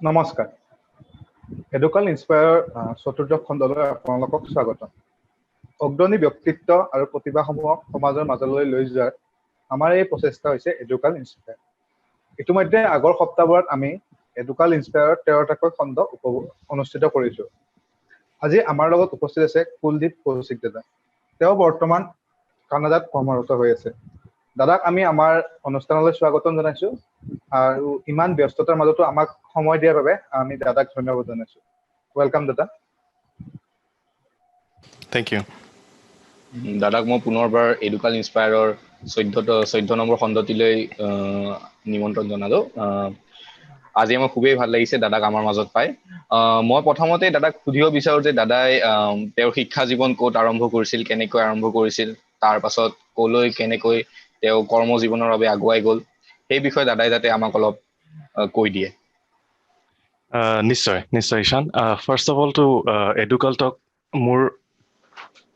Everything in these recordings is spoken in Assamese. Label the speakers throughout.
Speaker 1: নমস্কাৰ এডুকাল ইনস্পায়াৰ চতুৰ্থ খণ্ডলৈ আপোনালোকক স্বাগতম অগ্ৰণী ব্যক্তিত্ব আৰু প্ৰতিভাসমূহক সমাজৰ মাজলৈ লৈ যোৱাৰ আমাৰ এই প্ৰচেষ্টা হৈছে এডুকাল ইনস্পায়াৰ ইতিমধ্যে আগৰ সপ্তাহবোৰত আমি এডুকাল ইনস্পায়াৰৰ 13টাকৈ খণ্ড অনুষ্ঠিত কৰিছো আজি আমাৰ লগত উপস্থিত আছে কুলদীপ কৌশিক দাদা তেওঁ বৰ্তমান কানাডাত কৰ্মৰত হৈ আছে দাদাক আমি আমাৰ অনুষ্ঠানলৈ স্বাগতম জনাইছো আৰু ইমান ব্যস্ততাৰ মাজতো আমাক সময় দিয়াৰ বাবে আমি দাদাক ধন্যবাদ জনাইছো ওয়েলকাম দাদা
Speaker 2: থ্যাংক ইউ
Speaker 3: দাদাক মই পুনৰবাৰ এডুকাল ইনস্পায়াৰৰ 14 নম্বৰ খণ্ডটিলৈ নিমন্ত্ৰণ জনালো আজি আমাৰ খুবেই ভাল লাগিছে দাদাক আমাৰ মাজত পাই মই প্ৰথমতে দাদাক সুধিব বিচাৰো যে দাদাই তেওঁৰ শিক্ষা জীৱন ক'ত আৰম্ভ কৰিছিল কেনেকৈ আৰম্ভ কৰিছিল তাৰ পাছত কলৈ কেনেকৈ তেওঁ কৰ্ম জীৱনৰ বাবে আগুৱাই গ'ল সেই বিষয়ে দাদাই যাতে আমাক অলপ কৈ দিয়ে
Speaker 2: নিশ্চয় ঈশান ফাৰ্ষ্ট অফ অল টু এডুকালটক মোৰ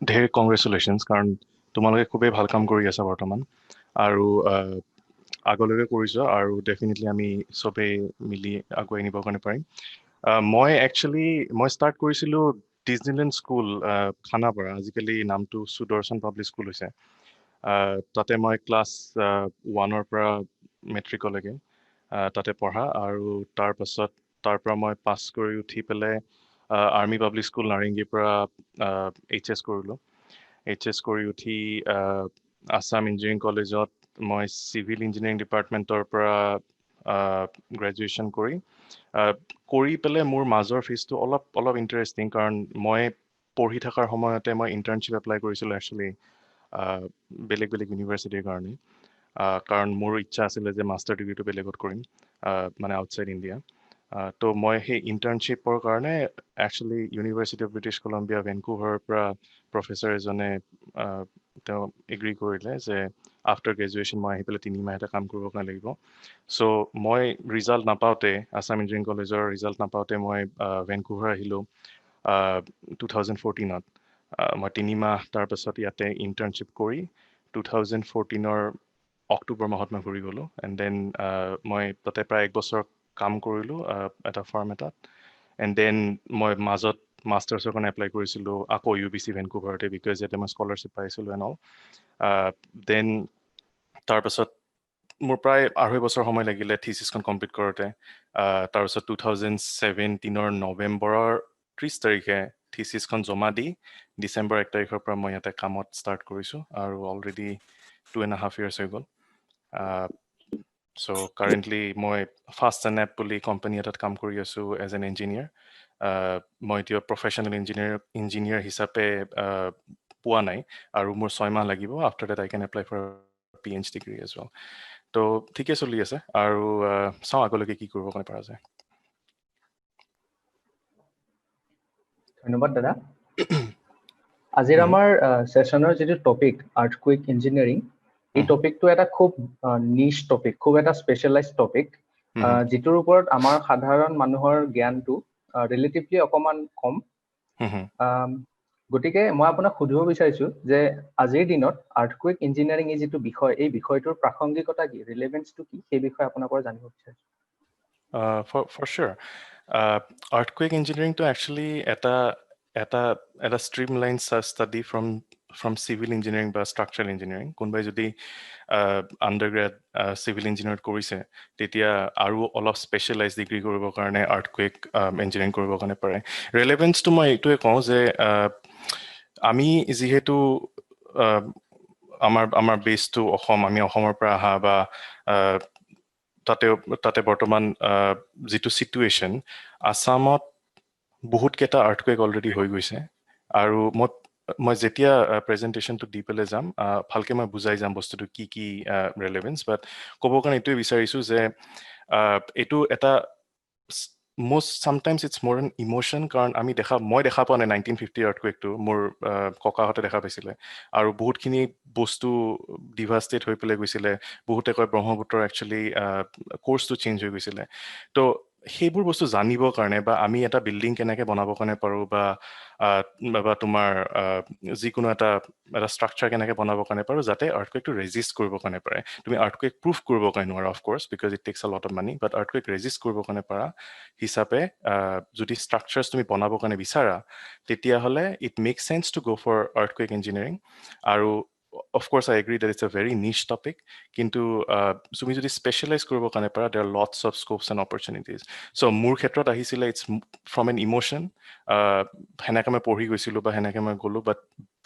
Speaker 2: ঢেৰ কংগ্ৰেচুলেশ্যনছ কাৰণ তোমালোকে খুবেই ভাল কাম কৰি আছা বৰ্তমান আৰু আগলৈকে কৰিছো আৰু ডেফিনেটলি আমি চবেই মিলি আগুৱাই নিবৰ কাৰণে পাৰিম মই ষ্টাৰ্ট কৰিছিলোঁ ডিজনীলেণ্ড স্কুল খানাপাৰা আজিকালি নামটো সুদৰ্শন পাব্লিক স্কুল হৈছে তাতে মই ক্লাছ 1ৰ পৰা মেট্ৰিকলৈকে তাতে পঢ়া আৰু তাৰ পৰা মই পাছ কৰি উঠি পেলাই আৰ্মি পাব্লিক স্কুল নাৰেংগীৰ পৰা HS কৰিলোঁ HS কৰি উঠি আছাম ইঞ্জিনিয়াৰিং কলেজত মই চিভিল ইঞ্জিনিয়াৰিং ডিপাৰ্টমেণ্টৰ পৰা গ্ৰেজুৱেশ্যন কৰি পেলাই মোৰ মাজৰ ফেজটো অলপ ইণ্টাৰেষ্টিং কাৰণ মই পঢ়ি থকাৰ সময়তে মই ইণ্টাৰ্ণশ্বিপ এপ্লাই কৰিছিলোঁ একচুৱেলি বেলেগ ইউনিভাৰ্চিটিৰ কাৰণে কাৰণ মোৰ ইচ্ছা আছিলে যে মাষ্টাৰ ডিগ্ৰীটো বেলেগত কৰিম মানে আউটছাইড ইণ্ডিয়া তো মই সেই ইণ্টাৰ্ণশ্বিপৰ কাৰণে actually University of British Columbia ভেনকুভাৰৰ পৰা প্ৰফেচাৰ এজনে তেওঁ এগ্ৰী কৰিলে যে আফটাৰ গ্ৰেজুৱেশ্যন মই আহি পেলাই 3 মাহ এটা কাম কৰিবৰ কাৰণে লাগিব চ' মই ৰিজাল্ট নাপাওঁতে আছাম ইঞ্জিনিয়াৰিং কলেজৰ ৰিজাল্ট নাপাওঁতে মই ভেনকুভাৰ আহিলোঁ 2014ত মই 3 মাহ তাৰপাছত ইয়াতে ইণ্টাৰ্ণশ্বিপ কৰি 2014ৰ অক্টোবৰ মাহত মই ঘূৰি গ'লোঁ এণ্ড দেন মই তাতে প্ৰায় 1 বছৰ কাম কৰিলোঁ এটা ফাৰ্ম এটাত এণ্ড দেন মই মাজত মাষ্টাৰ্ছৰ কাৰণে এপ্লাই কৰিছিলোঁ আকৌ UBC ভেনকুভাৰতে বিকজ ইয়াতে মই স্কলাৰশ্বিপ পাইছিলোঁ এণ্ড অল দেন তাৰপাছত মোৰ প্ৰায় 2.5 বছৰ সময় লাগিলে থিচিছখন কমপ্লিট কৰোঁতে তাৰপিছত 2017ৰ নৱেম্বৰৰ 30 তাৰিখে থিচিছখন জমা দি ডিচেম্বৰ 1 তাৰিখৰ পৰা মই ইয়াতে কামত ষ্টাৰ্ট কৰিছোঁ আৰু অলৰেডি 2.5 years হৈ গ'ল চ' কাৰেণ্টলি মই ফাষ্ট এন এপ বুলি কোম্পানী এটাত কাম কৰি আছোঁ এজ এন ইঞ্জিনিয়াৰ মই এতিয়া প্ৰফেশ্যনেল ইঞ্জিনিয়াৰ হিচাপে পোৱা নাই আৰু মোৰ 6 মাহ লাগিব after that I can apply for PhD degree as well তো ঠিকে চলি আছে আৰু চাওঁ আগলৈকে কি কৰিব কাৰণে পৰা যায়
Speaker 4: ধন্যবাদ দাদা আজিৰ আমাৰ সেশনৰ যেটো টপিক আৰ্থকুইক ইঞ্জিনিয়াৰিং এই টপিকটো এটা খুব নিশ টপিক খুব এটা স্পেশালাইজড টপিক যেটোৰ ওপৰত আমাৰ সাধাৰণ মানুহৰ জ্ঞানটো ৰিলেটিভলি অকমান কম গতিকে মই আপোনাক সুধিব বিচাৰিছো যে আজিৰ দিনত আৰ্থকুইক ইঞ্জিনিয়াৰিং এই যেটো বিষয় এই বিষয়টোৰ প্ৰাসংগিকতা কি ৰিলেভেন্সটো কি সেই বিষয়ে আপোনাৰ পৰা জানিব বিচাৰিছো
Speaker 2: for sure earthquake engineering to actually এটা streamlined study from civil engineering বা structural engineering কোনবাই যদি undergrad civil engineer কৰিছে তেতিয়া আৰু অলপ specialized degree কৰিবৰ কাৰণে earthquake engineering কৰিবৰ কাৰণে পাৰে relevance to মই এইটোৱে কওঁ যে আমি যেহেতু আমাৰ বেসটো অসম আমি অসমৰ পৰা আহা বা তাতে বৰ্তমান যেটো সিচুৱেশন আসামত বহুত কেটা আৰ্থকুৱেক অলৰেডি হৈ গৈছে আৰু মই যেতিয়া প্ৰেজেন্টেশনটো দি পেলে যাম ভালকে মই বুজাই যাম বস্তুটো কি ৰেলেভেন্স বাট ক'ব কাৰণে এইটোৱে বিচাৰিছো যে এইটো এটা most sometimes it's more an emotion কাৰণ মই দেখা পোৱা নাই 1950 আৰ্থকুৱেকটো মোৰ ককাহঁতে দেখা পাইছিলে আৰু বহুতখিনি বস্তু ডিভাস্টেট হৈ পেলাই গৈছিলে বহুতে কয় ব্ৰহ্মপুত্ৰ একচুয়ালি কোৰ্সটো চেঞ্জ হৈ গৈছিলে তো সেইবোৰ বস্তু জানিবৰ কাৰণে বা আমি এটা বিল্ডিং কেনেকৈ বনাবৰ কাৰণে পাৰোঁ বা তোমাৰ যিকোনো এটা ষ্ট্ৰাকচাৰ কেনেকৈ বনাবৰ কাৰণে পাৰোঁ যাতে আৰ্থকুৱেকটো ৰেজিষ্ট কৰিবৰ কাৰণে পাৰে। তুমি আৰ্থকুৱেক প্ৰুফ কৰিবৰ কাৰণে নোৱাৰা of course because it takes a lot of money, but earthquake ৰেজিষ্ট কৰিবৰ কাৰণে পাৰা হিচাপে যদি ষ্ট্ৰাকচাৰ্ছ তুমি বনাবৰ কাৰণে বিচাৰা তেতিয়াহ'লে it make sense to go' for earthquake engineering. আৰু of course I agree that it's a very niche topic, কিন্তু তুমি যদি স্পেচিয়েলাইজ কৰিবৰ কাৰণে পাৰা there are lots of scopes and opportunities. So' মোৰ ক্ষেত্ৰত আহিছিলে ইটছ ফ্ৰম এন ইম'শ্যন, সেনেকৈ মই পঢ়ি গৈছিলোঁ বা সেনেকৈ মই গ'লোঁ, বাট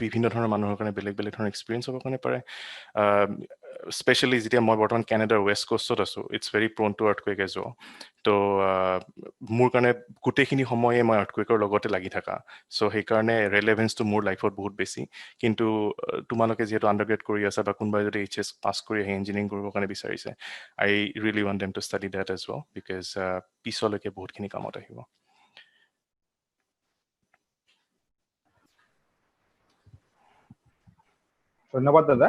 Speaker 2: বিভিন্ন ধৰণৰ মানুহৰ কাৰণে বেলেগ বেলেগ ধৰণৰ এক্সপিৰিয়েঞ্চ হ'ব কাৰণে পাৰে। স্পেচিয়েলি যেতিয়া মই বৰ্তমান কেনেডাৰ ৱেষ্ট কোষ্টত আছোঁ, it's very prone to earthquake as well. ত' মোৰ কাৰণে গোটেইখিনি সময়ে মই আৰ্থকুৱেকৰ লগতে লাগি থাকা, চ' সেইকাৰণে ৰেলেভেঞ্চটো মোৰ লাইফত বহুত বেছি। কিন্তু তোমালোকে যিহেতু আণ্ডাৰগ্ৰেড কৰি আছা বা কোনোবাই যদি HS পাছ কৰি আহি ইঞ্জিনিয়াৰিং কৰিবৰ কাৰণে বিচাৰিছে, I really want them to study that as well because পিছলৈকে বহুতখিনি কামত আহিব।
Speaker 1: ধন্যবাদ দাদা।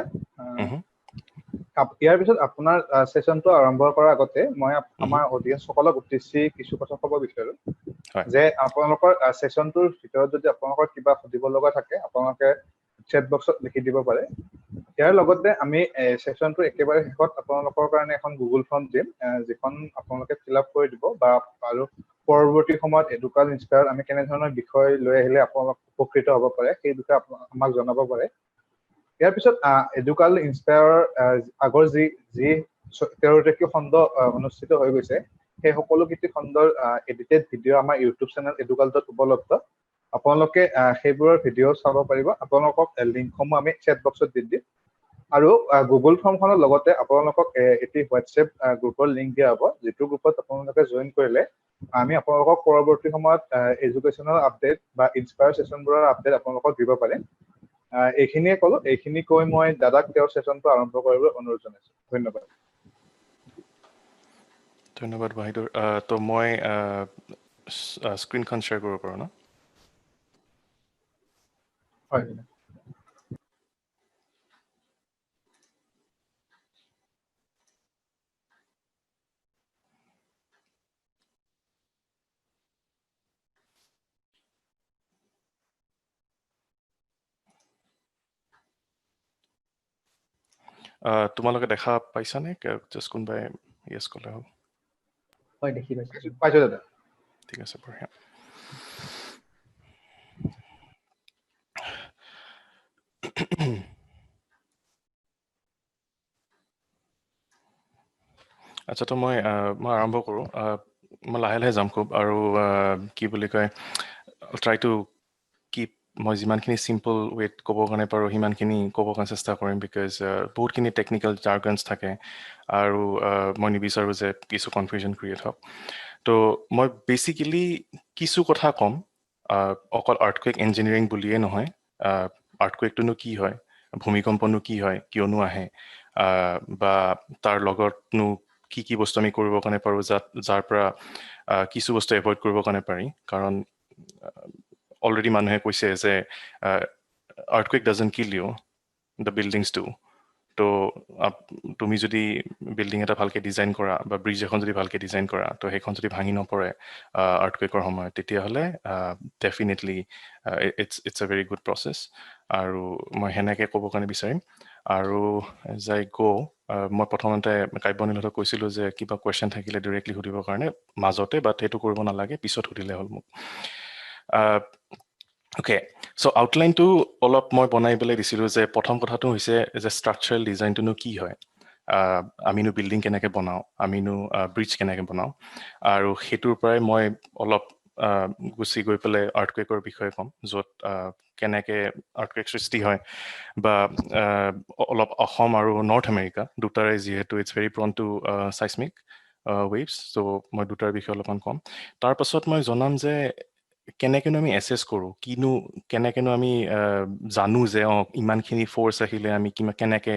Speaker 1: ইয়াৰ পিছত আপোনাৰ ছেশ্যনটো আৰম্ভ কৰাৰ আগতে মই আমাৰ অডিয়েঞ্চসকলক উদ্দেশ্যি কিছু কথা ক'ব বিচাৰোঁ যে আপোনালোকৰ ছেশ্যনটোৰ ভিতৰত যদি আপোনালোকৰ কিবা সুধিব লগা থাকে আপোনালোকে চেট বক্সত লিখি দিব পাৰে। ইয়াৰ লগতে আমি ছেশ্যনটোৰ একেবাৰে শেষত আপোনালোকৰ কাৰণে এখন গুগল ফৰ্ম দিম, যিখন আপোনালোকে ফিল আপ কৰি দিব বা আৰু পৰৱৰ্তী সময়ত এডুকাল ইনস্পায়াৰ আমি কেনেধৰণৰ বিষয় লৈ আহিলে আপোনালোক উপকৃত হ'ব পাৰে সেই বিষয়ে আমাক জনাব পাৰে। ইয়াৰ পিছত এডুকাল ইনস্পায়াৰ আগৰ যি 13টা খণ্ড অনুষ্ঠিত হৈ গৈছে সেই সকলোকেইটি খণ্ডৰ এডিটেড ভিডিঅ' আমাৰ ইউটিউব চেনেল এডুকালটোত উপলব্ধ। আপোনালোকে সেইবোৰৰ ভিডিঅ' চাব পাৰিব। আপোনালোকক লিংকসমূহ আমি চেট বক্সত দি দিম। আৰু গুগল ফৰ্মখনৰ লগতে আপোনালোকক এটি হোৱাটছএপ গ্ৰুপৰ লিংক দিয়া হ'ব, যিটো গ্ৰুপত আপোনালোকে জইন কৰিলে আমি আপোনালোকক পৰৱৰ্তী সময়ত এডুকেশ্যনৰ আপডেট বা ইনস্পায়াৰ ছেশ্যনবোৰৰ আপডেট আপোনালোকক দিব পাৰিম। এইখিনিয়ে ক'লো, এইখিনি কৈ মই দাদাক তেওঁৰ ছেশ্যনটো আৰম্ভ কৰিবলৈ অনুৰোধ জনাইছোঁ। ধন্যবাদ।
Speaker 2: ধন্যবাদ বাহিদুৰ। তো মই স্ক্ৰীনখন শ্বেয়াৰ কৰিব পাৰোঁ ন?
Speaker 1: হয়।
Speaker 2: তোমালোকে দেখা পাইছানে? জাষ্ট কোনোবাই য়েছ ক'লে হ'ল।
Speaker 4: হয়, দেখি পাইছোঁ।
Speaker 1: পাইছোঁ দাদা।
Speaker 2: ঠিক আছে, বঢ়িয়া। আচ্ছা, তো মই আৰম্ভ কৰোঁ। মই লাহে লাহে যাম খুব, আৰু কি বুলি কয়, ট্ৰাই টু কিপ, মই যিমানখিনি চিম্পল ৱেত ক'ব কাৰণে পাৰোঁ সিমানখিনি ক'ব কাৰণে চেষ্টা কৰিম, বিকজ বহুতখিনি টেকনিকেল জাৰ্গনছ থাকে আৰু মই নিবিচাৰোঁ যে কিছু কনফিউজন ক্ৰিয়েট হওক। তো মই বেচিকেলি কিছু কথা ক'ম, অকল আৰ্থকুৱেক ইঞ্জিনিয়াৰিং বুলিয়ে নহয়, আৰ্থকুৱেকটোনো কি হয়, ভূমিকম্পনো কি হয়, কিয়নো আহে, বা তাৰ লগতনো কি কি বস্তু আমি কৰিবৰ কাৰণে পাৰোঁ যাৰ পৰা কিছু বস্তু এভইড কৰিবৰ কাৰণে পাৰি। কাৰণ অলৰেডি মানুহে কৈছে যে earthquake doesn't kill you, the buildings do. তো তুমি যদি বিল্ডিং এটা ভালকৈ ডিজাইন কৰা বা ব্ৰিজ এখন যদি ভালকৈ ডিজাইন কৰা, তো সেইখন যদি ভাঙি নপৰে আৰ্থকুৱেকৰ সময়ত, তেতিয়াহ'লে definitely it's a very good process. আৰু মই সেনেকৈ ক'বৰ কাৰণে বিচাৰিম। আৰু এজ আই গ' মই প্ৰথমতে কাব্যনীলহঁতক কৈছিলোঁ যে কিবা কুৱেশ্যন থাকিলে ডিৰেক্টলি সুধিবৰ কাৰণে মাজতে, বাট সেইটো কৰিব নালাগে, পিছত সুধিলে হ'ল মোক। অ'কে, চ' আউটলাইনটো অলপ মই বনাই পেলাই দিছিলোঁ যে প্ৰথম কথাটো হৈছে যে ষ্ট্ৰাকচাৰেল ডিজাইনটোনো কি হয়, আমিনো বিল্ডিং কেনেকৈ বনাওঁ, আমিনো ব্ৰিজ কেনেকৈ বনাওঁ, আৰু সেইটোৰ পৰাই মই অলপ গুচি গৈ পেলাই আৰ্থকুৱেকৰ বিষয়ে ক'ম, য'ত কেনেকৈ আৰ্থকুৱেক সৃষ্টি হয়, বা অলপ অসম আৰু নৰ্থ আমেৰিকা দুটাৰে যিহেতু it's very prone to seismic waves, so' মই দুটাৰ বিষয়ে অলপমান ক'ম। তাৰপাছত মই জনাম যে কেনেকৈনো আমি এছেছ কৰোঁ, কেনেকৈনো আমি জানো যে ইমানখিনি ফ'ৰ্চ আহিলে আমি কেনেকৈ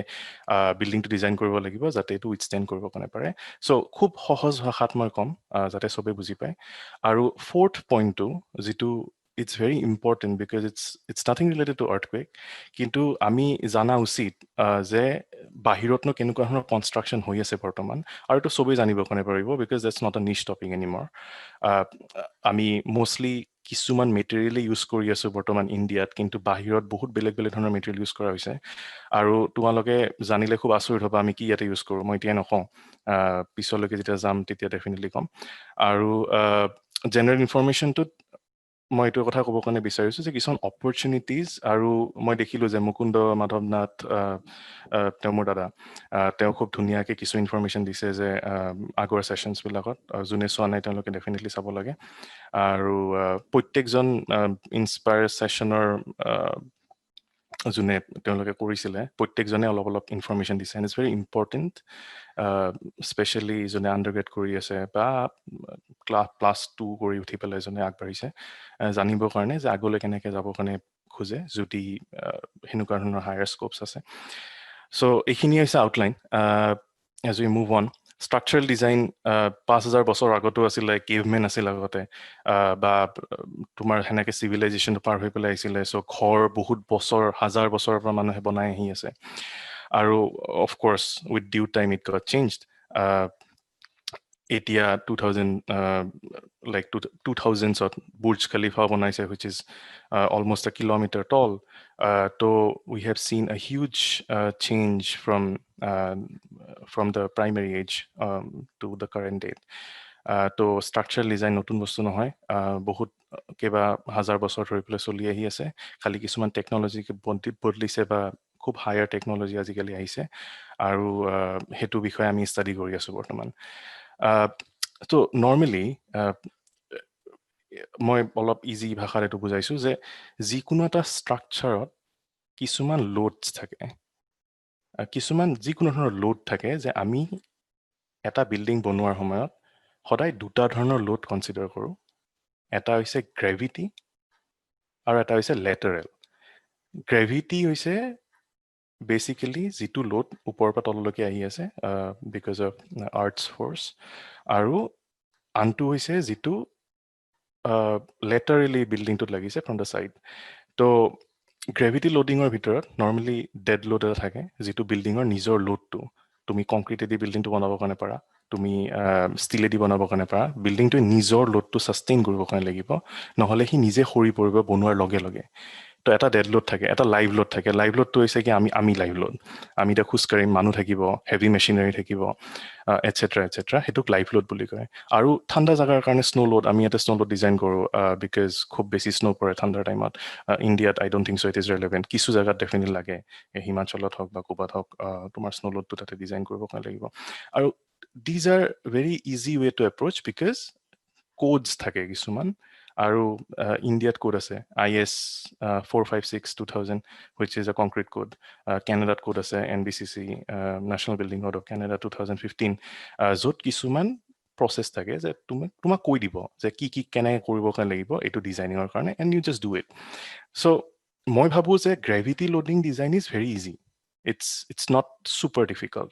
Speaker 2: বিল্ডিংটো ডিজাইন কৰিব লাগিব যাতে এইটো উইথষ্টেণ্ড কৰিব কাৰণে পাৰে। চ' খুব সহজ ভাষাত মই ক'ম যাতে চবেই বুজি পায়। আৰু ফ'ৰ্থ পইণ্টটো যিটো it's very important because it's nothing related to earthquake. কিন্তু আমি জানা উচিত যে বাহিৰতনো কেনেকুৱা ধৰণৰ কনষ্ট্ৰাকশ্যন হৈ আছে বৰ্তমান, আৰু এইটো চবেই জানিব কাৰণে পাৰিব বিকজ দ্যাটছ নট আ নিচ টপিক এনিমৰ। আমি মষ্টলি কিছুমান মেটেৰিয়েলে ইউজ কৰি আছোঁ বৰ্তমান ইণ্ডিয়াত, কিন্তু বাহিৰত বহুত বেলেগ বেলেগ ধৰণৰ মেটেৰিয়েল ইউজ কৰা হৈছে। আৰু তোমালোকে জানিলে খুব আচৰিত হ'বা আমি কি ইয়াতে ইউজ কৰোঁ। মই এতিয়াই নকওঁ, পিছলৈকে যেতিয়া যাম তেতিয়া ডেফিনেটলি ক'ম। আৰু জেনেৰেল ইনফৰমেশ্যনটোত মই এইটো কথা ক'ব কাৰণে বিচাৰিছোঁ যে কিছুমান অপৰচুনিটিজ, আৰু মই দেখিলোঁ যে মুকুন্দ মাধৱ নাথ, তেওঁ মোৰ দাদা, তেওঁ খুব ধুনীয়াকৈ কিছু ইনফৰমেশ্যন দিছে যে আগৰ ছেশ্যনছবিলাকত যোনে চোৱা নাই তেওঁলোকে ডেফিনেটলি চাব লাগে। আৰু প্ৰত্যেকজন ইনস্পায়াৰ ছেশ্যনৰ যোনে তেওঁলোকে কৰিছিলে প্ৰত্যেকজনে অলপ অলপ ইনফৰমেশ্যন দিছে, and it's very important, especially when undergrad কৰি আছে বা +2 কৰি উঠি পেলাই যোনে আগবাঢ়িছে জানিবৰ কাৰণে যে আগলৈ কেনেকৈ যাবৰ কাৰণে খোজে যদি সেনেকুৱা ধৰণৰ হায়াৰ স্কোপছ আছে। চ' এইখিনি হৈছে outline. As we move on, structural design 5000 বছৰ আগতো আছিলে, কেভমেন আছিল আগতে, বা তোমাৰ সেনেকৈ চিভিলাইজেশ্যনটো পাৰ হৈ পেলাই আহিছিলে। চ' ঘৰ বহুত বছৰ, হাজাৰ বছৰৰ পৰা মানুহে বনাই আহি আছে। আৰু of course with due time it got changed. এতিয়া 2000ত বুৰ্জ খালিফা বনাইছে, which is almost a kilometer tall. So we have seen a huge change from the primary age to the current date. তো ষ্ট্ৰাকচাৰেল ডিজাইন নতুন বস্তু নহয়, বহুত কেইবা হাজাৰ বছৰ ধৰি পেলাই চলি আহি আছে। খালি কিছুমান টেকন'লজি বদলিছে বা খুব হায়াৰ টেকন'লজি আজিকালি আহিছে, আৰু সেইটো বিষয়ে আমি ষ্টাডি কৰি আছোঁ বৰ্তমান। তো নৰ্মেলি মই অলপ ইজি ভাষাত এইটো বুজাইছোঁ যে যিকোনো এটা ষ্ট্ৰাকচাৰত কিছুমান লোডছ থাকে, যিকোনো ধৰণৰ লোড থাকে, যে আমি এটা বিল্ডিং বনোৱাৰ সময়ত সদায় দুটা ধৰণৰ লোড কনচিডাৰ কৰোঁ। এটা হৈছে গ্ৰেভিটি আৰু এটা হৈছে লেটাৰেল। গ্ৰেভিটি হৈছে বেচিকেলি যিটো লোড ওপৰৰ পৰা তললৈকে আহি আছে বিকজ অফ আৰ্থছ ফ'ৰ্চ, আৰু আনটো হৈছে যিটো লেটাৰেলি বিল্ডিংটোত লাগিছে ফ্ৰম দ্য ছাইড। তো গ্ৰেভিটি লোডিঙৰ ভিতৰত নৰ্মেলি ডেড লোড এটা থাকে, যিটো বিল্ডিঙৰ নিজৰ লোডটো। তুমি কংক্ৰিটেদি বিল্ডিংটো বনাবৰ কাৰণে পাৰা, তুমি ষ্টিলেদি বনাবৰ কাৰণে পাৰা, বিল্ডিংটোৱে নিজৰ লোডটো ছাষ্টেইন কৰিবৰ কাৰণে লাগিব, নহ'লে সি নিজে সৰি পৰিব বনোৱাৰ লগে লগে। তো এটা ডেড লোড থাকে, এটা লাইভ লোড থাকে। লাইভ লোডটো হৈছে কি আমি লাইভ লোড, আমি এতিয়া খোজকাঢ়িম, মানুহ থাকিব, হেভি মেচিনাৰী থাকিব, এটচেট্ৰা এটচেট্ৰা, সেইটোক লাইভ লোড বুলি কয়। আৰু ঠাণ্ডা জেগাৰ কাৰণে স্ন' লোড, আমি ইয়াতে স্ন' লোড ডিজাইন কৰোঁ বিকজ খুব বেছি স্ন' পৰে ঠাণ্ডাৰ টাইমত। ইণ্ডিয়াত I don't think so it is relevant, কিছু জেগাত ডেফিনেটলি লাগে, হিমাচলত হওক বা ক'ৰবাত হওক, তোমাৰ স্ন' লোডটো তাতে ডিজাইন কৰিবৰ কাৰণে লাগিব। আৰু these are very easy way to approach because codes থাকে কিছুমান, আৰু ইণ্ডিয়াত কোড আছে IS 456/2000 which is a concrete code. কেনাডাত কোড আছে NBCC National Building Code of Canada 2015, য'ত কিছুমান প্ৰচেছ থাকে যে তোমাক কৈ দিব যে কি কেনেকৈ কৰিবৰ কাৰণে লাগিব এইটো ডিজাইনিঙৰ কাৰণে, and you just do it. So' মই ভাবোঁ যে gravity loading design is very easy, it's not super difficult.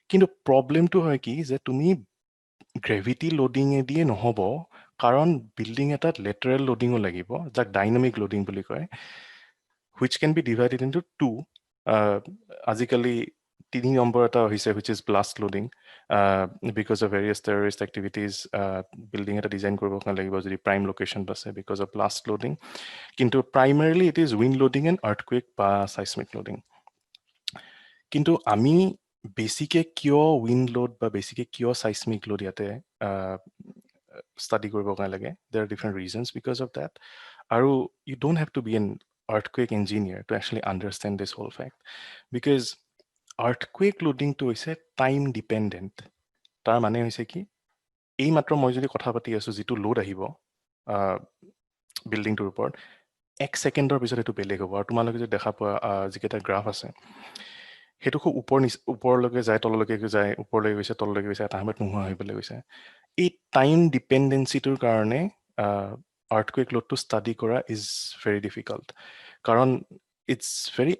Speaker 2: কিন্তু প্ৰব্লেমটো হয় কি যে তুমি গ্ৰেভিটি লোডিঙেদিয়ে নহ'ব, কাৰণ বিল্ডিং এটাত লেটাৰেল লোডিঙো লাগিব, যাক ডাইনামিক লোডিং বুলি কয়, which can be divided into 2। আজিকালি 3 নম্বৰ এটা হৈছে which is blast loading, because of various terrorist activities. Building এটা ডিজাইন কৰিবৰ কাৰণে লাগিব যদি প্ৰাইম লোকেশ্যনত আছে, বিকজ অফ ব্লাষ্ট লোডিং। কিন্তু primarily it is wind loading and earthquake বা চাইচমিক লোডিং। কিন্তু আমি বেছিকৈ কিয় উইণ্ড লোড বা বেছিকৈ কিয় চাইচমিক লোড ইয়াতে ষ্টাডি কৰিবৰ কাৰণে লাগে, there are different reasons because of that. আৰু you don't have to be an earthquake engineer to actually understand this whole fact, because earthquake লোডিংটো হৈছে টাইম ডিপেণ্ডেণ্ট। তাৰ মানে হৈছে কি, এইমাত্ৰ মই যদি কথা পাতি আছোঁ, যিটো লোড আহিব বিল্ডিংটোৰ ওপৰত, 1 ছেকেণ্ডৰ পিছত সেইটো বেলেগ হ'ব। আৰু তোমালোকে যদি দেখা পোৱা যিকেইটা গ্ৰাফ আছে, সেইটো খুব ওপৰলৈকে যায়, তললৈকে যায়, ওপৰলৈকে গৈছে, তললৈকে গৈছে, এটা সময়ত নোহোৱা হৈ পেলাই গৈছে। এই টাইম ডিপেণ্ডেঞ্চিটোৰ কাৰণে আৰ্থকুৱেক লোডটো ষ্টাডি কৰা ইজ ভেৰি ডিফিকাল্ট, কাৰণ it's very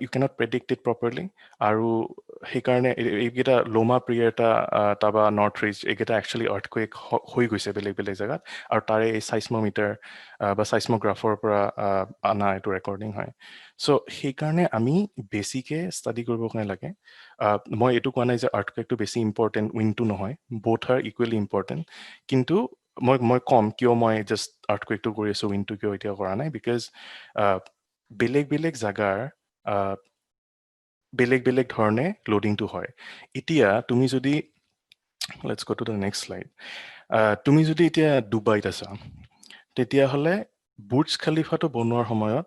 Speaker 2: you cannot predict it properly. আৰু সেইকাৰণে এইকেইটা লোমা প্ৰিয়েটা তাৰপৰা নৰ্থ ৰিজ এইকেইটা একচুৱেলি আৰ্থকুৱেক হৈ গৈছে বেলেগ বেলেগ জেগাত আৰু তাৰে এই চাইস্মোমিটাৰ বা চাইস্মোগ্ৰাফৰ পৰা অনা এইটো ৰেকৰ্ডিং হয় চ' সেইকাৰণে আমি বেছিকে ষ্টাডি কৰিবৰ কাৰণে লাগে মই এইটো কোৱা নাই যে আৰ্থকুৱেকটো বেছি ইম্পৰ্টেণ্ট উইণ্ডটো নহয় বোথ আৰ ইকুৱেলি ইম্পৰ্টেণ্ট কিন্তু মই কম কিয় মই জাষ্ট আৰ্থকুৱেকটো কৰি আছোঁ উইণ্ডটো কিয় এতিয়া কৰা নাই বিকজ বেলেগ বেলেগ জাগাৰ বেলেগ বেলেগ ধৰণে লোডিংটো হয় এতিয়া তুমি যদি let's go to the next slide তুমি যদি এতিয়া ডুবাইত আছা তেতিয়াহ'লে বুৰ্জ খালিফাটো বনোৱাৰ সময়ত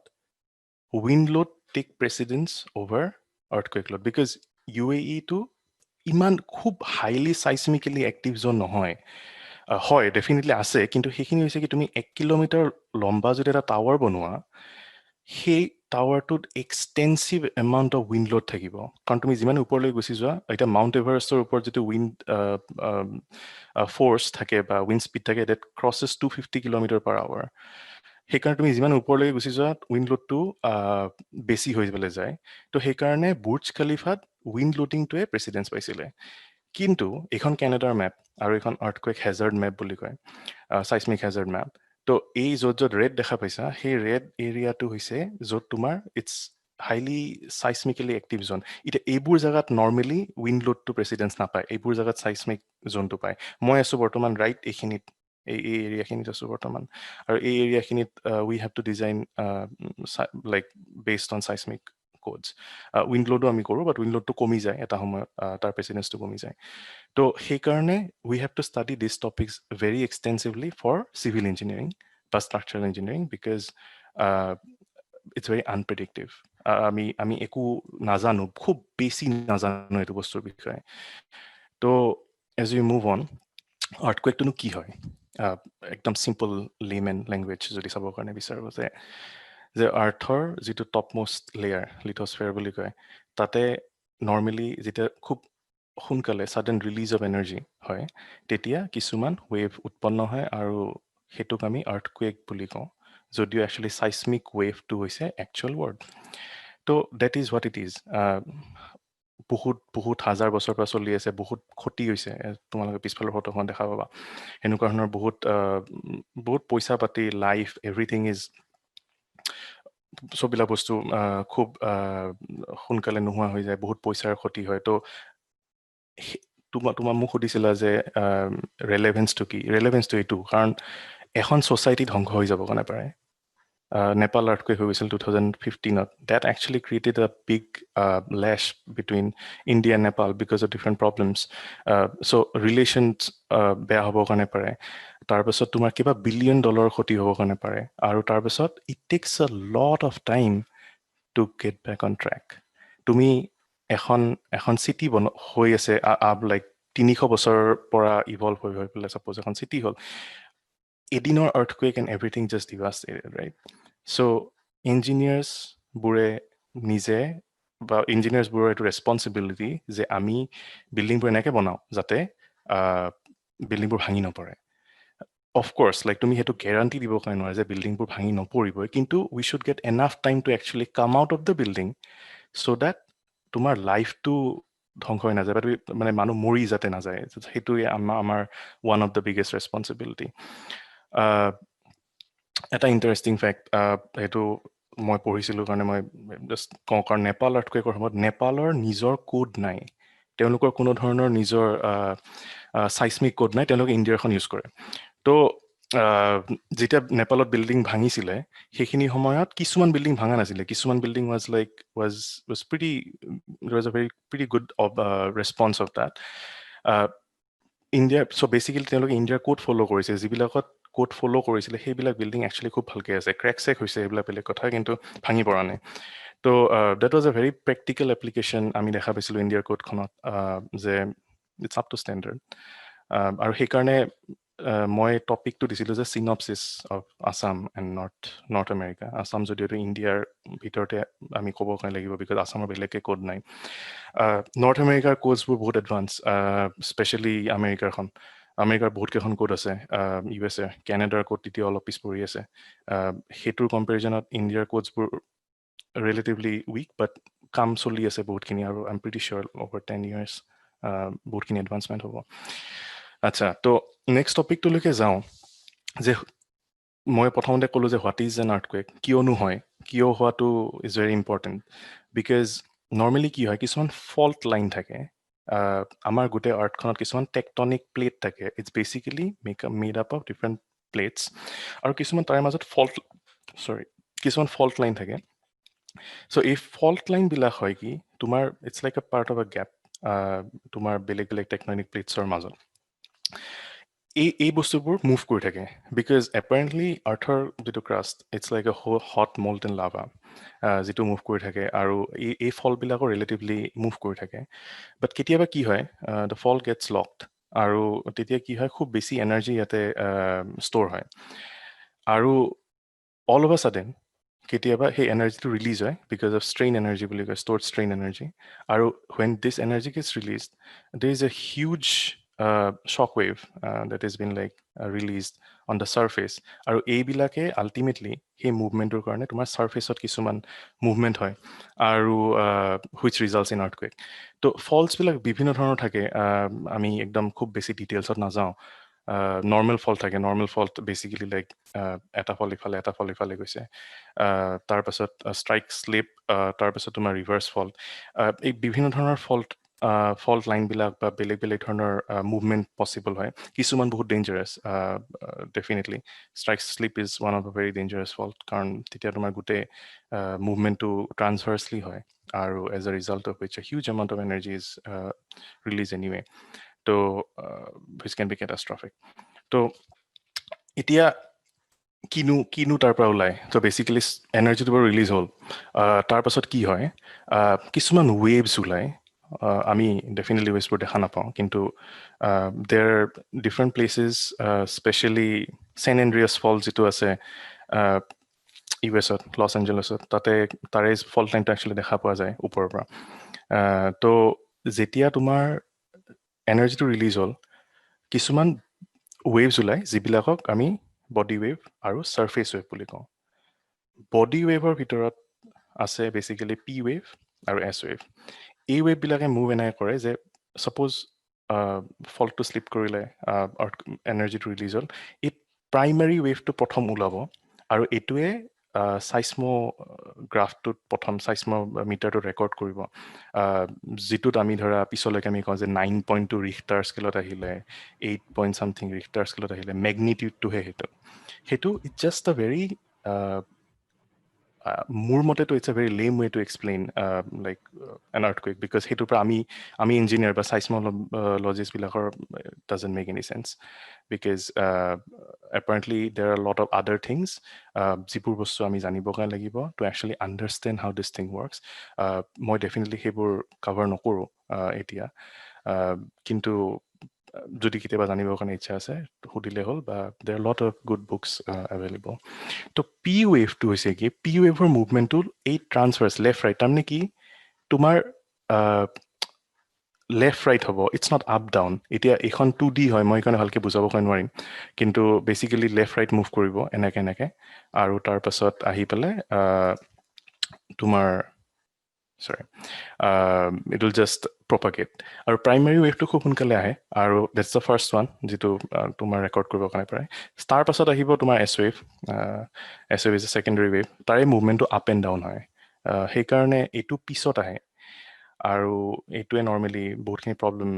Speaker 2: wind load take precedence over earthquake load because UAE-টো ইমান খুব হাইলি চাইচমিকেলি এক্টিভ জ'ন নহয় হয় ডেফিনেটলি আছে কিন্তু সেইখিনি হৈছে কি তুমি 1 কিলোমিটাৰ লম্বা যদি এটা টাৱাৰ বনোৱা সেই টাৱাৰটোত extensive amount of wind load থাকিব কাৰণ তুমি যিমান ওপৰলৈ গুচি যোৱা এতিয়া মাউণ্ট এভাৰেষ্টৰ ওপৰত যিটো উইণ্ড ফ'ৰ্চ থাকে বা উইণ্ড স্পীড থাকে ডেট ক্ৰছেছ 250 কিলোমিটাৰ পাৰ আৱাৰ সেইকাৰণে তুমি যিমান ওপৰলৈ গুচি যোৱা উইণ্ড লোডটো বেছি হৈ যাবলৈ যায় তো সেইকাৰণে বুৰ্জ খালিফাত উইণ্ড লোডিংটোৱে প্ৰেচিডেন্স পাইছিলে কিন্তু এইখন কেনেডাৰ মেপ আৰু এইখন আৰ্থকুৱেক হেজাৰ্ড মেপ বুলি কয় চাইচমিক হেজাৰ্ড মেপ তো এই য'ত ৰেড দেখা পাইছা সেই ৰেড এৰিয়াটো হৈছে য'ত তোমাৰ ইটছ হাইলি চাইচমিকেলি এক্টিভ জ'ন এতিয়া এইবোৰ জেগাত নৰ্মেলি উইণ্ড লোডটো প্ৰেচিডেন্স নাপায় এইবোৰ জেগাত চাইচমিক জ'নটো পায় মই আছোঁ বৰ্তমান ৰাইট এইখিনিত এই এৰিয়াখিনিত আছোঁ বৰ্তমান আৰু এই এৰিয়াখিনিত we have to design like based on seismic codes wind লোডো আমি কৰোঁ বাট উইণ্ড লোডটো কমি যায় এটা সময়ত তাৰ প্ৰেচিডেন্সটো কমি যায় তো সেইকাৰণে we have to study this topics very extensively for civil engineering বা structural engineering because it's very unpredictive আমি একো নাজানো খুব বেছি নাজানো এইটো বস্তুৰ বিষয়ে তো এজ ইউ মুভ অন আৰ্থকুৱেকটোনো কি হয় একদম চিম্পল লেমেন লেংগুৱেজ যদি চাবৰ কাৰণে বিচাৰোঁ যে আৰ্থৰ যিটো টপ মোষ্ট লেয়াৰ লিথ'স্ফেয়াৰ বুলি কয় তাতে নৰ্মেলি যেতিয়া খুব সোনকালে ছাডেন ৰিলিজ অফ এনাৰ্জি হয় তেতিয়া কিছুমান ৱেভ উৎপন্ন হয় আৰু সেইটোক আমি আৰ্থকুৱেক বুলি কওঁ যদিও একচুৱেলি চাইচমিক ৱেভটো হৈছে একচুৱেল ৱৰ্ড তো that is what it is বহুত হাজাৰ বছৰৰ পৰা চলি আছে বহুত ক্ষতি হৈছে তোমালোকে পিছফালৰ ফটোখন দেখা পাবা এনেকুৱা ধৰণৰ বহুত পইচা পাতি লাইফ এভৰিথিং ইজ চববিলাক বস্তু খুব সোনকালে নোহোৱা হৈ যায় বহুত পইচাৰ ক্ষতি হয় তো তোমাক মোক সুধিছিলা যে ৰেলেভেন্সটো কি ৰেলেভেন্সটো এইটো কাৰণ এখন ছ'চাইটি ধ্বংস হৈ যাব কাৰণে পাৰে নেপাল আৰ্থকুৱেক হৈ গৈছিল 2015 that actually created a big lash between India and Nepal because of different problems so relations বেয়া হ'বৰ কাৰণে পাৰে তাৰপিছত তোমাৰ কিবা $1 billion ক্ষতি হ'বৰ কাৰণে পাৰে আৰু তাৰপিছত it takes a lot of time to get back on track তুমি এখন চিটি হৈ আছে লাইক 300 বছৰৰ পৰা ইভলভ হৈ পেলাই চাপ'জ এখন চিটি হ'ল এদিনৰ earthquake and everything just devastated right so' ইঞ্জিনিয়াৰ্ছবোৰে নিজে বা ইঞ্জিনিয়াৰ্ছবোৰৰ এইটো ৰেছপনচিবিলিটি যে আমি বিল্ডিংবোৰ এনেকৈ বনাওঁ যাতে বিল্ডিংবোৰ ভাঙি নপৰে অফক'ৰ্ছ লাইক তুমি সেইটো গেৰাণ্টি দিব কাৰণে নোৱাৰা যে বিল্ডিংবোৰ ভাঙি নপৰিবই কিন্তু we should get enough time to actually come out of the building so' that তোমাৰ লাইফটো ধ্বংস হৈ নাযায় বা তুমি মানে মানুহ মৰি যাতে নাযায় সেইটোৱে আমাৰ one of the biggest responsibility এটা ইণ্টাৰেষ্টিং ফেক্ট সেইটো মই পঢ়িছিলোঁ কাৰণে মই জাষ্ট কওঁ কাৰণ নেপাল আৰ্থকুৱেকৰ সময়ত নেপালৰ নিজৰ কোড নাই তেওঁলোকৰ কোনো ধৰণৰ নিজৰ চাইচমিক কোড নাই তেওঁলোকে ইণ্ডিয়াৰখন ইউজ কৰে তো যেতিয়া নেপালত বিল্ডিং ভাঙিছিলে সেইখিনি সময়ত কিছুমান বিল্ডিং ভাঙা নাছিলে কিছুমান building was pretty good response of that India so' basically তেওঁলোকে ইণ্ডিয়াৰ কোড ফ'ল' কৰিছে যিবিলাকত কোড ফ'ল' কৰিছিলে সেইবিলাক বিল্ডিং একচুৱেলি খুব ভালকৈ আছে ক্ৰেক হৈছে সেইবিলাক বেলেগ কথা কিন্তু ভাঙি পৰা নাই তো that was a very practical application আমি দেখা পাইছিলোঁ ইণ্ডিয়াৰ কোডখনত যে ইটছ আপ টু ষ্টেণ্ডাৰ্ড আৰু সেইকাৰণে মই টপিকটো দিছিলোঁ যে synopsis of Assam and North America Assam যদিওটো ইণ্ডিয়াৰ ভিতৰতে আমি ক'ব কাৰণে লাগিব বিকজ আছামৰ বেলেগকৈ কোড নাই নৰ্থ আমেৰিকাৰ কোডছবোৰ বহুত এডভান্স স্পেচিয়েলি আমেৰিকাৰ বহুতকেইখন কোড আছে USA কেনেডাৰ কোড তেতিয়া অলপ পিছ পৰি আছে সেইটোৰ কম্পেৰিজনত ইণ্ডিয়াৰ কোডছবোৰ relatively weak, but কাম চলি আছে বহুতখিনি আৰু I'm pretty sure over 10 years বহুতখিনি advancement হ'ব। আচ্ছা, তো নেক্সট টপিকটোলৈকে যাওঁ যে মই প্ৰথমতে ক'লো যে হোৱাট ইজ এন আৰ্থকুৱেক, কিয়নো হয়, কিয় হোৱাটো is very important. Because normally কি হয়, কিছুমান ফল্ট লাইন থাকে আমাৰ গোটেই আৰ্থখনত, কিছুমান টেকটনিক প্লেট থাকে। It's basically made up of different plates, আৰু কিছুমান তাৰে মাজত কিছুমান ফল্ট লাইন থাকে। চ' এই ফল্ট লাইনবিলাক হয় কি, তোমাৰ it's like a part of a gap তোমাৰ বেলেগ বেলেগ টেকটনিক প্লেটছৰ মাজত। এই বস্তুবোৰ মুভ কৰি থাকে বিকজ এপাৰেণ্টলি আৰ্থৰ যিটো crust it's like a hot molten lava যিটো মুভ কৰি থাকে, আৰু এই ফলবিলাকো ৰিলেটিভলি মুভ কৰি থাকে। বাট কেতিয়াবা কি হয়, দ্য ফল গেটছ লকড, আৰু তেতিয়া কি হয়, খুব বেছি এনাৰ্জি ইয়াতে ষ্ট'ৰ হয়, আৰু অল অফ আ ছাডেন কেতিয়াবা সেই এনাৰ্জিটো ৰিলিজ হয় বিকজ অফ ষ্ট্ৰেইন এনাৰ্জি বুলি কয়, ষ্ট'ৰ্ড ষ্ট্ৰেইন এনাৰ্জি। আৰু when this energy gets released, there is a huge shock wave that has been like released on the surface, আৰু এইবিলাকে আল্টিমেটলি সেই মুভমেণ্টৰ কাৰণে তোমাৰ ছাৰ্ফেচত কিছুমান মুভমেণ্ট হয়, আৰু হুইচ ৰিজাল্টছ ইন আৰ্থকুৱেক। তো ফল্টছবিলাক বিভিন্ন ধৰণৰ থাকে, আমি একদম খুব বেছি ডিটেইলছত নাযাওঁ। নৰ্মেল ফল্ট থাকে, নৰ্মেল ফল্ট বেচিকেলি লাইক এটা ফল ইফালে এটা ফল ইফালে গৈছে, তাৰপাছত ষ্ট্ৰাইক শ্লিপ, তাৰপাছত তোমাৰ ৰিভাৰ্ছ ফল্ট, এই বিভিন্ন ধৰণৰ ফল্ট লাইনবিলাক বা বেলেগ বেলেগ ধৰণৰ মুভমেণ্ট পচিবল হয়। কিছুমান বহুত dangerous, definitely strike slip is one of the very dangerous fault, কাৰণ তেতিয়া তোমাৰ গোটেই মুভমেণ্টটো ট্ৰান্সভাৰ্চলি হয়, আৰু as a result of which a huge amount of energy is release anyway, তো হুইচ কেন বি কেটাষ্ট্ৰফিক। তো এতিয়া কিনো তাৰ পৰা ওলায়, ত' বেচিকেলি এনাৰ্জিটো বাৰু ৰিলিজ হ'ল, তাৰপাছত কি হয়, কিছুমান ৱেভছ ওলায়। আমি ডেফিনেটলি ৱেভছবোৰ দেখা নাপাওঁ, কিন্তু দেৰ ডিফাৰেণ্ট প্লেচেছ, স্পেচিয়েলি ছেন এণ্ড্ৰিয়াছ ফল্ট যিটো আছে US-ত, লছ এঞ্জেলেছত, তাৰে ফল্ট লাইনটো একচুৱেলি দেখা পোৱা যায় ওপৰৰ পৰা। তো যেতিয়া তোমাৰ এনাৰ্জিটো ৰিলিজ হ'ল, কিছুমান ৱেভছ ওলায় যিবিলাকক আমি বডি ৱেভ আৰু ছাৰ্ফেচ ৱেভ বুলি কওঁ। বডি ৱেভৰ ভিতৰত আছে বেচিকেলি পি ৱেভ আৰু এছ ৱেভ। এই ৱেভবিলাকে মুভ এনেকৈ কৰে যে ছাপ'জ ফল্টটো শ্লিপ কৰিলে, এনাৰ্জিটো ৰিলিজ হ'ল, এই প্ৰাইমেৰী ৱেভটো প্ৰথম ওলাব, আৰু এইটোৱে ছাইস্ম'গ্ৰাফটোত প্ৰথম ছাইস্ম'মিটাৰটো ৰেকৰ্ড কৰিব, যিটোত আমি ধৰা পিছলৈকে আমি কওঁ যে 9.2 ৰিখটাৰ স্কেলত আহিলে, 8 something ৰিখটাৰ স্কেলত আহিলে, মেগনিটিউডটোহে সেইটো ইটছ জাষ্ট আ ভেৰি, মোৰ মতেতো it's a very lame way to explain like an earthquake, because সেইটোৰ পৰা আমি ইঞ্জিনিয়াৰ বা ছাইস্ম'লজিষ্টবিলাকৰ doesn't make any sense, because apparently there are lot of other things, যিবোৰ বস্তু আমি জানিবৰ কাৰণে লাগিব to actually understand how this thing works. মই ডেফিনেটলি সেইবোৰ কাভাৰ নকৰোঁ এতিয়া, কিন্তু যদি কেতিয়াবা জানিবৰ কাৰণে ইচ্ছা আছে সুধিলে হ'ল, বা দেৰ are lot of good books available. তো পি ৱেভটো হৈছে কি, পি ৱেভৰ মুভমেণ্টটো এই ট্ৰান্সভাৰ্চ লেফ্ট ৰাইট, তাৰমানে কি তোমাৰ লেফ্ট ৰাইট হ'ব, ইটছ নট আপ ডাউন। এতিয়া এইখন 2D হয়, মই সেইকাৰণে ভালকৈ বুজাবকৈ নোৱাৰিম, কিন্তু বেচিকেলি লেফ্ট ৰাইট মুভ কৰিব এনেকৈ, আৰু তাৰপাছত আহি পেলাই তোমাৰ ইট উইল জাষ্ট প্ৰপাগেট, আৰু প্ৰাইমেৰী ৱেভটো খুব সোনকালে আহে, আৰু দেটছ দ্য ফাৰ্ষ্ট ওৱান যিটো তোমাৰ ৰেকৰ্ড কৰিবৰ কাৰণে পাৰে। তাৰ পাছত আহিব তোমাৰ S wave. S wave is a secondary wave, তাৰে মুভমেণ্টটো আপ এণ্ড ডাউন হয়, সেইকাৰণে এইটো পিছত আহে, আৰু এইটোৱে নৰ্মেলি বহুতখিনি প্ৰব্লেম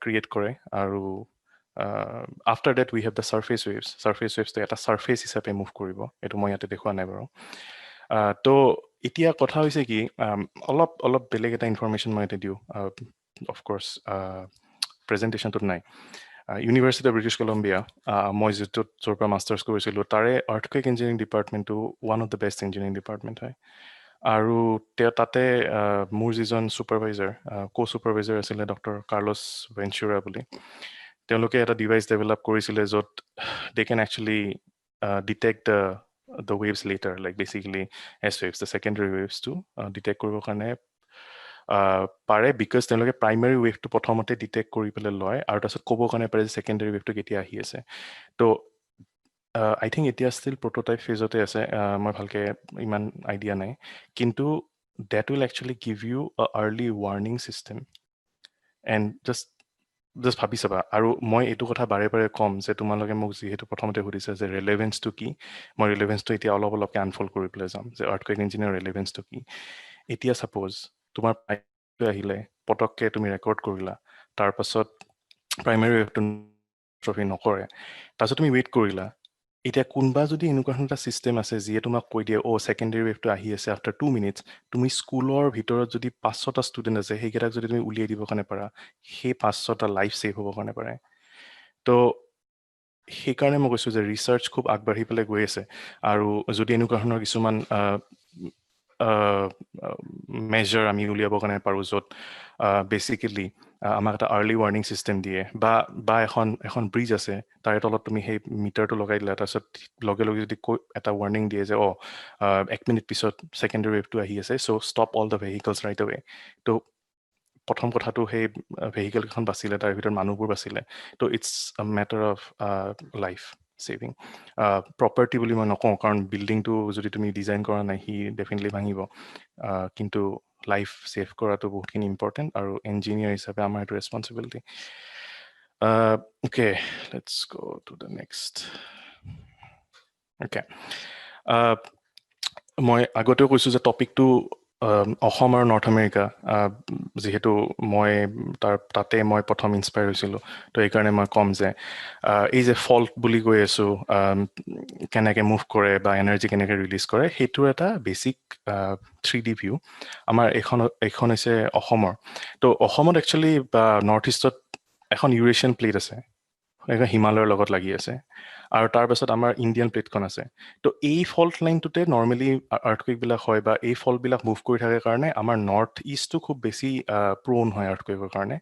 Speaker 2: ক্ৰিয়েট কৰে। আৰু after that we have the surface waves. Surface ৱেভছটো এটা ছাৰ্ফেচ হিচাপে মুভ কৰিব, এইটো মই ইয়াতে দেখুওৱা নাই বাৰু। তো এতিয়া কথা হৈছে কি, অলপ বেলেগ এটা ইনফৰমেশ্যন মই ইয়াতে দিওঁ, অফক'ৰ্ছ প্ৰেজেণ্টেশ্যনটোত নাই। ইউনিভাৰ্চিটি অফ ব্ৰিটিছ কলম্বিয়া, মই য'ৰ পৰা মাষ্টাৰ্ছ কৰিছিলোঁ, তাৰে আৰ্থকুৱেক ইঞ্জিনিয়াৰিং ডিপাৰ্টমেণ্টটো one of the best engineering department হয়। আৰু তাতে মোৰ যিজন ছুপাৰভাইজাৰ, ছুপাৰভাইজাৰ আছিলে ডক্টৰ কাৰ্লছ ভেঞ্চুৰা বুলি, তেওঁলোকে এটা ডিভাইচ ডেভেলপ কৰিছিলে য'ত they can actually detect the waves later, like basically S waves, the secondary waves to detect কৰিবৰ কাৰণে পাৰে, বিকজ তেওঁলোকে প্ৰাইমেৰী ৱেভটো প্ৰথমতে ডিটেক্ট কৰি পেলাই লয়, আৰু তাৰপিছত ক'ব কাৰণে পাৰে যে ছেকেণ্ডেৰী ৱেভটো কেতিয়া আহি আছে। তো আই থিংক এতিয়া ষ্টিল প্ৰটোটাইপ ফেজতে আছে মই ভালকে ইমান আইডিয়া নাই কিন্তু that will actually give you a early warning system and just ভাবি চাবা আৰু মই এইটো কথা বাৰে বাৰে ক'ম যে তোমালোকে মোক যিহেতু প্ৰথমতে সুধিছে যে ৰেলেভেন্সটো কি মই ৰেলেভেন্সটো এতিয়া অলপকৈ আনফল্ড কৰি পেলাই যাম যে আৰ্থকুৱেক ইঞ্জিনিয়াৰ ৰেলেভেন্সটো কি এতিয়া ছাপ'জ তোমাৰ পাইপটো আহিলে পটককৈ তুমি ৰেকৰ্ড কৰিলা তাৰপাছত প্ৰাইমেৰী ৱেভটো নকৰে তাৰপিছত তুমি ৱেইট কৰিলা এতিয়া কোনোবা যদি এনেকুৱা এটা ছিষ্টেম আছে যিয়ে তোমাক কৈ দিয়ে ছেকেণ্ডেৰী ৱেভটো আহি আছে আফটাৰ 2 মিনিটছ তুমি স্কুলৰ ভিতৰত যদি 500টা ষ্টুডেণ্ট আছে সেইকেইটাক যদি তুমি উলিয়াই দিবৰ কাৰণে পাৰা সেই 500টা লাইফ ছেভ হ'বৰ কাৰণে পাৰে তো সেইকাৰণে মই কৈছোঁ যে ৰিচাৰ্চ খুব আগবাঢ়ি পেলাই গৈ আছে আৰু যদি এনেকুৱা ধৰণৰ কিছুমান মেজাৰ আমি উলিয়াবৰ কাৰণে পাৰোঁ য'ত বেচিকেলি আমাক এটা আৰ্লি ৱাৰ্ণিং ছিষ্টেম দিয়ে বা এখন ব্ৰিজ আছে তাৰে তলত তুমি সেই মিটাৰটো লগাই দিলা তাৰপিছত লগে লগে যদি এটা ৱাৰ্ণিং দিয়ে যে 1 মিনিট পিছত ছেকেণ্ডেৰী ৱেভটো আহি আছে so' stop all the vehicles right away তো প্ৰথম কথাটো সেই ভেহিকেলকেইখন বাচিলে তাৰ ভিতৰত মানুহবোৰ বাচিলে তো ইটছ আ matter of life saving property বুলি মই নকওঁ কাৰণ বিল্ডিংটো যদি তুমি ডিজাইন কৰা নাই সি ডেফিনেটলি ভাঙিব কিন্তু লাইফ ছেভ কৰাটো বহুতখিনি ইম্পৰ্টেণ্ট আৰু ইঞ্জিনিয়াৰ হিচাপে আমাৰ এইটো ৰেছপনচিবিলিটি অ'কে লেটছ গ' টু দ্য নেক্সট অ'কে মই আগতেও কৈছোঁ যে টপিকটো অসম আৰু নৰ্থ আমেৰিকা যিহেতু মই তাতে মই প্ৰথম ইনস্পায়াৰ হৈছিলোঁ তো এইকাৰণে মই ক'ম যে এই যে ফল্ট বুলি কৈ আছোঁ কেনেকৈ মুভ কৰে বা এনাৰ্জি কেনেকৈ ৰিলিজ কৰে সেইটোৰ এটা বেচিক 3D ভিউ আমাৰ এইখন হৈছে অসমৰ তো অসমত একচুৱেলি নৰ্থ ইষ্টত এখন ইউৰেছিয়ান প্লেট আছে এখন হিমালয়ৰ লগত লাগি আছে আৰু তাৰপাছত আমাৰ ইণ্ডিয়ান প্লেটখন আছে তো এই ফল্ট লাইনটোতে নৰ্মেলি আৰ্থকুৱেকবিলাক হয় বা এই ফল্টবিলাক মুভ কৰি থাকে কাৰণে আমাৰ নৰ্থ ইষ্টটো খুব বেছি প্ৰ'ন হয় আৰ্থকুৱেকৰ কাৰণে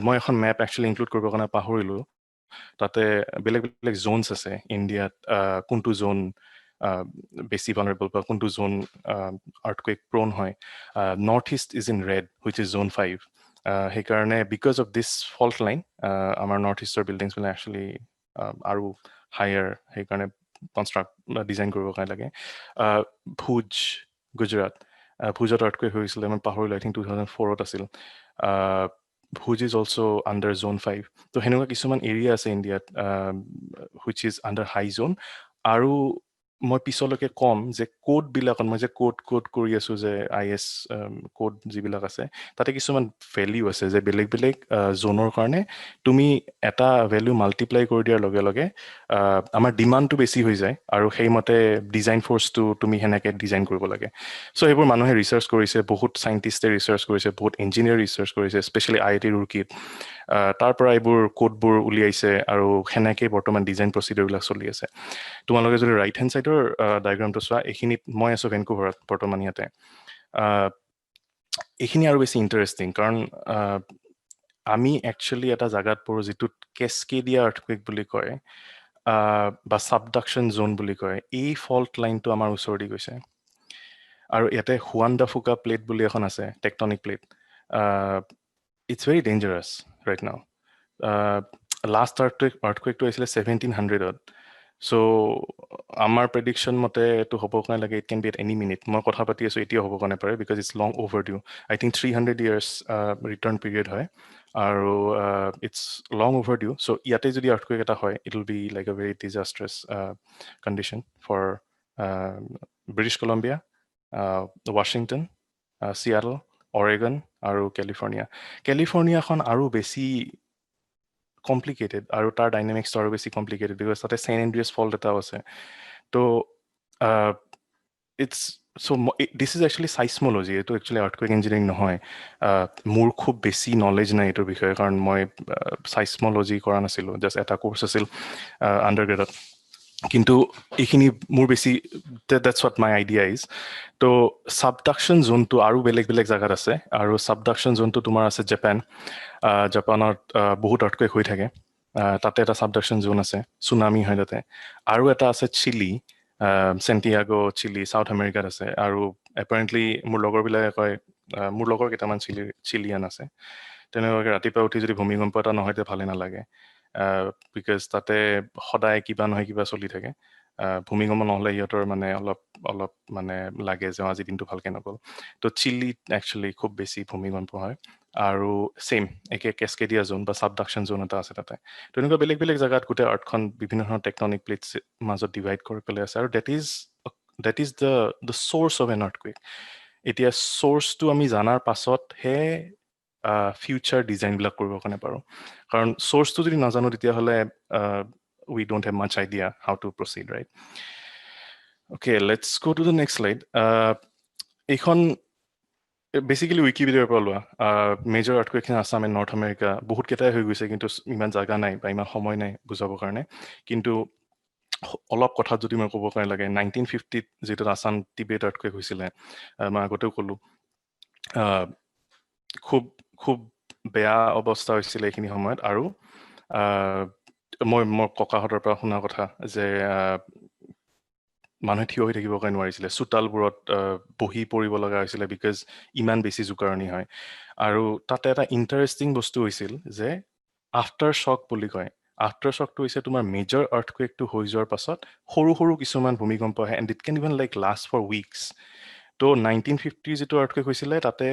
Speaker 2: মই এখন মেপ একচুৱেলি ইনক্লুড কৰিবৰ কাৰণে পাহৰিলোঁ তাতে বেলেগ বেলেগ জ'নছ আছে ইণ্ডিয়াত কোনটো জ'ন বেছি ভালৰেবল বা কোনটো জ'ন আৰ্থকুৱেক প্ৰ'ন হয় north east is in red which is zone 5 সেইকাৰণে because of this fault line আমাৰ নৰ্থ ইষ্টৰ বিল্ডিংছবিলাক একচুৱেলি আৰু হায়াৰ সেইকাৰণে ডিজাইন কৰিবৰ কাৰণে লাগে ভুজ গুজৰাট ভুজত আৰ্থকুৱেক হৈছিলে মই পাহৰিলোঁ আই থিংক 2004 আছিল Bhuj is also' under zone 5 তো সেনেকুৱা কিছুমান এৰিয়া আছে ইণ্ডিয়াত which is under high zone আৰু মই পিছলৈকে ক'ম যে কোডবিলাকত মই যে কোড কৰি আছোঁ যে IS কোড যিবিলাক আছে তাতে কিছুমান ভেলিউ আছে যে বেলেগ বেলেগ জ'নৰ কাৰণে তুমি এটা ভেলিউ মাল্টিপ্লাই কৰি দিয়াৰ লগে লগে আমাৰ ডিমাণ্ডটো বেছি হৈ যায় আৰু সেইমতে ডিজাইন ফ'ৰ্চটো তুমি সেনেকৈ ডিজাইন কৰিব লাগে চ' সেইবোৰ মানুহে ৰিচাৰ্চ কৰিছে বহুত চাইণ্টিষ্টে ৰিচাৰ্চ কৰিছে বহুত ইঞ্জিনিয়াৰ ৰিচাৰ্চ কৰিছে স্পেচিয়েলি IIT ৰুৰকীত তাৰ পৰা এইবোৰ কোডবোৰ উলিয়াইছে আৰু সেনেকৈ বৰ্তমান ডিজাইন প্ৰচিডিউৰবিলাক চলি আছে তোমালোকে যদি ৰাইট হেণ্ড চাইডৰ ডায়েগ্ৰামটো চোৱা এইখিনিত মই আছোঁ ভেনকুভাৰত বৰ্তমান ইয়াতে এইখিনি আৰু বেছি ইণ্টাৰেষ্টিং কাৰণ আমি একচুৱেলি এটা জেগাত পৰোঁ যিটোত কেস্কেডিয়া আৰ্থকুৱেক বুলি কয় বা ছাবডাকশ্যন জ'ন বুলি কয় এই ফল্ট লাইনটো আমাৰ ওচৰদি গৈছে আৰু ইয়াতে হুৱান দা ফুকা প্লেট বুলি এখন আছে tectonic plate it's very dangerous right now last আৰ্থকুৱেকটো আহিছিলে 1700ত চ' আমাৰ প্ৰেডিকশ্যন মতে এইটো হ'ব কাৰণে লাগে it can be at any minute মই কথা পাতি আছোঁ এতিয়াও হ'ব কাৰণে পাৰে because it's long overdue I think 300 years return period হয় আৰু ইটছ লং অভাৰ ডিউ চ' ইয়াতে যদি আৰ্থকুৱেক এটা হয় it will be like a very disastrous condition for British Columbia Washington Seattle Oregon আৰু কেলিফৰ্ণিয়াখন আৰু বেছি কমপ্লিকেটেড আৰু তাৰ ডাইনামিক্সটো আৰু বেছি কমপ্লিকেটেড বিকজ তাতে ছেইণ্ট এণ্ড্ৰিয়াছ ফল্ট এটাও আছে তো it's so' this is actually seismology এইটো একচুৱেলি আৰ্থকুৱেক ইঞ্জিনিয়াৰিং নহয় মোৰ খুব বেছি নলেজ নাই এইটোৰ বিষয়ে কাৰণ মই চাইচমলজি কৰা নাছিলোঁ জাষ্ট এটা কোৰ্চ আছিল আণ্ডাৰগ্ৰেডত কিন্তু এইখিনি মোৰ বেছি that's what my idea is তো ছাবডাকশ্যন জ'নটো আৰু বেলেগ বেলেগ জেগাত আছে আৰু ছাবডাকশ্যন জ'নটো তোমাৰ আছে জাপানত বহুত আৰ্থকুৱেক হৈ থাকে তাতে এটা ছাবডাকশ্যন জ'ন আছে চুনামি হয় তাতে আৰু এটা আছে চিলি চেণ্টিয়াগো চিলি চাউথ আমেৰিকাত আছে আৰু এপাৰেণ্টলি মোৰ লগৰবিলাকে কয় মোৰ লগৰ কেইটামান চিলিয়ান আছে তেনেকুৱাকৈ ৰাতিপুৱা উঠি যদি ভূমিকম্প এটা নহয় তেতিয়া ভালে নালাগে বিকজ তাতে সদায় কিবা নহয় কিবা চলি থাকে ভূমিকম্প নহ'লে সিহঁতৰ মানে অলপ মানে লাগে যে আজি দিনটো ভালকে নগ'ল তো চিলিত একচুৱেলি খুব বেছি ভূমিকম্প হয় আৰু ছেইম একে কেস্কেডিয়া জোন বা ছাবডাকশ্যন জোন এটা আছে তাতে তো এনেকুৱা বেলেগ বেলেগ জেগাত গোটেই আৰ্থখন বিভিন্ন ধৰণৰ টেকটনিক প্লেটছ মাজত ডিভাইড কৰি পেলাই আছে আৰু that is the source of an earthquake এতিয়া চ'ৰ্চটো আমি জানাৰ পাছতহে ফিউচাৰ ডিজাইনবিলাক কৰিবৰ কাৰণে পাৰোঁ কাৰণ চ'ৰ্চটো যদি নাজানো তেতিয়াহ'লে we don't have much idea how to proceed, right? Okay, let's go to the next slide. এইখন বেচিকেলি উইকিপিডিয়াৰ পৰা লোৱা major earthquake in Assam and North America বহুত কেইটাই হৈ গৈছে কিন্তু ইমান জাগা নাই বা ইমান সময় নাই বুজাবৰ কাৰণে কিন্তু অলপ কথাত যদি মই ক'ব কাৰণে লাগে 1950ত যিটো আছাম টিবেট আৰ্থকুৱেক হৈছিলে মই আগতেও ক'লোঁ খুব বেয়া অৱস্থা হৈছিলে এইখিনি সময়ত আৰু মই মোৰ ককাহঁতৰ পৰা শুনা কথা যে মানুহে থিয় হৈ থাকিব কাৰণে নোৱাৰিছিলে চোতালবোৰত বহি পৰিব লগা হৈছিলে বিকজ ইমান বেছি জোকাৰণি হয় আৰু তাতে এটা ইণ্টাৰেষ্টিং বস্তু হৈছিল যে আফটাৰ শ্বক বুলি কয় আফটাৰ শ্বকটো হৈছে তোমাৰ মেজৰ আৰ্থকুৱেকটো হৈ যোৱাৰ পাছত সৰু সৰু কিছুমান ভূমিকম্প আহে and it can even like last for weeks তো 1950 যিটো আৰ্থকুৱেক হৈছিলে তাতে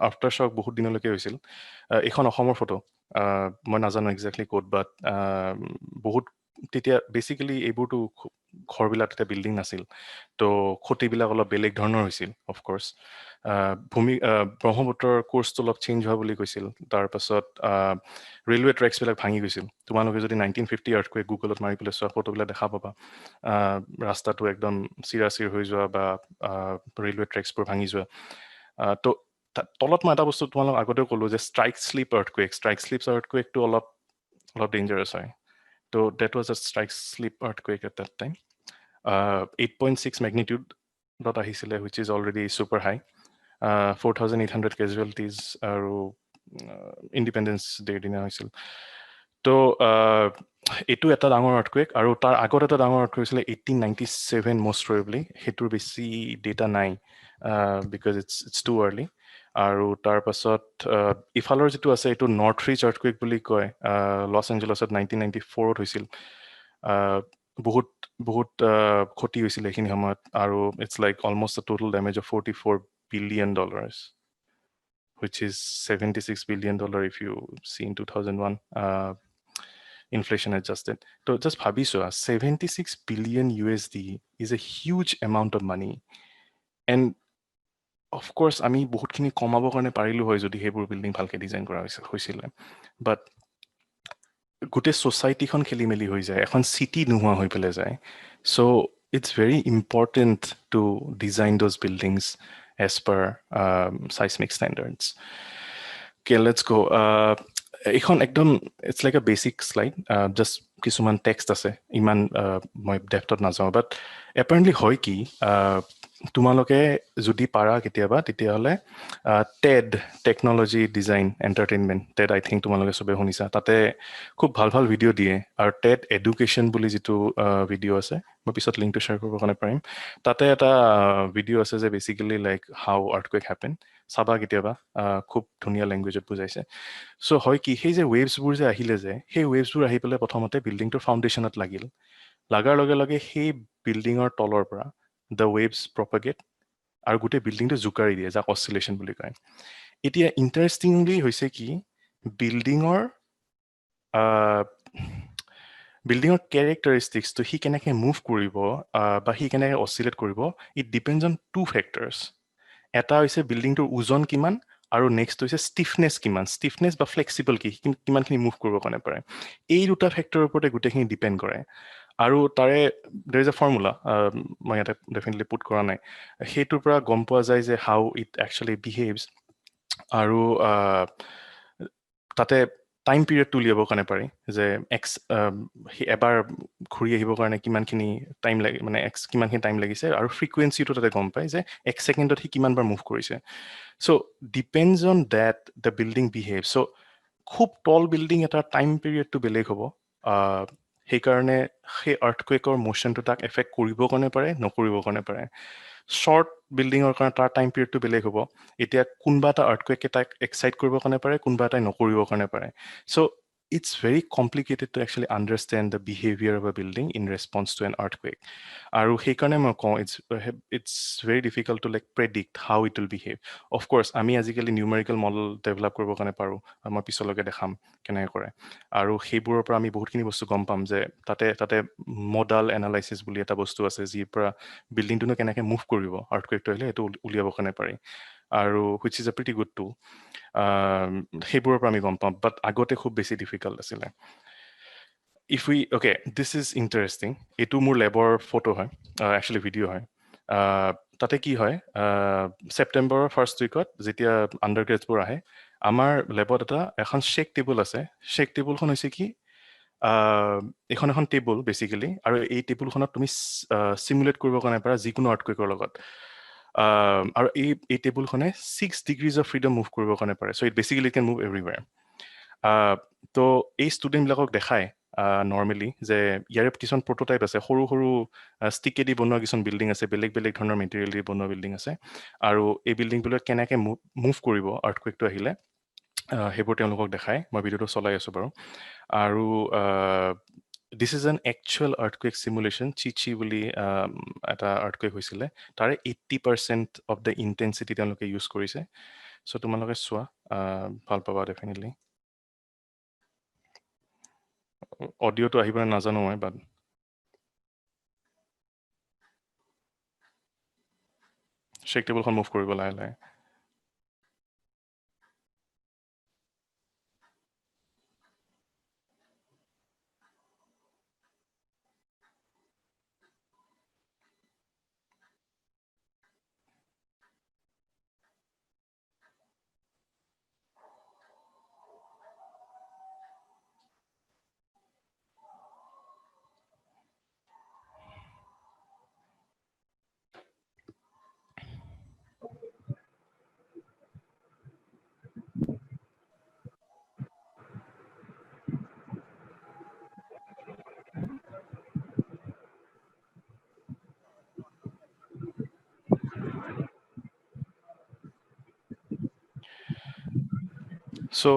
Speaker 2: আফটাৰ শ্বক বহুত দিনলৈকে হৈছিল এইখন অসমৰ ফটো মই নাজানো একজেক্টলি ক'ত বাট বহুত তেতিয়া বেচিকেলি এইবোৰতো ঘৰবিলাক তেতিয়া বিল্ডিং নাছিল তো খুঁটিবিলাক অলপ বেলেগ ধৰণৰ হৈছিল অফক'ৰ্ছ ব্ৰহ্মপুত্ৰৰ কোৰ্চটো অলপ চেঞ্জ হোৱা বুলি কৈছিল তাৰপাছত ৰেলৱে ট্ৰেকছবিলাক ভাঙি গৈছিল তোমালোকে যদি 1950 আৰ্থকুৱেক গুগলত মাৰি পেলাই চোৱা ফটোবিলাক দেখা পাবা ৰাস্তাটো একদম চিৰাচিৰ হৈ যোৱা বা ৰেলৱে ট্ৰেকছবোৰ ভাঙি যোৱা তো তলত মই এটা বস্তু তোমালোক আগতেও ক'লোঁ যে ষ্ট্ৰাইক শ্লিপ আৰ্থকুৱেকটো অলপ ডেঞ্জাৰাছ হয় তো that was a strike slip earthquake at that time 8.6 মেগনিটিউডত আহিছিলে which is already super high 4,800 casualties আৰু ইণ্ডিপেণ্ডেঞ্চ ডেৰ দিনা হৈছিল তো এইটো এটা ডাঙৰ আৰ্থকুৱেক আৰু তাৰ আগত এটা ডাঙৰ আৰ্থকুৱেক হৈছিলে 1897 মষ্ট প্ৰবেবলি সেইটোৰ বেছি ডেটা নাই বিকজ ইটছ টু আৰ্লি আৰু তাৰপাছত ইফালৰ যিটো আছে এইটো নৰ্থ ৰিচ আৰ্থকুৱেক বুলি কয় লছ এঞ্জেলছত 1994ত হৈছিল বহুত ক্ষতি হৈছিলে এইখিনি সময়ত আৰু ইটছ লাইক অলমষ্ট আ total damage of $44 billion which is $76 billion if you see in 2001 inflation adjusted so just bhabiso 76 billion USD is a huge amount of money and of course আমি বহুতখিনি কমাবৰ কাৰণে পাৰিলো হয় যদি সেইবোৰ বিল্ডিং ভালকে ডিজাইন কৰা হৈছিলে বাট গোটেই ছ'চাইটিখন খেলি মেলি হৈ যায় এখন চিটি নোহোৱা হৈ পেলাই যায় so' it's very important to design those buildings as per seismic standards. Okay, let's go. এইখন একদম it's like a basic slide just কিছুমান টেক্সট আছে ইমান মই ডেফটত নাযাওঁ বাট এপাৰেণ্টলি হয় কি তোমালোকে যদি পাৰা কেতিয়াবা তেতিয়াহ'লে TED technology design entertainment TED I think তোমালোকে চবে শুনিছা তাতে খুব ভাল ভাল ভিডিঅ' দিয়ে আৰু টেড এডুকেশ্যন বুলি যিটো ভিডিঅ' আছে মই পিছত লিংকটো শ্বেয়াৰ কৰিবৰ কাৰণে পাৰিম তাতে এটা ভিডিঅ' আছে যে বেচিকেলি লাইক হাউ আৰ্থকুৱেক হেপেন চাবা কেতিয়াবা খুব ধুনীয়া লেংগুৱেজত বুজাইছে চ' হয় কি সেই যে ৱেভছবোৰ যে আহিলে যে সেই ৱেভছবোৰ আহি পেলাই প্ৰথমতে বিল্ডিংটোৰ ফাউণ্ডেশ্যনত লাগিল লগাৰ লগে লগে সেই বিল্ডিঙৰ তলৰ পৰা দ্য ৱেভছ প্ৰপাগেট আৰু গোটেই বিল্ডিংটো জোকাৰি দিয়ে যাক অচিলেশ্যন বুলি কয় এতিয়া ইণ্টাৰেষ্টিংলি হৈছে কি বিল্ডিঙৰ কেৰেক্টাৰিষ্টিক্সটো সি কেনেকৈ মুভ কৰিব বা সি কেনেকৈ অচিলেট কৰিব it depends on two factors এটা হৈছে বিল্ডিংটোৰ ওজন কিমান আৰু নেক্সট হৈছে ষ্টিফনেছ বা ফ্লেক্সিবল কিমানখিনি মুভ কৰিব কাৰণে পাৰে এই দুটা ফেক্টৰৰ ওপৰতে গোটেইখিনি ডিপেণ্ড কৰে আৰু তাৰে দেৰ ইজ এ ফৰ্মুলা মই ইয়াতে ডেফিনেটলি পুট কৰা নাই সেইটোৰ পৰা গম পোৱা যায় যে হাউ ইট একচুৱেলি বিহেভছ আৰু তাতে টাইম পিৰিয়ডটো উলিয়াবৰ কাৰণে পাৰি যে এবাৰ ঘূৰি আহিবৰ কাৰণে কিমানখিনি টাইম লাগে মানে কিমানখিনি টাইম লাগিছে আৰু ফ্ৰিকুৱেঞ্চিটো তাতে গম পায় যে 1 ছেকেণ্ডত সি কিমানবাৰ মুভ কৰিছে so' depends on that the building behave so' খুব টল বিল্ডিং এটাৰ টাইম পিৰিয়ডটো বেলেগ হ'ব সেইকাৰণে সেই আৰ্থকুৱেকৰ মোশ্যনটো তাক এফেক্ট কৰিবৰ কাৰণে পাৰে নকৰিবৰ কাৰণে পাৰে শ্বৰ্ট বিল্ডিঙৰ কাৰণে তাৰ টাইম পিৰিয়ডটো বেলেগ হ'ব এতিয়া কোনোবা এটা আৰ্থকুৱেকে তাক এক্সাইট কৰিবৰ কাৰণে পাৰে কোনোবা এটাই নকৰিবৰ কাৰণে পাৰে চ' it's very complicated to actually understand the behavior of a building in response to an earthquake. আৰু সেইকাৰণে মই কওঁ it's very difficult to like predict how it will behave. Of course, আমি আজিকালি numerical model develop কৰিব কাৰণে পাৰো, মই পিছলৈকে দেখাম কেনেকৈ কৰে। আৰু সেইবোৰৰ পৰা আমি বহুতখিনি বস্তু গম পাম যে তাতে modal analysis বুলি এটা বস্তু আছে যিৰ পৰা বিল্ডিংটো কেনেকৈ মুভ কৰিব earthquake আহিলে এইটো উলিয়াব কাৰণে পাৰি। আৰু which is a pretty good tool. সেইবোৰৰ পৰা আমি গম পাম, বাট আগতে খুব বেছি ডিফিকাল্ট আছিলে। Okay, this is interesting. এইটো মোৰ লেবৰ ফটো হয়, একচুৱেলি ভিডিঅ' হয়। তাতে কি হয়, ছেপ্টেম্বৰৰ ফাৰ্ষ্ট উইকত যেতিয়া আণ্ডাৰগ্ৰেডছবোৰ আহে, আমাৰ লেবত এখন শ্বেক টেবুল আছে। শ্বেক টেবুলখন হৈছে কি, এখন টেবুল বেচিকেলি, আৰু এই টেবুলখনত তুমি চিমুলেট কৰিব কাৰণে পাৰা যিকোনো আৰ্টকুৱেকৰ লগত। আৰু এই টেবুলখনে 6 ডিগ্ৰীজ অফ ফ্ৰীডম মুভ কৰিব কাৰণে পাৰে। চ' ইট বেচিকেলি কেন মুভ এভৰিৱেৰ। তো এই ষ্টুডেণ্টবিলাকক দেখায় নৰ্মেলি যে ইয়াৰে কিছুমান প্ৰটোটাইপ আছে, সৰু সৰু ষ্টিকেদি বনোৱা কিছুমান বিল্ডিং আছে, বেলেগ বেলেগ ধৰণৰ মেটেৰিয়েল দি বনোৱা বিল্ডিং আছে। আৰু এই বিল্ডিংবিলাক কেনেকৈ মুভ কৰিব আৰ্থকুৱেকটো আহিলে, সেইবোৰ তেওঁলোকক দেখায়। মই ভিডিঅ'টো চলাই আছোঁ বাৰু। আৰু this is an actual earthquake simulation. Chichi বুলি এটা আৰ্থকুৱেক হৈছিলে, তাৰে 80% অফ দ্য ইণ্টেনচিটি তেওঁলোকে ইউজ কৰিছে। চ' তোমালোকে চোৱা, ভাল পাবা ডেফিনেটলি। অডিঅ'টো আহিব নাজানো মই, বাট শ্বেক টেবুলখন মুভ কৰিব লাহে লাহে। So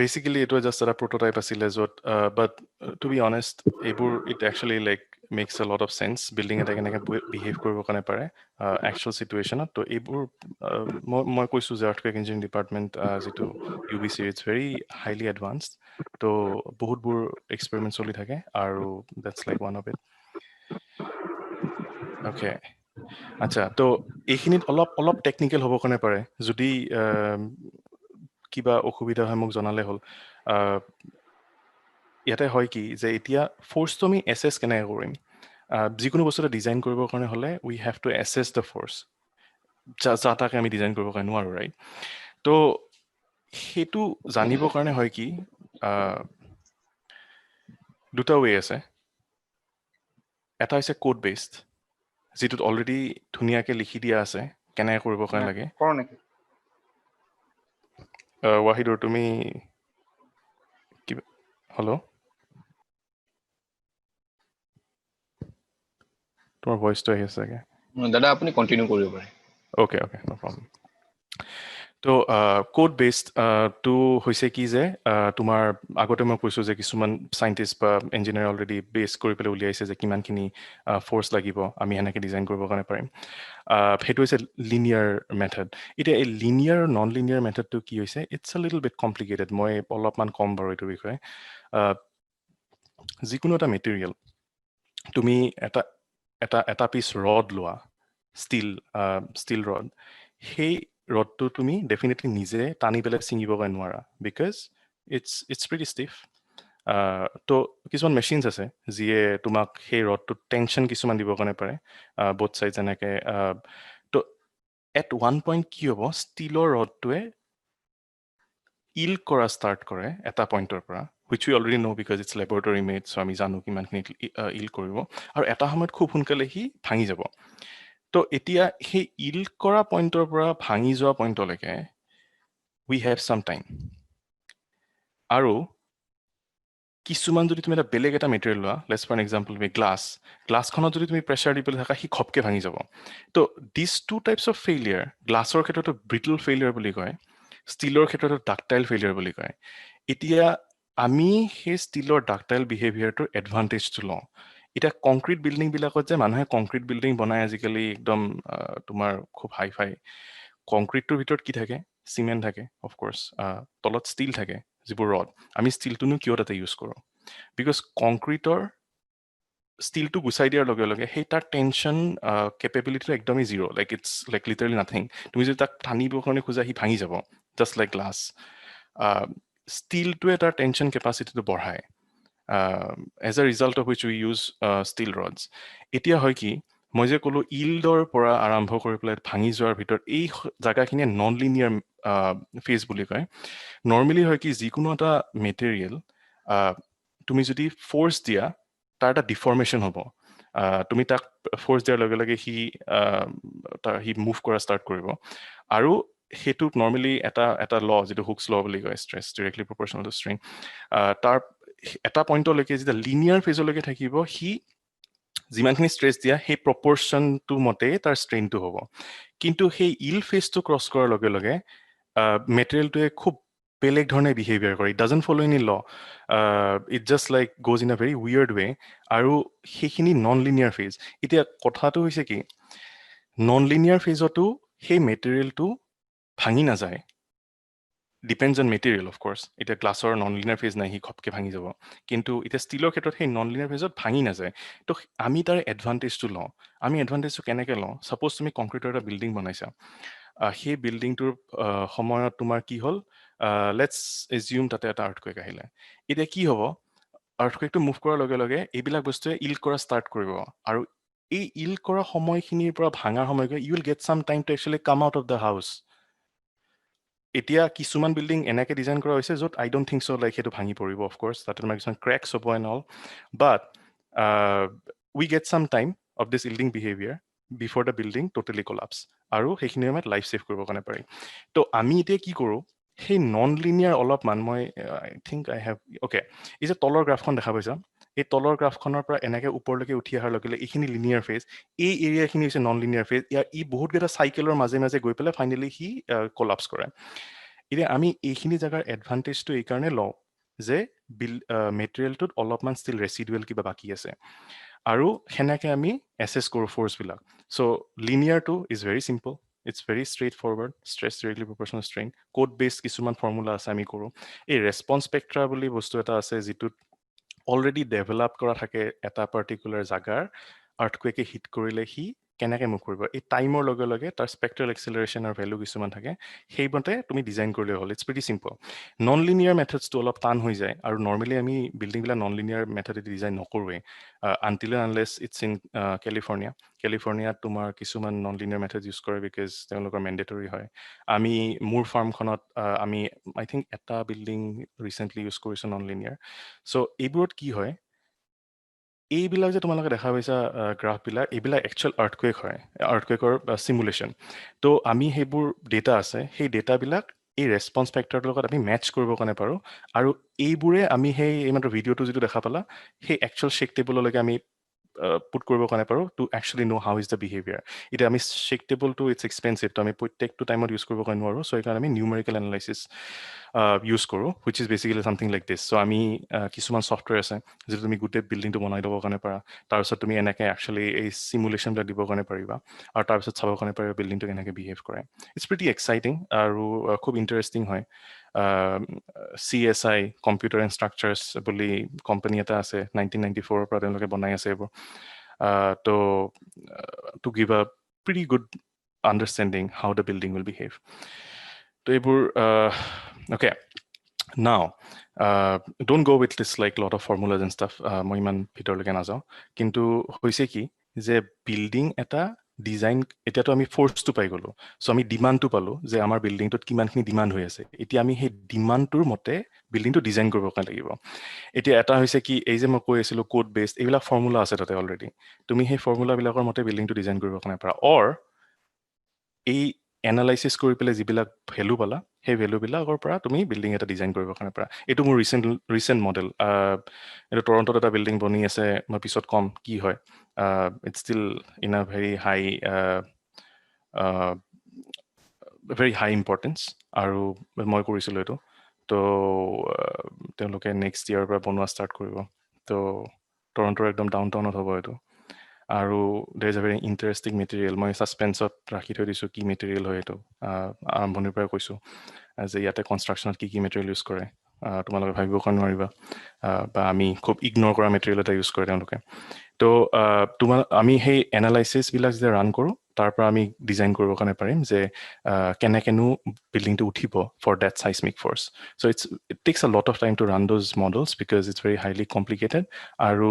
Speaker 2: basically it was just a prototype aছিলে য'ত, but to be honest, এইবোৰ it actually like makes a lot of sense. Building এটা কেনেকৈ behave কৰিব কাৰণে পাৰে actual situationত। তো এইবোৰ মই কৈছোঁ যে আৰ্থকুৱেক ইঞ্জিনিয়াৰিং ডিপাৰ্টমেণ্ট যিটো UBC, it's very highly advanced. তো বহুতবোৰ এক্সপেৰিমেণ্ট চলি থাকে, আৰু that's like one of it. Okay. আচ্ছা, তো এইখিনিত অলপ টেকনিকেল হ'ব কাৰণে পাৰে। যদি কিবা অসুবিধা হয় মোক জনালে হ'ল। ইয়াতে হয় কি যে এতিয়া ফ'ৰ্চটো আমি এছেছ কেনেকৈ কৰিম? যিকোনো বস্তু এটা ডিজাইন কৰিবৰ কাৰণে হ'লে we have to assess the force. যা তাকে আমি ডিজাইন কৰিব কাৰণে নোৱাৰোঁ, ৰাইট? তো সেইটো জানিবৰ কাৰণে হয় কি, দুটা ৱে আছে। এটা হৈছে কোড বেছড, যিটোত অলৰেডি ধুনীয়াকৈ লিখি দিয়া আছে কেনেকৈ কৰিবৰ কাৰণে লাগে।
Speaker 1: কৰোঁ নেকি?
Speaker 2: ৱাহিদুৰ, তুমি কিবা, হেল্ল', তোমাৰ ভইচটো আহি আছে চাগে।
Speaker 3: দাদা আপুনি কণ্টিনিউ কৰিব পাৰে।
Speaker 2: অ'কে, নো প্ৰব্লেম। তো কোড বেছড টো হৈছে কি যে তোমাৰ আগতে মই কৈছোঁ যে কিছুমান চাইণ্টিষ্ট বা ইঞ্জিনিয়াৰ অলৰেডি বেছ কৰি পেলাই উলিয়াইছে যে কিমানখিনি ফ'ৰ্চ লাগিব আমি সেনেকৈ ডিজাইন কৰিবৰ কাৰণে পাৰিম। সেইটো হৈছে লিনিয়াৰ মেথড। এতিয়া এই লিনিয়াৰ আৰু নন লিনিয়াৰ মেথডটো কি হৈছে, ইটছ আ লিটল বিট কমপ্লিকেটেড। মই অলপমান ক'ম বাৰু এইটোৰ বিষয়ে। যিকোনো এটা মেটেৰিয়েল তুমি এটা পিচ ৰড লোৱা, ষ্টিল ৰড, সেই ৰডটো তুমি ডেফিনেটলি নিজে টানি পেলাই ছিঙিব কাৰণে নোৱাৰা, বিকজ ইটছ প্ৰিটি ষ্টিফ। তো কিছুমান মেচিনছ আছে যিয়ে তোমাক সেই ৰডটোত টেনশ্যন কিছুমান দিবৰ কাৰণে পাৰে, বোথ চাইড যেনেকৈ। তো এট ওৱান পইণ্ট কি হ'ব, ষ্টীলৰ ৰডটোৱে ইল কৰা ষ্টাৰ্ট কৰে এটা পইণ্টৰ পৰা, which we already know because it's laboratory made, so আমি জানো কিমানখিনি ইল কৰিব, আৰু এটা সময়ত খুব সোনকালে সি ভাঙি যাব। তো এতিয়া সেই ইল কৰা পইণ্টৰ পৰা ভাঙি যোৱা পইণ্টলৈকে উই হেভ চাম টাইম। আৰু কিছুমান যদি তুমি এটা বেলেগ এটা মেটেৰিয়েল লোৱা, লেটছ ফৰ এন এক্সাম্পল তুমি গ্লাছখনত যদি তুমি প্ৰেছাৰ দি পেলাই থাকা, সি ঘপকৈ ভাঙি যাব। তো দিছ টু টাইপছ অফ ফেইলিয়াৰ, গ্লাছৰ ক্ষেত্ৰতো ব্ৰিটল ফেইলিয়াৰ বুলি কয়, ষ্টীলৰ ক্ষেত্ৰতো ডাক্টাইল ফেইলিয়াৰ বুলি কয়। এতিয়া আমি সেই ষ্টিলৰ ডাক্টাইল বিহেভিয়াৰটোৰ এডভান্টেজটো লওঁ এতিয়া কংক্ৰিট বিল্ডিং বিলাকত যে মানুহে কংক্ৰিট বিল্ডিং বনাই আজিকালি একদম তোমাৰ খুব হাই ফাই কংক্ৰিটটোৰ ভিতৰত কি থাকে চিমেণ্ট থাকে অফক'ৰ্ছ তলত ষ্টীল থাকে যিবোৰ ৰড আমি ষ্টীলটোনো কিয় তাতে ইউজ কৰোঁ বিকজ কংক্ৰিটৰ ষ্টীলটো গুচাই দিয়াৰ লগে লগে সেই তাৰ টেনশ্যন কেপেবিলিটিটো একদমেই zero' like it's like literally nothing তুমি যদি তাক টানিবৰ কাৰণে খোজা সি ভাঙি যাব জাষ্ট লাইক গ্লাছ ষ্টীলটোৱে তাৰ টেনশ্যন কেপাচিটিটো বঢ়ায় as a result of which we use steel rods এতিয়া হয় কি মই যে ক'লোঁ ইল্ডৰ পৰা আৰম্ভ কৰি পেলাই ভাঙি যোৱাৰ ভিতৰত এই জেগাখিনিয়ে নন লিনিয়াৰ ফেজ বুলি কয় নৰ্মেলি হয় কি যিকোনো এটা মেটেৰিয়েল তুমি যদি ফ'ৰ্চ দিয়া তাৰ এটা ডিফৰ্মেশ্যন হ'ব তুমি তাক ফ'ৰ্চ দিয়াৰ লগে লগে সি মুভ কৰা ষ্টাৰ্ট কৰিব আৰু সেইটো নৰ্মেলি এটা ল যিটো হুকছ ল বুলি কয় stress directly proportional to string তাৰ এটা পইণ্টলৈকে যেতিয়া লিনিয়াৰ ফেজলৈকে থাকিব সি যিমানখিনি ষ্ট্ৰেছ দিয়া সেই প্ৰপৰ্চনটো মতেই তাৰ ষ্ট্ৰেইনটো হ'ব কিন্তু সেই ইল ফেজটো ক্ৰছ কৰাৰ লগে লগে মেটেৰিয়েলটোৱে খুব বেলেগ ধৰণে বিহেভিয়াৰ কৰে it doesn't follow' any law it just like goes in a very weird way আৰু সেইখিনি নন লিনিয়াৰ ফেজ এতিয়া কথাটো হৈছে কি নন লিনিয়াৰ ফেজতো সেই মেটেৰিয়েলটো ভাঙি নাযায় ডিপেণ্ডছ অন মেটেৰিয়েল অফক'ৰ্ছ এতিয়া গ্লাছৰ নন লিনিয়াৰ ফেজ নাই সি ঘপকৈ ভাঙি যাব কিন্তু এতিয়া ষ্টীলৰ ক্ষেত্ৰত সেই নন লিনিয়াৰ ফেজত ভাঙি নাযায় তো আমি তাৰ এডভান্টেজটো লওঁ আমি এডভান্টেজটো কেনেকৈ লওঁ ছাপ'জ তুমি কংক্ৰিটৰ এটা বিল্ডিং বনাইছা সেই বিল্ডিংটোৰ সময়ত তোমাৰ কি হ'ল লেটছ এজিউম তাতে এটা আৰ্থকুৱেক আহিলে এতিয়া কি হ'ব আৰ্থকুৱেকটো মুভ কৰাৰ লগে লগে এইবিলাক বস্তুৱে ইল্ড কৰা ষ্টাৰ্ট কৰিব আৰু এই ইল্ড কৰা সময়খিনিৰ পৰা ভাঙাৰ সময়কৈ you will get some time to actually come out of the house এতিয়া কিছুমান বিল্ডিং এনেকৈ ডিজাইন কৰা হৈছে য'ত I don't think so' like সেইটো ভাঙি পৰিব অফক'ৰ্ছ তাতে তোমাৰ কিছুমান ক্ৰেকছ হ'ব and all but we get some time of this yielding behaviour before the building totally collapse আৰু সেইখিনি সময়ত লাইফ ছেভ কৰিবৰ কাৰণে পাৰি তো আমি এতিয়া কি কৰোঁ সেই নন লিনিয়াৰ অলপমান মই আই থিংক আই হেভ অ'কে এই যে তলৰ গ্ৰাফখন দেখা পাইছা এই তলৰ গ্ৰাফখনৰ পৰা এনেকৈ ওপৰলৈকে উঠি অহাৰ লগে লগে এইখিনি লিনিয়াৰ ফেজ এই এৰিয়াখিনি হৈছে নন লিনিয়াৰ ফেজ ই বহুতকেইটা চাইকেলৰ মাজে মাজে গৈ পেলাই ফাইনেলি সি কলাপছ কৰে এতিয়া আমি এইখিনি জেগাৰ এডভান্টেজটো এইকাৰণে লওঁ যে মেটেৰিয়েলটোত অলপমান ষ্টিল ৰেচিডুৱেল কিবা বাকী আছে আৰু সেনেকৈ আমি এছেছ কৰোঁ ফ'ৰ্চবিলাক চ' লিনিয়াৰটো is very simple it's very straightforward stress directly proportional strain code base কিছুমান ফৰ্মুলা আছে আমি কৰোঁ এই ৰেছপন্স স্পেক্ট্ৰা বুলি বস্তু এটা আছে যিটোত অলৰেডি ডেভেলপ কৰা থাকে এটা পাৰ্টিকুলাৰ জাগাৰ আৰ্থকুৱেকে হিট কৰিলে সি কেনেকৈ মুভ কৰিব এই টাইমৰ লগে লগে তাৰ স্পেক্ট্ৰেল এক্সেলাৰেশ্যনৰ ভেলু কিছুমান থাকে সেইমতে তুমি ডিজাইন কৰিলে হ'ল it's pretty simple non linear মেথডছটো অলপ টান হৈ যায় আৰু নৰ্মেলি আমি বিল্ডিংবিলাক নন লিনিয়াৰ মেথডেদি ডিজাইন নকৰোঁৱেই আনটিল আনলেছ ইটছ ইন কেলিফৰ্ণিয়াত তোমাৰ কিছুমান নন লিনিয়াৰ মেথড ইউজ কৰে বিকজ তেওঁলোকৰ মেণ্ডেটৰী হয় আমি মোৰ ফাৰ্মখনত আমি আই থিংক এটা বিল্ডিং ৰিচেণ্টলি ইউজ কৰিছোঁ নন লিনিয়াৰ চ' এইবোৰত কি হয় এইবিলাক যে তোমালোকে দেখা পাইছা গ্ৰাফবিলাক এইবিলাক একচুৱেল আৰ্থকুৱেক হয় আৰ্থকুৱেকৰ চিমুলেশ্যন তো আমি সেইবোৰ ডেটা আছে সেই ডেটাবিলাক এই ৰেছপন্স ফেক্টৰটোৰ লগত আমি মেটচ কৰিবৰ কাৰণে পাৰোঁ আৰু এইবোৰে আমি সেই এইমাত্ৰ ভিডিঅ'টো যিটো দেখা পালা সেই একচুৱেল শ্বেক টেবুললৈকে আমি পুট কৰিবৰ কাৰণে পাৰোঁ to actually know' how is the behaviour এতিয়া আমি শ্বেক টেবুলটো ইটছ এক্সপেঞ্চিভ তো আমি প্ৰত্যেকটো টাইমত ইউজ কৰিব কাৰণে নোৱাৰোঁ চ' সেইকাৰণে আমি নিউমেৰিকেল এনালাইচিছ ইউজ কৰোঁ which is basically something like this so' আমি কিছুমান ছফ্টৱেৰ আছে যিটো তুমি গোটেই বিল্ডিংটো বনাই ল'বৰ কাৰণে পাৰা তাৰপিছত তুমি এনেকৈ একচুৱেলি এই চিমুলেশ্যনবিলাক দিবৰ কাৰণে পাৰিবা আৰু তাৰপিছত চাবৰ কাৰণে পাৰিবা বিল্ডিংটো কেনেকৈ বিহেভ কৰে ইটছ প্ৰিটি এক্সাইটিং আৰু খুব ইণ্টাৰেষ্টিং হয় CSI কম্পিউটাৰ এণ্ড ষ্ট্ৰাকচাৰ্ছ বুলি কোম্পানী এটা আছে 1994 পৰা তেওঁলোকে বনাই আছে এইবোৰ তো to give a pretty good understanding how the building will behave তো এইবোৰ অ'কে নাও ডোণ্ট গ' with this like lot of formulas and staff মই ইমান ভিতৰলৈকে নাযাওঁ কিন্তু হৈছে কি যে বিল্ডিং এটা ডিজাইন এতিয়াতো আমি ফ'ৰ্চটো পাই গ'লোঁ চ' আমি ডিমাণ্ডটো পালোঁ যে আমাৰ বিল্ডিংটোত কিমানখিনি ডিমাণ্ড হৈ আছে এতিয়া আমি সেই ডিমাণ্ডটোৰ মতে বিল্ডিংটো ডিজাইন কৰিব কাৰণে লাগিব এতিয়া এটা হৈছে কি এই যে মই কৈ আছিলোঁ কোড বেছড এইবিলাক ফৰ্মুলা আছে তাতে অলৰেডি তুমি সেই ফৰ্মুলাবিলাকৰ মতে বিল্ডিংটো ডিজাইন কৰিব কাৰণে পাৰা অৰ এই এনালাইচিছ কৰি পেলাই যিবিলাক ভেলু পালা সেই ভেলুবিলাকৰ পৰা তুমি বিল্ডিং এটা ডিজাইন কৰিবৰ কাৰণে পাৰা এইটো মোৰ ৰিচেণ্ট মডেল এইটো টৰণ্টত এটা বিল্ডিং বনি আছে মই পিছত ক'ম কি হয় it's still in a very high importance আৰু মই কৰিছিলোঁ এইটো তো তেওঁলোকে নেক্সট ইয়াৰৰ পৰা বনোৱা ষ্টাৰ্ট কৰিব তো টৰণ্টৰ একদম ডাউন টাউনত হ'ব এইটো আৰু দেৰ is a very interesting material মই ছাছপেন্সত ৰাখি থৈ দিছোঁ কি মেটেৰিয়েল হয় এইটো আৰম্ভণিৰ পৰাই কৈছোঁ যে ইয়াতে কনষ্ট্ৰাকশ্যনত কি মেটেৰিয়েল ইউজ কৰে তোমালোকে ভাবিব নোৱাৰিবা বা আমি খুব ইগন'ৰ কৰা মেটেৰিয়েল এটা ইউজ কৰে তেওঁলোকে তো আমি সেই এনালাইচিছবিলাক যে ৰান কৰোঁ তাৰ পৰা আমি ডিজাইন কৰিবৰ কাৰণে পাৰিম যে কেনেকেনো বিল্ডিংটো উঠিব for that seismic force so' it takes a lot of time to run those models because it's very highly complicated আৰু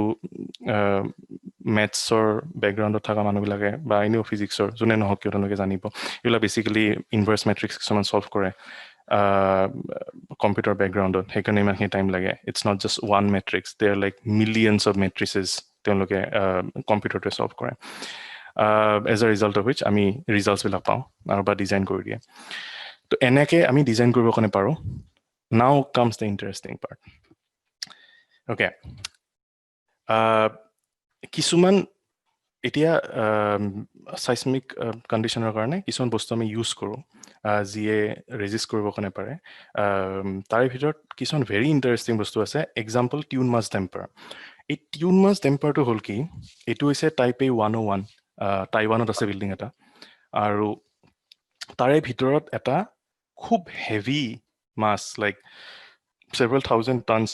Speaker 2: মেথছৰ বেকগ্ৰাউণ্ডত থকা মানুহবিলাকে বা এনেও ফিজিক্সৰ যোনে নহওক কিয় তেওঁলোকে জানিব এইবিলাক বেচিকেলি ইনভাৰ্ছ মেট্ৰিক্স কিছুমান ছল্ভ কৰে কম্পিউটাৰ বেকগ্ৰাউণ্ডত সেইকাৰণে ইমানখিনি টাইম লাগে it's not just one matrix they are like millions of matrices তেওঁলোকে কম্পিউটাৰটোৱে ছল্ভ কৰে as a result of which আমি ৰিজাল্টছবিলাক পাওঁ আৰু বা ডিজাইন কৰি দিয়ে তো এনেকৈ আমি ডিজাইন কৰিবৰ কাৰণে পাৰোঁ নাও comes the interesting part okay কিছুমান এতিয়া চাইচমিক কণ্ডিশ্যনৰ কাৰণে কিছুমান বস্তু আমি ইউজ কৰোঁ যিয়ে ৰেজিষ্ট কৰিবৰ কাৰণে পাৰে তাৰে ভিতৰত কিছুমান ভেৰি ইণ্টাৰেষ্টিং বস্তু আছে এক্সাম্পল টিউন মাছ টেম্পাৰ এই টিউন মাছ টেম্পাৰটো হ'ল কি এইটো হৈছে টাইপ A 101 টাইৱানত আছে বিল্ডিং এটা আৰু তাৰে ভিতৰত এটা খুব হেভি মাছ লাইক ছেভাৰেল থাউজেণ্ড টনছ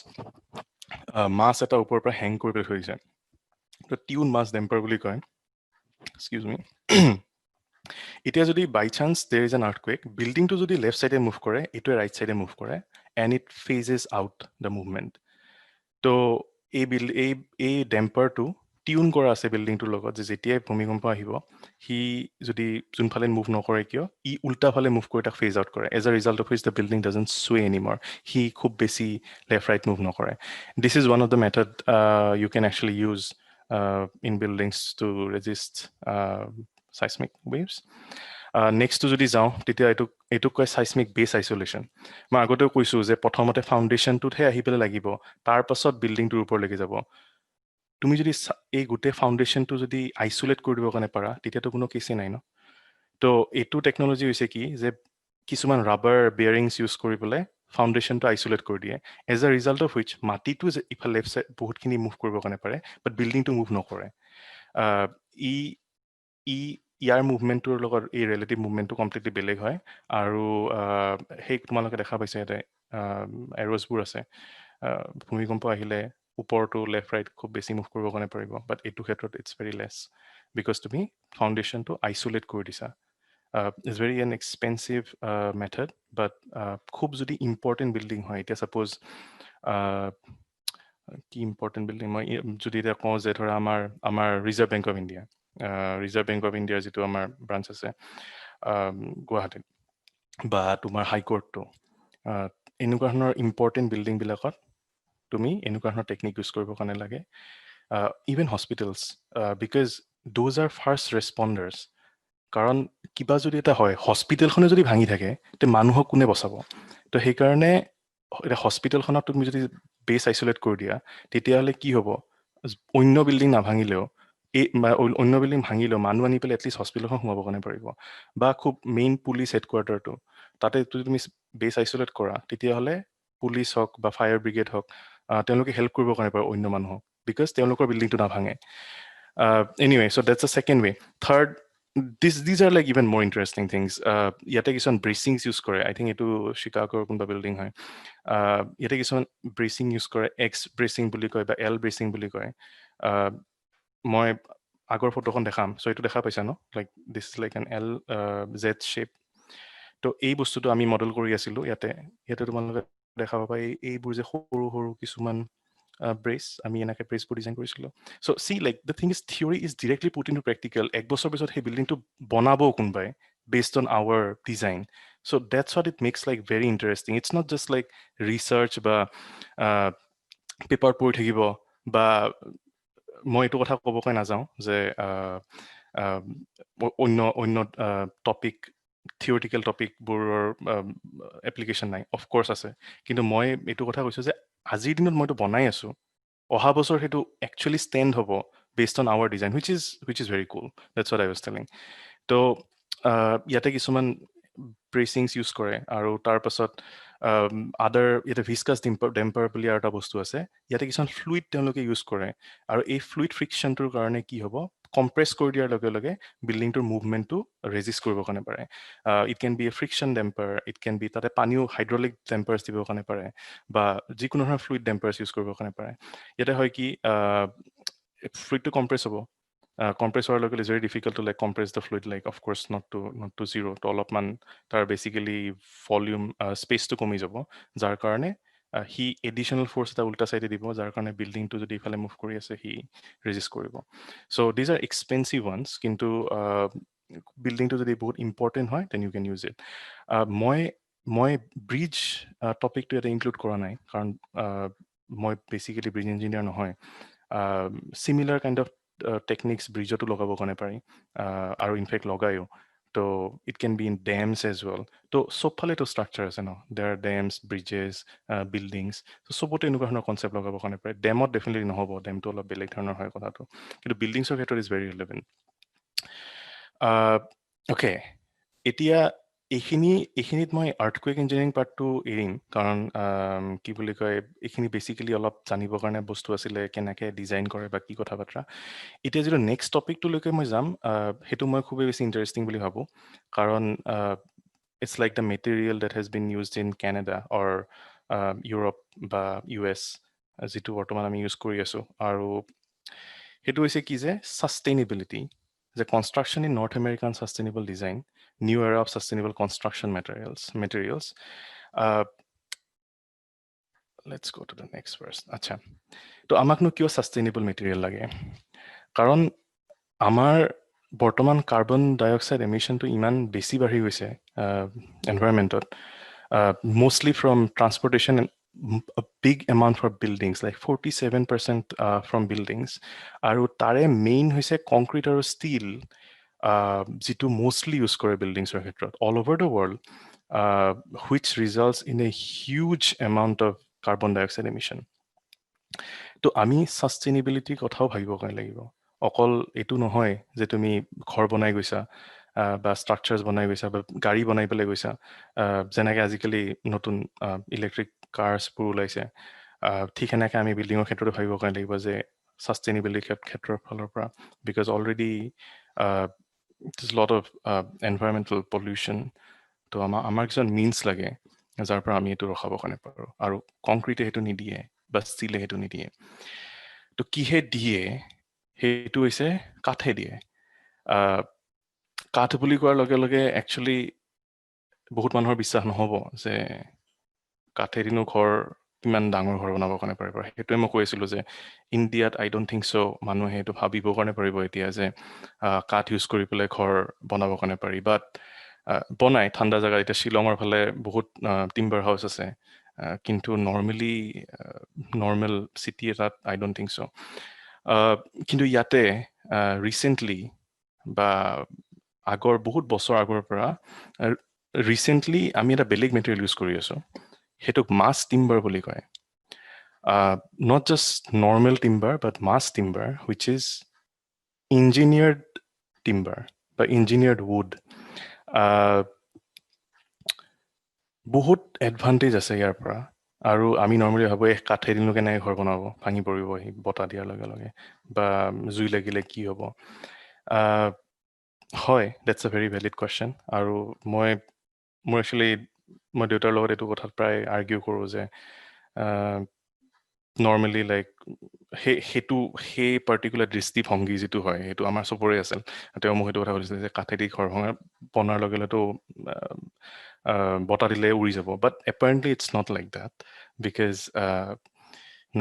Speaker 2: মাছ এটা ওপৰৰ পৰা হেং কৰি থৈ দিছে তো টিউন মাছ টেম্পাৰ বুলি কয় এক্সকিউজ মি এতিয়া যদি by chance there is an earthquake বিল্ডিংটো যদি লেফ্ট ছাইডে মুভ কৰে এইটোৱে ৰাইট ছাইডে মুভ কৰে and it phases out the movement তো এই ডেম্পাৰটো টিউন কৰা আছে বিল্ডিংটোৰ লগত যে যেতিয়াই ভূমিকম্প আহিব সি যদি যোনফালে মুভ নকৰে কিয় ই উল্টাফালে মুভ কৰি তাক ফেজ আউট কৰে as a result of which the building doesn't sway anymore সি খুব বেছি লেফ্ট ৰাইট মুভ নকৰে this is one of the method you can actually use in buildings to resist seismic waves. নেক্সটটো যদি যাওঁ তেতিয়া এইটোক কয় চাইচমিক বেছ আইচলেশ্যন মই আগতেও কৈছোঁ যে প্ৰথমতে ফাউণ্ডেশ্যনটোতহে আহি পেলাই লাগিব তাৰ পাছত বিল্ডিংটোৰ ওপৰলৈকে যাব তুমি যদি এই গোটেই ফাউণ্ডেশ্যনটো যদি আইচলেট কৰি দিবৰ কাৰণে পাৰা তেতিয়াতো কোনো কেছেই নাই ন তো এইটো টেকন'লজি হৈছে কি যে কিছুমান ৰাবাৰ বেয়াৰিংছ ইউজ কৰি পেলাই ফাউণ্ডেশ্যনটো আইচলেট কৰি দিয়ে as a result of which মাটিটো যে ইফালে লেফ্ট ছাইড বহুতখিনি মুভ কৰিবৰ কাৰণে পাৰে বাট বিল্ডিংটো মুভ নকৰে ইয়াৰ মুভমেণ্টটোৰ লগত এই ৰিলেটিভ মুভমেণ্টটো কমপ্লিটলি বেলেগ হয় আৰু সেই তোমালোকে দেখা পাইছে ইয়াতে এৰ'জবোৰ আছে ভূমিকম্প আহিলে ওপৰটো লেফ্ট ৰাইট খুব বেছি মুভ কৰিবৰ কাৰণে পাৰিব বাট এইটো ক্ষেত্ৰত ইটছ ভেৰি লেছ বিকজ তুমি ফাউণ্ডেশ্যনটো আইচলেট কৰি দিছা it's very an expensive method but খুব যদি ইম্পৰ্টেণ্ট বিল্ডিং হয় এতিয়া ছাপ'জ কি ইম্পৰ্টেণ্ট বিল্ডিং মই যদি এতিয়া কওঁ যে ধৰা আমাৰ reserve bank of India reserve bank of ইণ্ডিয়াৰ যিটো আমাৰ ব্ৰাঞ্চ আছে গুৱাহাটীত বা তোমাৰ হাইকোৰ্টটো এনেকুৱা ধৰণৰ ইম্পৰ্টেণ্ট বিল্ডিংবিলাকত তুমি এনেকুৱা ধৰণৰ টেকনিক ইউজ কৰিবৰ কাৰণে লাগে even hospitals because those are first responders কাৰণ কিবা যদি এটা হয় হস্পিটেলখনে যদি ভাঙি থাকে তে মানুহক কোনে বচাব তো সেইকাৰণে এতিয়া হস্পিটেলখনত তুমি যদি বেছ আইচলেট কৰি দিয়া তেতিয়াহ'লে কি হ'ব অন্য বিল্ডিং নাভাঙিলেও অন্য বিল্ডিং ভাঙিলেও মানুহ আনি পেলাই এটলিষ্ট হস্পিটেলখন সোমাব কাৰণে পাৰিব বা খুব মেইন পুলিচ হেডকোৱাৰ্টাৰটো তাতে যদি তুমি বেছ আইচলেট কৰা তেতিয়াহ'লে পুলিচ হওক বা ফায়াৰ ব্ৰিগেড হওক তেওঁলোকে হেল্প কৰিব কাৰণে পাৰে অন্য মানুহক বিকজ তেওঁলোকৰ বিল্ডিংটো নাভাঙে anyway so' that's a second way third these are like even more interesting things ইয়াতে কিছুমান ব্ৰেচিংছ ইউজ কৰে আই থিংক এইটো চিকাগোৰ কোনোবা বিল্ডিং হয় ইয়াতে কিছুমান ব্ৰেচিং ইউজ কৰে এক্স ব্ৰেচিং বুলি কয় বা এল ব্ৰেচিং বুলি কয় মই আগৰ ফটোখন দেখাম চ' এইটো দেখা পাইছা ন like this is like an L Z shape তো এই বস্তুটো আমি মডেল কৰি আছিলোঁ ইয়াতে তোমালোকে দেখা পাবা এইবোৰ যে সৰু সৰু কিছুমান ব্ৰেচ আমি এনেকৈ ব্ৰেচবোৰ ডিজাইন কৰিছিলোঁ so' see like the thing is theory is directly put in to practical এক বছৰ পিছত সেই বিল্ডিংটো বনাবও কোনোবাই based on our design so' that's what it makes like very interesting it's not just like research বা পেপাৰ পঢ়ি থাকিব বা মই এইটো কথা ক'বকৈ নাযাওঁ যে অন্য টপিক থিয়ৰিটিকেল টপিকবোৰৰ এপ্লিকেশ্যন নাই অফক'ৰ্ছ আছে কিন্তু মই এইটো কথা কৈছোঁ যে আজিৰ দিনত মইতো বনাই আছোঁ অহা বছৰ সেইটো একচুৱেলি ষ্টেণ্ড হ'ব based on our design which is very cool that's what I was telling তো ইয়াতে কিছুমান ব্ৰেচিংছ ইউজ কৰে আৰু তাৰ পাছত আদাৰ ইয়াতে ভিস্কাছ ডেম্পাৰ বুলি আৰু এটা বস্তু আছে ইয়াতে কিছুমান ফ্লুইড তেওঁলোকে ইউজ কৰে আৰু এই ফ্লুইড ফ্ৰিকশ্যনটোৰ কাৰণে কি হ'ব কম্প্ৰেছ কৰি দিয়াৰ লগে লগে বিল্ডিংটোৰ মুভমেণ্টটো ৰেজিষ্ট কৰিবৰ কাৰণে পাৰে it can be a friction damper it can be তাতে পানীও হাইড্ৰলিক ডেম্পাৰ্ছ দিবৰ কাৰণে পাৰে বা যিকোনো ধৰণৰ ফ্লুইড ডেম্পাৰ্ছ ইউজ কৰিবৰ কাৰণে পাৰে ইয়াতে হয় কি ফ্লুইডটো কম্প্ৰেছ হ'ব কম্প্ৰেছ হোৱাৰ লগে লগে is very difficult to like compress the fluid like of course not to zero' তো অলপমান তাৰ বেচিকেলি ভলিউম স্পেচটো কমি যাব যাৰ কাৰণে সি এডিশ্যনেল ফ'ৰ্চ এটা উল্টা চাইডে দিব যাৰ কাৰণে বিল্ডিংটো যদি ইফালে মুভ কৰি আছে সি ৰেজিষ্ট কৰিব so' these are expensive ones কিন্তু বিল্ডিংটো যদি বহুত ইম্পৰ্টেণ্ট হয় then you can use it মই ব্ৰিজ টপিকটো ইয়াতে ইনক্লুড কৰা নাই কাৰণ মই বেচিকেলি ব্ৰিজ ইঞ্জিনিয়াৰ নহয় চিমিলাৰ কাইণ্ড অফ টেকনিক্স ব্ৰিজতো লগাব কাৰণে পাৰি আৰু ইনফেক্ট লগায়ো তো it can be in dams as well তো চবফালেতো ষ্ট্ৰাকচাৰ আছে ন দেৰ আৰ ডেমছ ব্ৰিজেছ বিল্ডিংছ তো চবতে এনেকুৱা ধৰণৰ কনচেপ্ট লগাব কাৰণে পাৰি ডেমত ডেফিনেটলি নহ'ব ডেমটো অলপ বেলেগ ধৰণৰ হয় কথাটো কিন্তু বিল্ডিংছৰ ক্ষেত্ৰত ইজ ভেৰি ৰিলেভেণ্ট অ'কে এতিয়া এইখিনিত মই আৰ্থকুৱেক ইঞ্জিনিয়াৰিং পাৰ্টটো এৰিম কাৰণ কি বুলি কয় এইখিনি বেচিকেলি অলপ জানিবৰ কাৰণে বস্তু আছিলে কেনেকৈ ডিজাইন কৰে বা কি কথা বাৰ্তা এতিয়া যিটো নেক্সট টপিকটোলৈকে মই যাম সেইটো মই খুবেই বেছি ইণ্টাৰেষ্টিং বুলি ভাবোঁ কাৰণ it's like the material that has been used in Canada or Europe বা US যিটো বৰ্তমান আমি ইউজ কৰি আছোঁ আৰু সেইটো হৈছে কি যে ছাষ্টেইনেবিলিটি যে construction in north American sustainable design new era of sustainable construction materials. Let's go to the next verse. আচ্ছা তো আমাকনো কিয় সাস্টেইনেবল মেটেৰিয়েল লাগে কাৰণ আমাৰ বৰ্তমান কাৰ্বন ডাইঅক্সাইড এমিশ্যনটো ইমান বেছি বাঢ়ি গৈছে এনভাইৰনমেণ্টত mostly from transportation and a big amount for buildings like 47% from buildings আৰু তাৰে মেইন হৈছে কংক্ৰিট আৰু ষ্টীল যিটো মোষ্টলি ইউজ কৰে বিল্ডিংছৰ ক্ষেত্ৰত all over the world which results in a huge amount of carbon dioxide emission তো আমি ছাষ্টেইনেবিলিটিৰ কথাও ভাবিব কাৰণে লাগিব অকল এইটো নহয় যে তুমি ঘৰ বনাই গৈছা বা ষ্ট্ৰাকচাৰ্ছ বনাই গৈছা বা গাড়ী বনাই পেলাই গৈছা যেনেকৈ আজিকালি নতুন ইলেক্ট্ৰিক কাৰ্ছবোৰ ওলাইছে ঠিক সেনেকৈ আমি বিল্ডিঙৰ ক্ষেত্ৰতো ভাবিব কাৰণে লাগিব যে ছাষ্টেইনেবিলিটি ক্ষেত্ৰৰ ফালৰ পৰা because already there's a lot of environmental pollution তো আমাৰ কিছুমান মিনছ লাগে যাৰ পৰা আমি এইটো ৰখাব কাৰণে পাৰোঁ আৰু কংক্ৰিটে সেইটো নিদিয়ে বা ষ্টীলে সেইটো নিদিয়ে তো কিহে দিয়ে সেইটো হৈছে কাঠে দিয়ে কাঠ বুলি কোৱাৰ লগে লগে একচুৱেলি বহুত মানুহৰ বিশ্বাস নহ'ব যে কাঠেদিনো ঘৰ কিমান ডাঙৰ ঘৰ বনাবৰ কাৰণে পাৰিব সেইটোৱে মই কৈ আছিলোঁ যে ইণ্ডিয়াত আই ডোণ্ট থিংক চ' মানুহে সেইটো ভাবিবৰ কাৰণে পাৰিব এতিয়া যে কাঠ ইউজ কৰি পেলাই ঘৰ বনাবৰ কাৰণে পাৰি বাট বনাই ঠাণ্ডা জেগাত এতিয়া শ্বিলঙৰ ফালে বহুত টিম্বাৰ হাউচ আছে কিন্তু নৰ্মেল চিটি এটাত আই ডোণ্ট থিংক চ' কিন্তু ইয়াতে ৰিচেণ্টলি বা আগৰ বহুত বছৰ আগৰ পৰা ৰিচেণ্টলি আমি এটা বেলেগ মেটেৰিয়েল ইউজ কৰি আছোঁ সেইটোক মাছ টিম্বাৰ বুলি কয় not just normal timber but mass timber which is engineered timber বা ইঞ্জিনিয়াৰ্ড উড বহুত এডভান্টেজ আছে ইয়াৰ পৰা আৰু আমি নৰ্মেলি ভাবোঁ এই কাঠেদিনো কেনেকৈ ঘৰ বনাব ভাঙি পৰিব সি বতাহ দিয়াৰ লগে লগে বা জুই লাগিলে কি হ'ব হয় that's A very valid question আৰু মোৰ একচুৱেলি মই দেউতাৰ লগত এইটো কথাত প্ৰায় আৰ্গিউ কৰোঁ যে নৰ্মেলি লাইক সেই পাৰ্টিকুলাৰ দৃষ্টিভংগী যিটো হয় সেইটো আমাৰ চবৰে আছিল তেওঁ মোক সেইটো কথা কৈছিলে যে কাঠেদি ঘৰ বনাৰ লগে লগেতো বতাহ দিলে উৰি যাব but apparently it's not like that because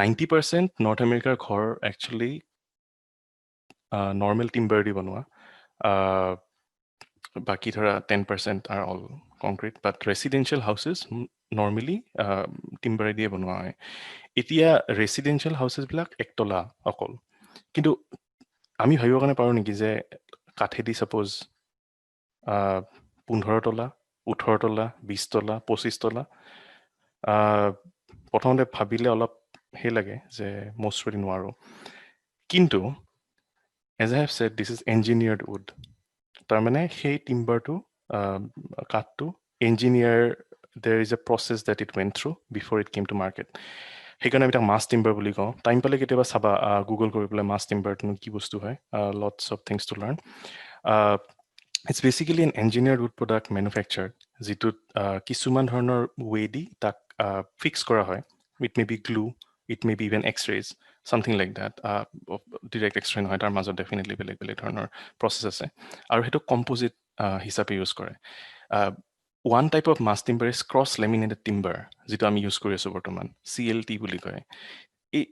Speaker 2: 90% north আমেৰিকাৰ ঘৰ একচুৱেলি নৰ্মেল টিম্বাৰ দি বনোৱা বাকী ধৰা 10% are all concrete but residential houses normally টিম্বাৰে দিয়ে বনোৱা হয় এতিয়া ৰেচিডেঞ্চিয়েল হাউচেছবিলাক একতলা অকল কিন্তু আমি ভাবিবৰ কাৰণে পাৰোঁ নেকি যে কাঠেদি ছাপ'জ 15 তলা 18 তলা 20 তলা 25 তলা প্ৰথমতে ভাবিলে অলপ সেই লাগে যে মষ্ট ৰুলি নোৱাৰোঁ কিন্তু as I have said this is engineered wood তাৰমানে সেই টিম্বাৰটো কাঠটো engineer there is a process that it went through before it came to market. সেইকাৰণে আমি তাক মাছ টিম্বাৰ বুলি কওঁ টাইম পালে কেতিয়াবা চাবা গুগল কৰি পেলাই মাছ টিম্বাৰটো কি বস্তু হয় lots of things to learn it's basically an engineered wood product manufacture যিটোত কিছুমান ধৰণৰ ৱে দি তাক ফিক্স কৰা হয় it may be glue it may be even x rays something like that direct x-ray নহয় তাৰ মাজত ডেফিনেটলি বেলেগ বেলেগ ধৰণৰ প্ৰচেছ আছে আৰু সেইটো কম্পোজিট হিচাপে ইউজ কৰে one type of mass timber is cross laminated timber যেটো আমি ইউজ কৰি আছো বৰ্তমান CLT বুলি কয় এই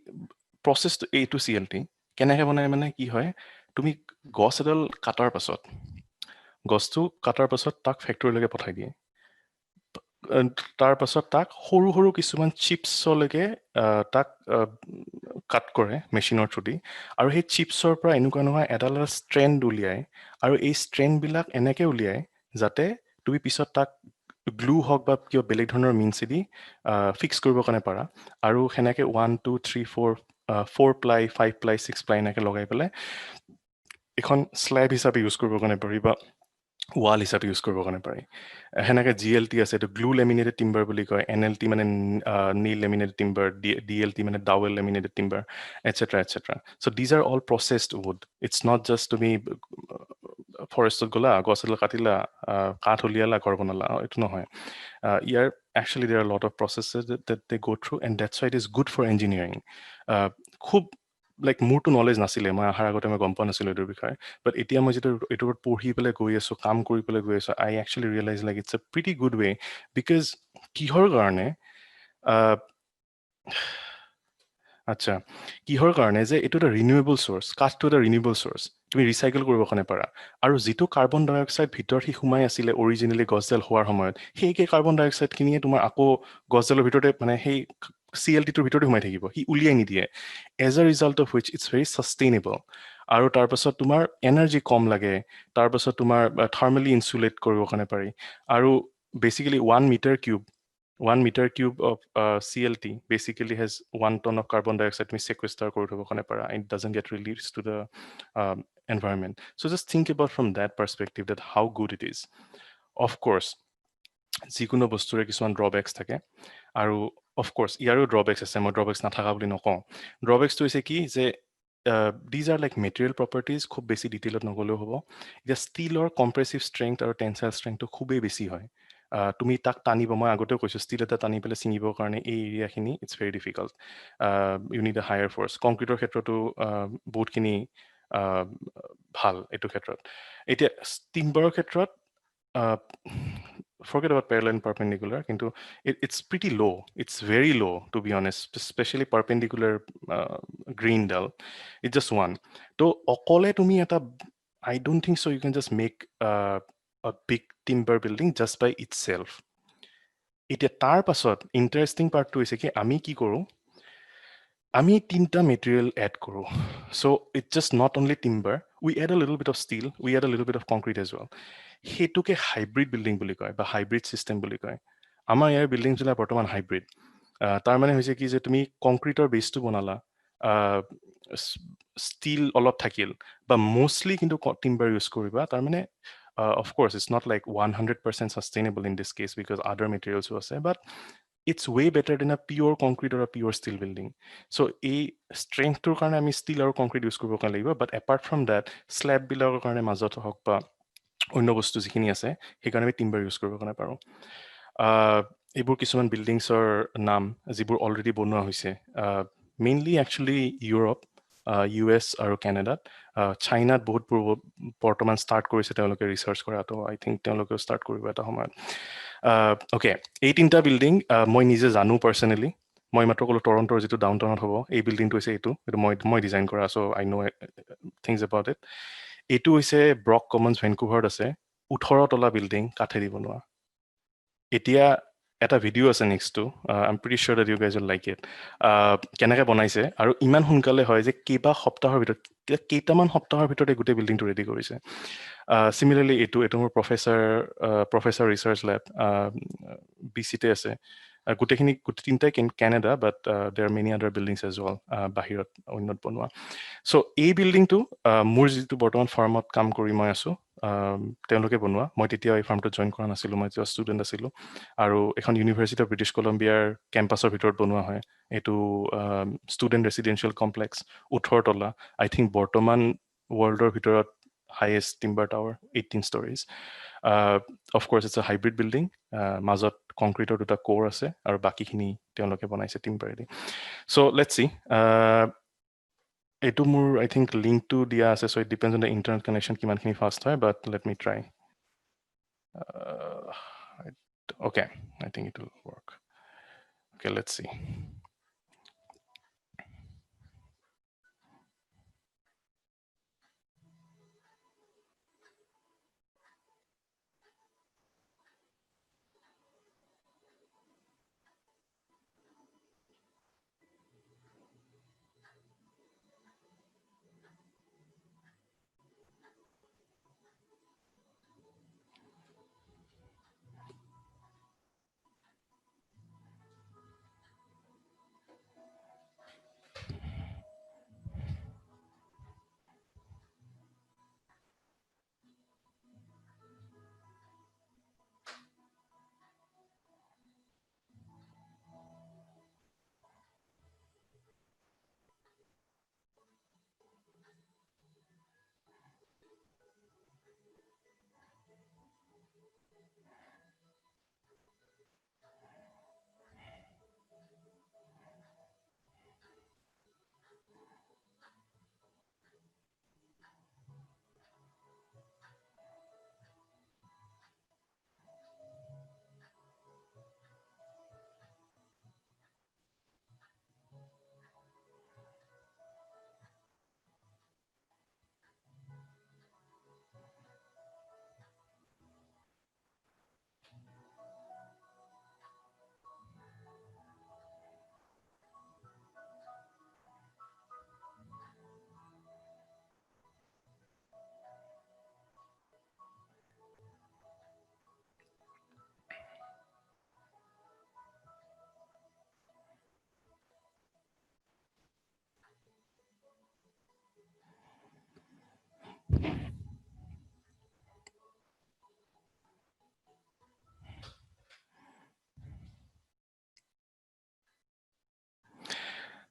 Speaker 2: প্ৰচেছটো A to CLT কেনেকৈ বনায় মানে কি হয় তুমি গছ এডাল কাটাৰ পাছত গছটো কাটাৰ পাছত তাক ফেক্টৰীলৈকে পঠাই দিয়ে তাৰ পাছত তাক সৰু সৰু কিছুমান চিপছলৈকে তাক কাট কৰে মেচিনৰ থ্ৰুদি আৰু সেই চিপছৰ পৰা এনেকুৱা নহয় এডাল ষ্ট্ৰেণ্ড উলিয়ায় আৰু এই ষ্ট্ৰেণ্ডবিলাক এনেকৈ উলিয়ায় যাতে তুমি পিছত তাক গ্লু হওক বা কিবা বেলেগ ধৰণৰ মিনচেদি ফিক্স কৰিবৰ কাৰণে পাৰা আৰু সেনেকৈ 1 2 3 4 প্লাই 5 প্লাই 6 প্লাই এনেকৈ লগাই পেলাই এখন স্লেব হিচাপে ইউজ কৰিবৰ কাৰণে পাৰি বা ৱাল হিচাপে ইউজ কৰিবৰ কাৰণে পাৰি সেনেকৈ GLT আছে এইটো গ্লু লেমিনেটেড টিম্বাৰ বুলি কয় NLT মানে নীল লেমিনেটেড টিম্বাৰ DLT মানে dowel laminated timber etcetera etcetera so' these are all processed wood it's not just তুমি ফৰেষ্টত গ'লা গছ এডাল কাটিলা কাঠ উলিয়ালা ঘৰ বনালা এইটো নহয় ইয়াৰ actually there are a lot of processes that they go through and that's why it is good for engineering খুব লাইক মোৰটো নলেজ নাছিলে মই আহাৰ আগতে মই গম পোৱা নাছিলোঁ এইটোৰ বিষয়ে বাট এতিয়া মই যেতিয়া এইটোৰ ওপৰত পঢ়ি পেলাই গৈ আছোঁ কাম কৰি পেলাই গৈ আছোঁ I actually realize like it's a pretty good way because কিহৰ কাৰণে আচ্ছা কিহৰ কাৰণে যে এইটো এটা ৰিনিউৱেবল চ'ৰ্চ কাঠটো এটা ৰিনিউৱেবল চ'ৰ্চ তুমি ৰিচাইকেল কৰিব কাৰণে পাৰা আৰু যিটো কাৰ্বন ডাই অক্সাইড ভিতৰত সি সোমাই আছিলে অৰিজিনেলি গছডাল হোৱাৰ সময়ত সেইকে কাৰ্বন ডাই অক্সাইডখিনিয়ে তোমাৰ আকৌ গছডালৰ ভিতৰতে মানে সেই CLTটোৰ ভিতৰতে সোমাই থাকিব সি উলিয়াই নিদিয়ে as a result of which it's very sustainable আৰু তাৰপাছত তোমাৰ এনাৰ্জি কম লাগে তাৰপাছত তোমাৰ থাৰ্মেলি ইনচুলেট কৰিবৰ কাৰণে পাৰি আৰু basically 1 metre cube of CLT basically has 1 ton of carbon dioxide we sequester কৰি থব কাৰণে পাৰা it doesn't get released to the environment so just think about from that perspective that how good it is of course যিকোনো বস্তুৰে কিছুমান ড্ৰবেক্স থাকে আৰু of course ইয়াৰো ড্ৰবেক্স আছে মই ড্ৰবেক্স নাথাকা বুলি নকওঁ ড্ৰবেক্সটো হৈছে কি যে these are like material properties খুব বেছি ডিটেইলত নগলেও হ'ব এতিয়া ষ্টীলৰ কম্প্ৰেছিভ ষ্ট্ৰেংথ আৰু টেনচাইল ষ্ট্ৰেংথটো খুবেই বেছি হয় তুমি তাক টানিব মই আগতেও কৈছোঁ ষ্টীল এটা টানি পেলাই ছিঙিবৰ কাৰণে এই এৰিয়াখিনি it's very difficult you need a higher force কংক্ৰিটৰ ক্ষেত্ৰতো বহুতখিনি ভাল এইটো ক্ষেত্ৰত এতিয়া টিম্বাৰৰ ক্ষেত্ৰত forget about parallel and perpendicular কিন্তু it's pretty low it's very low to be honest especially perpendicular green dull it's just one তো অকলে তুমি এটা I don't think so you can just make a big timber building just by itself এতিয়া তাৰ পাছত ইন্টাৰেষ্টিং পাৰ্টটো হৈছে কি আমি কি কৰোঁ আমি তিনটা মেটেৰিয়েল এড কৰোঁ so it's just not only timber we add a little bit of steel we add a little bit of concrete as well সেইটোকে হাইব্ৰিড বিল্ডিং বুলি কয় বা হাইব্ৰিড চিষ্টেম বুলি কয় আমাৰ ইয়াৰ বিল্ডিংবিলাক বৰ্তমান হাইব্ৰিড তাৰ মানে হৈছে কি যে তুমি কংক্ৰিটৰ বেছটো বনালা ষ্টীল অলপ থাকিল বা মোষ্টলি কিন্তু টিম্বাৰ ইউজ কৰিবা তাৰ মানে of course it's not like 100% sustainable in this case because other materials আছে but it's way better than a pure concrete or a pure steel building so এই ষ্ট্ৰেংথটোৰ কাৰণে আমি ষ্টীল আৰু কংক্ৰিট ইউজ কৰিব কাৰণে লাগিব but apart from that slave বিলাকৰ কাৰণে মাজত হওক বা অন্য বস্তু যিখিনি আছে সেইকাৰণে আমি টিম্বাৰ ইউজ কৰিব কাৰণে পাৰোঁ এইবোৰ কিছুমান বিল্ডিংছৰ নাম যিবোৰ অলৰেডি বনোৱা হৈছে মেইনলি একচুৱেলি ইউৰোপ US আৰু কেনেডাত চাইনাত বহুত বৰ্তমান ষ্টাৰ্ট কৰিছে তেওঁলোকে ৰিচাৰ্চ কৰাটো আই থিংক তেওঁলোকেও ষ্টাৰ্ট কৰিব এটা সময়ত অ'কে এই তিনিটা বিল্ডিং মই নিজে জানো পাৰ্চনেলি মই মাত্ৰ ক'লো টৰণ্টৰ যিটো ডাউন টাউনত হ'ব এই বিল্ডিংটো হৈছে এইটো মই ডিজাইন কৰা চ' আই ন' থিংছ এবাউট ইট এইটো হৈছে ব্ৰক কমনছ ভেনকুভাৰত আছে 18 তলা বিল্ডিং কাঠেদি বনোৱা এতিয়া এটা ভিডিঅ' আছে নেক্সটটো I am pretty sure that you guys will like it কেনেকৈ বনাইছে আৰু ইমান সোনকালে হয় যে কেইটামান সপ্তাহৰ ভিতৰতে গোটেই বিল্ডিংটো ৰেডি কৰিছে চিমিলাৰলি এইটো মোৰ প্ৰফেচাৰ ৰিচাৰ্চ লেব BCতে আছে গোটেইখিনি তিনিটাই কেনেডা বাট দেৰ মেনি আদাৰ বিল্ডিংছ এজ ৱেল বাহিৰত অন্যত বনোৱা চ' এই বিল্ডিংটো মোৰ যিটো বৰ্তমান ফাৰ্মত কাম কৰি মই আছোঁ তেওঁলোকে বনোৱা মই তেতিয়া এই ফাৰ্মটোত জইন কৰা নাছিলোঁ মই যেতিয়া ষ্টুডেণ্ট আছিলোঁ আৰু এখন ইউনিভাৰ্চিটি অফ ব্ৰিটিছ কলম্বিয়াৰ কেম্পাছৰ ভিতৰত বনোৱা হয় এইটো ষ্টুডেণ্ট ৰেচিডেঞ্চিয়েল কমপ্লেক্স 18 তলা আই থিংক বৰ্তমান ৱৰ্ল্ডৰ ভিতৰত highest timber tower 18 storeys of course it's a hybrid building মাজত কংক্ৰিটৰ দুটা কোৰ আছে আৰু বাকীখিনি তেওঁলোকে বনাইছে টিম্বাৰেদি চ' লেটছ চি এইটো মোৰ আই থিংক লিংকটো দিয়া আছে so' it depends on the internet connection কিমানখিনি ফাষ্ট হয় but let me try okay I think it will work okay let's see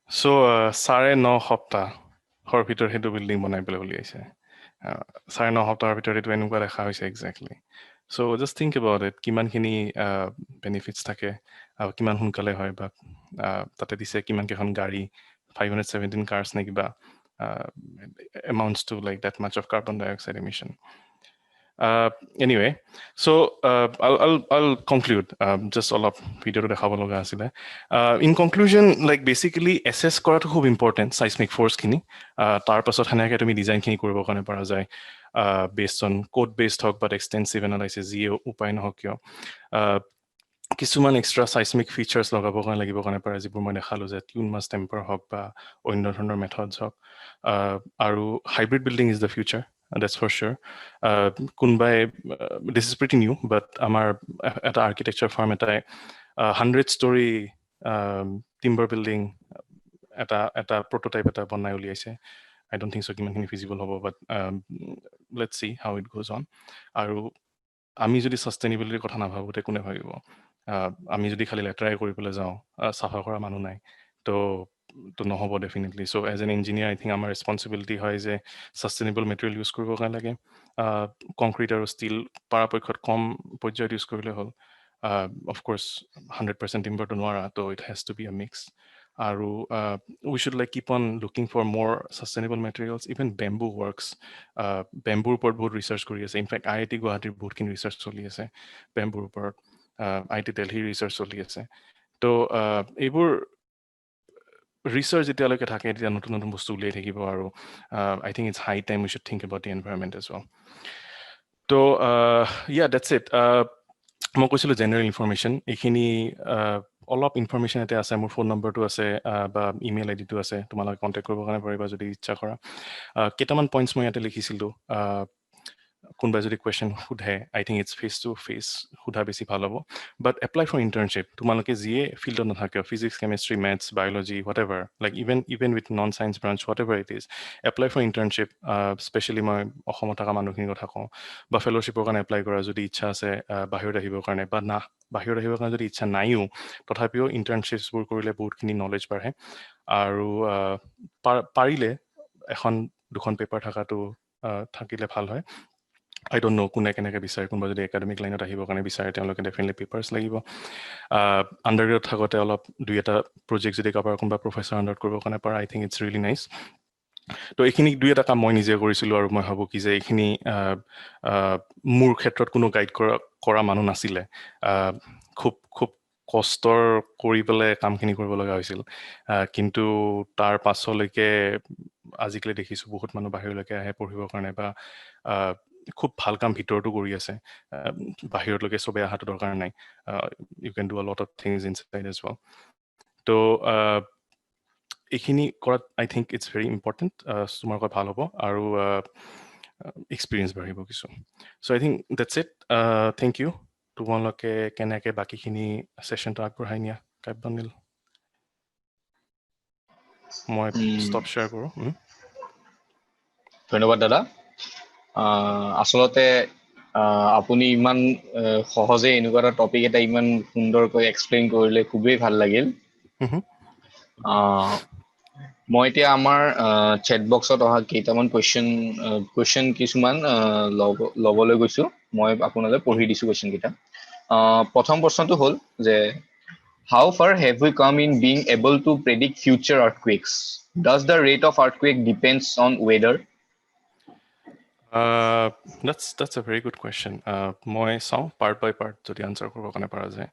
Speaker 2: so' 9.5 সপ্তাহৰ ভিতৰত সেইটো বিল্ডিং বনাই পেলাই উলিয়াইছে 9.5 সপ্তাহৰ ভিতৰত এইটো এনেকুৱা দেখা হৈছে exactly so' just think about it কিমানখিনি বেনিফিটছ থাকে কিমান সোনকালে হয় বা তাতে দিছে কিমানকেইখন গাড়ী 517 কাৰ্ছ নে কিবা amounts to like that much of carbon dioxide emission. Anyway, so I'll conclude just all of video to dekhabo loga asile. In conclusion, like basically assess korato khub important seismic force kini tar pasot hanake tumi design kini koribo kane para jay based on code based hok but extensive analysis je upay no hokyo কিছুমান এক্সট্ৰা seismic features লগাব কাৰণে লাগিব কাৰণে পাৰে যিবোৰ মই দেখালো যে টিউন মাছ টেম্পাৰ হওক বা অন্য ধৰণৰ মেথডছ হওক আৰু hybrid building is the future that's for sure কোনবাই this is pretty new but আমাৰ এটা আৰ্কিটেকচাৰ ফাৰ্ম এটাই 100-story timber building এটা prototype এটা বনাই উলিয়াইছে I don't think so কিমানখিনি feasible হ'ব but let's see how it goes on আৰু আমি যদি সাস্টেইনেবিলিটিৰ কথা নাভাবোতে কোনে ভাবিব আমি যদি খালি লেটাৰাই কৰি পেলাই যাওঁ সাফা কৰা মানুহ নাই তো নহ'ব definitely so' as an engineer I think আমাৰ ৰেছপনচিবিলিটি হয় যে ছাষ্টেইনেবল মেটেৰিয়েল ইউজ কৰিবৰ কাৰণে লাগে কংক্ৰিট আৰু ষ্টীল পৰাপক্ষত কম পৰ্যায়ত ইউজ কৰিলে হ'ল অফক'ৰ্ছ 100% টিম্বাৰটো নোৱাৰা তো it has to be a mix আৰু we should like keep on looking for more sustainable materials even bamboo works bamboo ওপৰত বহুত ৰিচাৰ্চ কৰি আছে ইনফেক্ট IIT গুৱাহাটীৰ বহুতখিনি ৰিচাৰ্চ চলি আছে বেম্বুৰ ওপৰত IIT দিল্লী ৰিচাৰ্চ চলি আছে তো এইবোৰ ৰিচাৰ্চ যেতিয়ালৈকে থাকে তেতিয়া নতুন নতুন বস্তু উলিয়াই থাকিব আৰু I think it's high time we should think about the environment as well তো yeah that's it মই কৈছিলোঁ জেনেৰেল ইনফৰমেশ্যন এইখিনি অলপ ইনফৰমেশ্যন এটা আছে মোৰ ফোন নম্বৰটো আছে বা ইমেইল আইডিটো আছে তোমালোকে কণ্টেক্ট কৰিবৰ কাৰণে পাৰিবা যদি ইচ্ছা কৰা কেইটামান পইণ্টছ মই ইয়াতে লিখিছিলোঁ কোনোবাই যদি কুৱেশ্যন সোধে I think it's face to face সোধা বেছি ভাল হ'ব বাট এপ্লাই ফৰ ইণ্টাৰ্ণশ্বিপ তোমালোকে যিয়ে ফিল্ডত নাথাকে physics chemistry maths biology whatever like even with non science branch whatever it is apply for internship specially মই অসমত থকা মানুহখিনিৰ কথা কওঁ বা ফেল'শ্বিপৰ কাৰণে এপ্লাই কৰা যদি ইচ্ছা আছে বাহিৰত আহিবৰ কাৰণে বা বাহিৰত আহিবৰ কাৰণে যদি ইচ্ছা নাইও তথাপিও ইণ্টাৰ্ণশ্বিপছবোৰ কৰিলে বহুতখিনি নলেজ বাঢ়ে আৰু পাৰিলে এখন দুখন পেপাৰ থকাটো থাকিলে ভাল হয় I don't know কোনে কেনেকৈ বিচাৰে কোনোবা যদি একাডেমিক লাইনত আহিবৰ কাৰণে বিচাৰে তেওঁলোকে ডেফিনেটলি পেপাৰ্ছ লাগিব আণ্ডাৰগ্ৰেড থাকোঁতে অলপ দুই এটা প্ৰজেক্ট যদি কাৰোবাৰ কোনোবা প্ৰফেচাৰ আণ্ডাৰত কৰিবৰ কাৰণে পাৰা আই থিংক ইটছ ৰিয়েলি নাইচ তো এইখিনি দুই এটা কাম মই নিজে কৰিছিলোঁ আৰু মই ভাবোঁ কি যে এইখিনি মোৰ ক্ষেত্ৰত কোনো গাইড কৰা মানুহ নাছিলে খুব কষ্টৰ কৰি পেলাই কামখিনি কৰিব লগা হৈছিল কিন্তু তাৰ পাছলৈকে আজিকালি দেখিছোঁ বহুত মানুহ বাহিৰলৈকে আহে পঢ়িবৰ কাৰণে বা খুব ভাল কাম ভিতৰতো কৰি আছে বাহিৰলৈকে চবে অহাটো দৰকাৰ নাই you can do a lot of things inside as well তো এইখিনি কৰাত I think it's very important তোমালোকৰ ভাল হ'ব আৰু এক্সপিৰিয়েঞ্চ বাঢ়িব কিছু so' I think that's it thank you তোমালোকে কেনেকৈ বাকীখিনি ছেশ্যনটো আগবঢ়াই নিয়া কাব্যনীল মই ষ্টপ শ্বেয়াৰ কৰোঁ
Speaker 3: ধন্যবাদ দাদা আচলতে আপুনি ইমান সহজে এনেকুৱা এটা টপিক এটা ইমান সুন্দৰকৈ এক্সপ্লেইন কৰিলে খুবেই ভাল লাগিল মই এতিয়া আমাৰ চেট বক্সত অহা কেইটামান কুৱেশ্যন কিছুমান ল'বলৈ গৈছোঁ মই আপোনালৈ পঢ়ি দিছোঁ কুৱেশ্যন কেইটা প্ৰথম প্ৰশ্নটো হ'ল যে how far have we come in being able to predict future earthquakes? Does the rate of earthquake depends on weather?
Speaker 2: That's a very good question. মই চাওঁ part by part যদি answer কৰিব কাৰণে পৰা যায়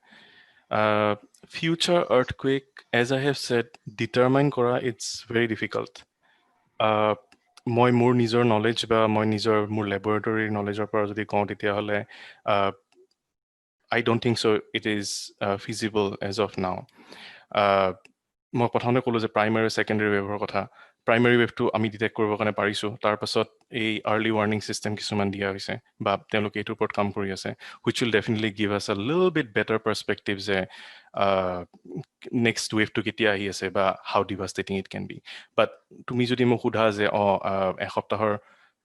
Speaker 2: future earthquake as I have said determine কৰা it's very difficult মই মোৰ নিজৰ knowledge বা মই মোৰ laboratory knowledgeৰ পৰা যদি কওঁ তেতিয়াহ'লে I don't think so it is feasible as of now মই প্ৰথমতে ক'লোঁ যে প্ৰাইমেৰী ছেকেণ্ডেৰী ৱেভৰ কথা প্ৰাইমেৰী ৱেভটো আমি ডিটেক্ট কৰিবৰ কাৰণে পাৰিছোঁ তাৰপাছত এই আৰ্লি ৱাৰ্ণিং ছিষ্টেম কিছুমান দিয়া হৈছে বা তেওঁলোকে এইটোৰ ওপৰত কাম কৰি আছে which will definitely give us a little bit better perspective যে নেক্সট ৱেভটো কেতিয়া আহি আছে বা হাউ ডিভাষ্টেটিং ইট কেন বি বাট তুমি যদি মোক সোধা যে এসপ্তাহৰ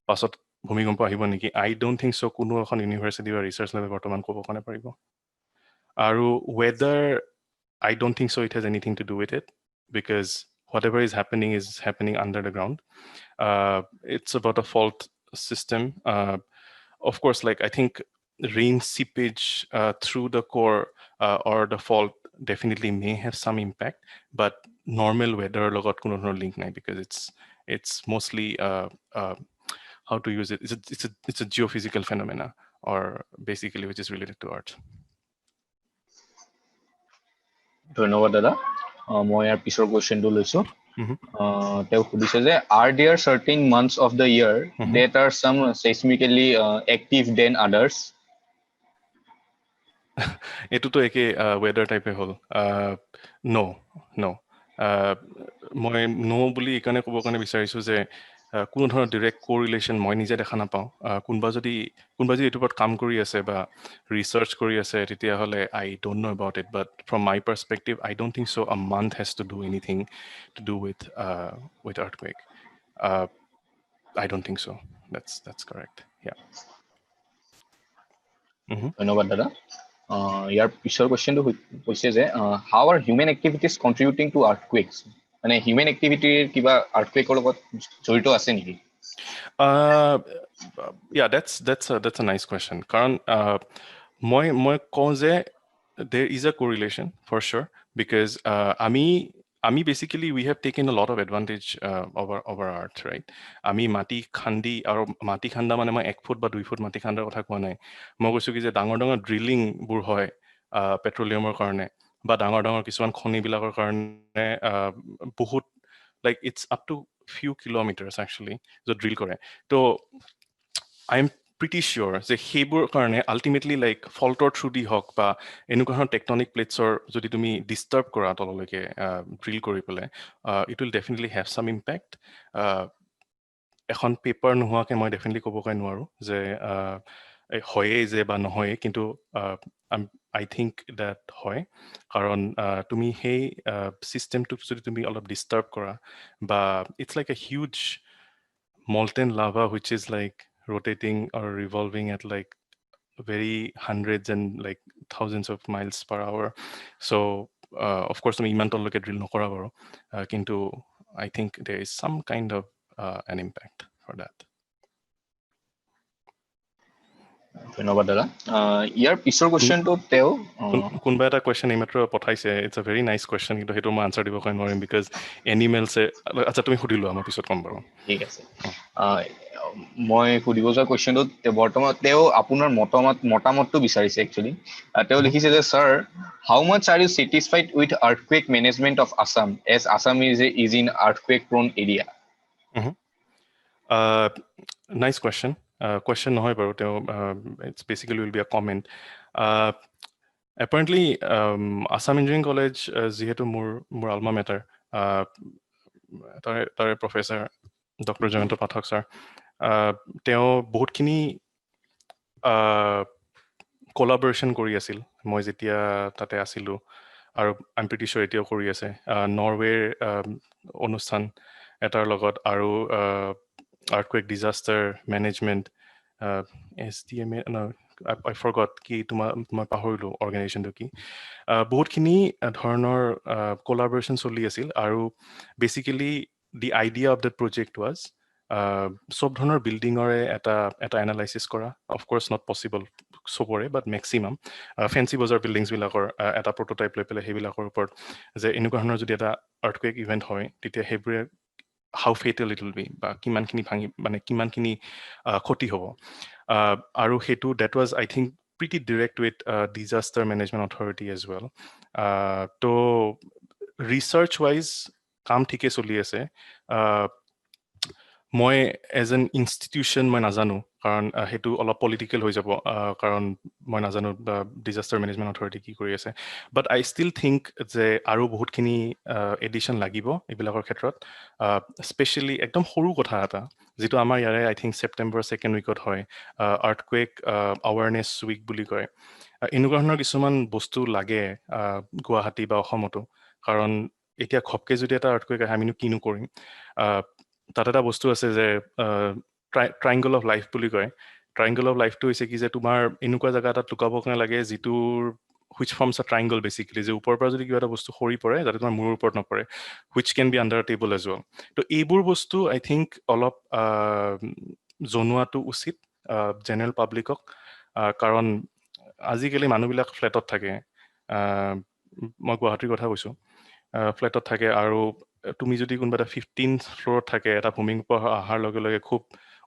Speaker 2: পাছত ভূমিকম্প আহিব নেকি আই ডোণ্ট থিংক চ' কোনো এখন ইউনিভাৰ্চিটি বা ৰিচাৰ্চ লেবে বৰ্তমান ক'ব কাৰণে পাৰিব আৰু weather I don't think so it has anything to do with it because whatever is happening under the ground. It's about a fault system. Of course, like I think rain seepage through the core or the fault definitely may have some impact, but normal weather logot kuno link nai because it's mostly how to use it. It's a geophysical phenomena or basically which is related to Earth.
Speaker 3: ধন্যবাদ দাদা মই ইয়াৰ পিছৰ কুৱেশ্যনটো লৈছোঁ তেওঁ সুধিছে যে are there certain months of the year that are some seismically active than others
Speaker 2: এটোতো একে weather type হ'ল no মই no বুলি এইকাৰণে ক'ব কাৰণে বিচাৰিছোঁ যে কোনো ধৰণৰ ডিৰেক্ট কোৰিলেশ্যন মই নিজে দেখা নাপাওঁ কোনোবা যদি এইটোৰ ওপৰত কাম কৰি আছে বা ৰিচাৰ্চ কৰি আছে তেতিয়াহ'লে I don't know' about it but from my perspective I don't think so' a month has to do anything to do with earthquake I don't think so' that's correct yeah
Speaker 3: ধন্যবাদ দাদা ইয়াৰ পিছৰ কুৱেশ্যনটো হৈছে যে how are human activities contributing to earthquakes মানে হিউমেন এক্টিভিটিৰ কিবা আৰ্থকুৱেকৰ লগত জড়িত আছে নেকি
Speaker 2: yeah that's a nice question কাৰণ মই কওঁ যে there is a correlation for sure because আমি basically we have taken a lot of advantage over earth right আমি মাটি খান্দি আৰু মাটি খান্দা মানে মই 1 ফুট বা 2 ফুট মাটি খান্দাৰ কথা কোৱা নাই মই কৈছোঁ কি যে ডাঙৰ ড্ৰিলিংবোৰ হয় পেট্ৰলিয়ামৰ কাৰণে বা ডাঙৰ কিছুমান খনিবিলাকৰ কাৰণে বহুত like it's up to few kilometers actually য'ত ড্ৰিল কৰে তো I am pretty sure যে সেইবোৰ কাৰণে আল্টিমেটলি লাইক ফল্টৰ থ্ৰু দি হওক বা এনেকুৱা ধৰণৰ টেকটনিক প্লেটছৰ যদি তুমি ডিষ্টাৰ্ব কৰা তললৈকে ড্ৰিল কৰি পেলাই ইট উইল ডেফিনেটলি হেভ চাম ইম্পেক্ট এখন পেপাৰ নোহোৱাকৈ মই ডেফিনেটলি ক'বকৈ নোৱাৰোঁ যে হয়েই যে বা নহয়েই, কিন্তু আই থিংক ডেট হয়। কাৰণ তুমি সেই ছিষ্টেমটোক যদি তুমি অলপ ডিষ্টাৰ্ব কৰা, বা it's like a huge molten lava which is like rotating or revolving at like very hundreds and like thousands of miles per hour. So of course তুমি ইমান তললৈকে drill নকৰা বাৰু, কিন্তু I think there is some kind of an impact for that.
Speaker 3: ধন্যবাদ দাদা। ইয়াৰ পিছৰ কুৱেশ্যনটো তেওঁ
Speaker 2: কোনোবা এটা কুৱেশ্যন এইমাত্ৰ পঠাইছে, it's a very nice question, কিন্তু সেইটো মই আনচাৰ দিব নোৱাৰিম বিকজ এনিমেলছে, আচ্ছা তুমি সুধি লোৱা, মই পিছত ক'ম বাৰু।
Speaker 3: ঠিক আছে। মই সুধিব যোৱা কুৱেশ্যনটোত বৰ্তমান তেওঁ আপোনাৰ মতামতটো বিচাৰিছে একচুৱেলি। তেওঁ লিখিছে যে sir, how much are you satisfied with earthquake management of Assam as Assam is in earthquake prone area?
Speaker 2: Nice question. Question নহয় বাৰু, তেওঁ it's basically will be a comment. Apparently Assam engineering college যিহেতু মোৰ আলমা মেটাৰ, তাৰে professor doctor Jayanta Pathak sir, তেওঁ বহুতখিনি কলাবৰেশ্যন কৰি আছিল মই যেতিয়া তাতে আছিলোঁ, আৰু আই এম প্ৰিটি শ্যোৰ এতিয়াও কৰি আছে। নৰৱেৰ অনুষ্ঠান এটাৰ লগত, আৰু earthquake disaster management, SDMA, I forgot কি মই পাহৰিলোঁ অৰ্গেনাইজেশ্যনটো কি। বহুতখিনি ধৰণৰ কলাবৰেশ্যন চলি আছিল, আৰু basically the idea of the project was চব ধৰণৰ বিল্ডিঙৰে এটা এনালাইচিছ কৰা, অফক'ৰ্ছ নট পচিবল চবৰে, বাট মেক্সিমাম ফেঞ্চি বজাৰ বিল্ডিংছবিলাকৰ এটা প্ৰটোটাইপ লৈ পেলাই সেইবিলাকৰ ওপৰত যে এনেকুৱা ধৰণৰ যদি এটা আৰ্থকুৱেক ইভেণ্ট হয়, তেতিয়া সেইবোৰে how fatal it will be, বা কিমানখিনি ভাঙি মানে কিমানখিনি ক্ষতি হ'ব। আৰু সেইটো that was I think pretty direct with disaster management authority as well. তো ৰিচাৰ্চ ৱাইজ কাম ঠিকে চলি আছে। মই এজ এন ইনষ্টিটিউশ্যন মই নাজানো, কাৰণ সেইটো অলপ পলিটিকেল হৈ যাব, কাৰণ মই নাজানো ডিজাষ্টাৰ মেনেজমেণ্ট অথৰিটি কি কৰি আছে। বাট আই ষ্টিল থিংক যে আৰু বহুতখিনি এডিশ্যন লাগিব এইবিলাকৰ ক্ষেত্ৰত, স্পেচিয়েলি একদম সৰু কথা এটা, যিটো আমাৰ ইয়াৰে আই থিংক ছেপ্টেম্বৰ 2nd উইকত হয়, আৰ্থকুৱেক আৱাৰনেছ উইক বুলি কয়। এনেকুৱা ধৰণৰ কিছুমান বস্তু লাগে গুৱাহাটী বা অসমতো, কাৰণ এতিয়া ঘপকৈ যদি এটা আৰ্থকুৱেক আহে আমিনো কিনো কৰিম। তাত এটা বস্তু আছে যে ট্ৰাইংগল অফ লাইফ বুলি কয়। ট্ৰাইংগল অফ লাইফটো হৈছে কি, যে তোমাৰ এনেকুৱা জেগা এটাত লুকাব কাৰণে লাগে যিটোৰ হুইচ ফৰ্মছ আ ট্ৰাইংগল বেচিকেলি, যে ওপৰৰ পৰা যদি কিবা এটা বস্তু সৰি পৰে যাতে তোমাৰ মূৰৰ ওপৰত নপৰে, which can be under table as well. তো এইবোৰ বস্তু আই থিংক অলপ জনোৱাটো উচিত জেনেৰেল পাব্লিকক, কাৰণ আজিকালি মানুহবিলাক ফ্লেটত থাকে। মই গুৱাহাটীৰ কথা কৈছোঁ, ফ্লেটত থাকে, আৰু তুমি যদি কোনোবা এটা 15th ফ্ল'ৰত থাকে, এটা ভূমিকম্প অহাৰ লগে লগে খুব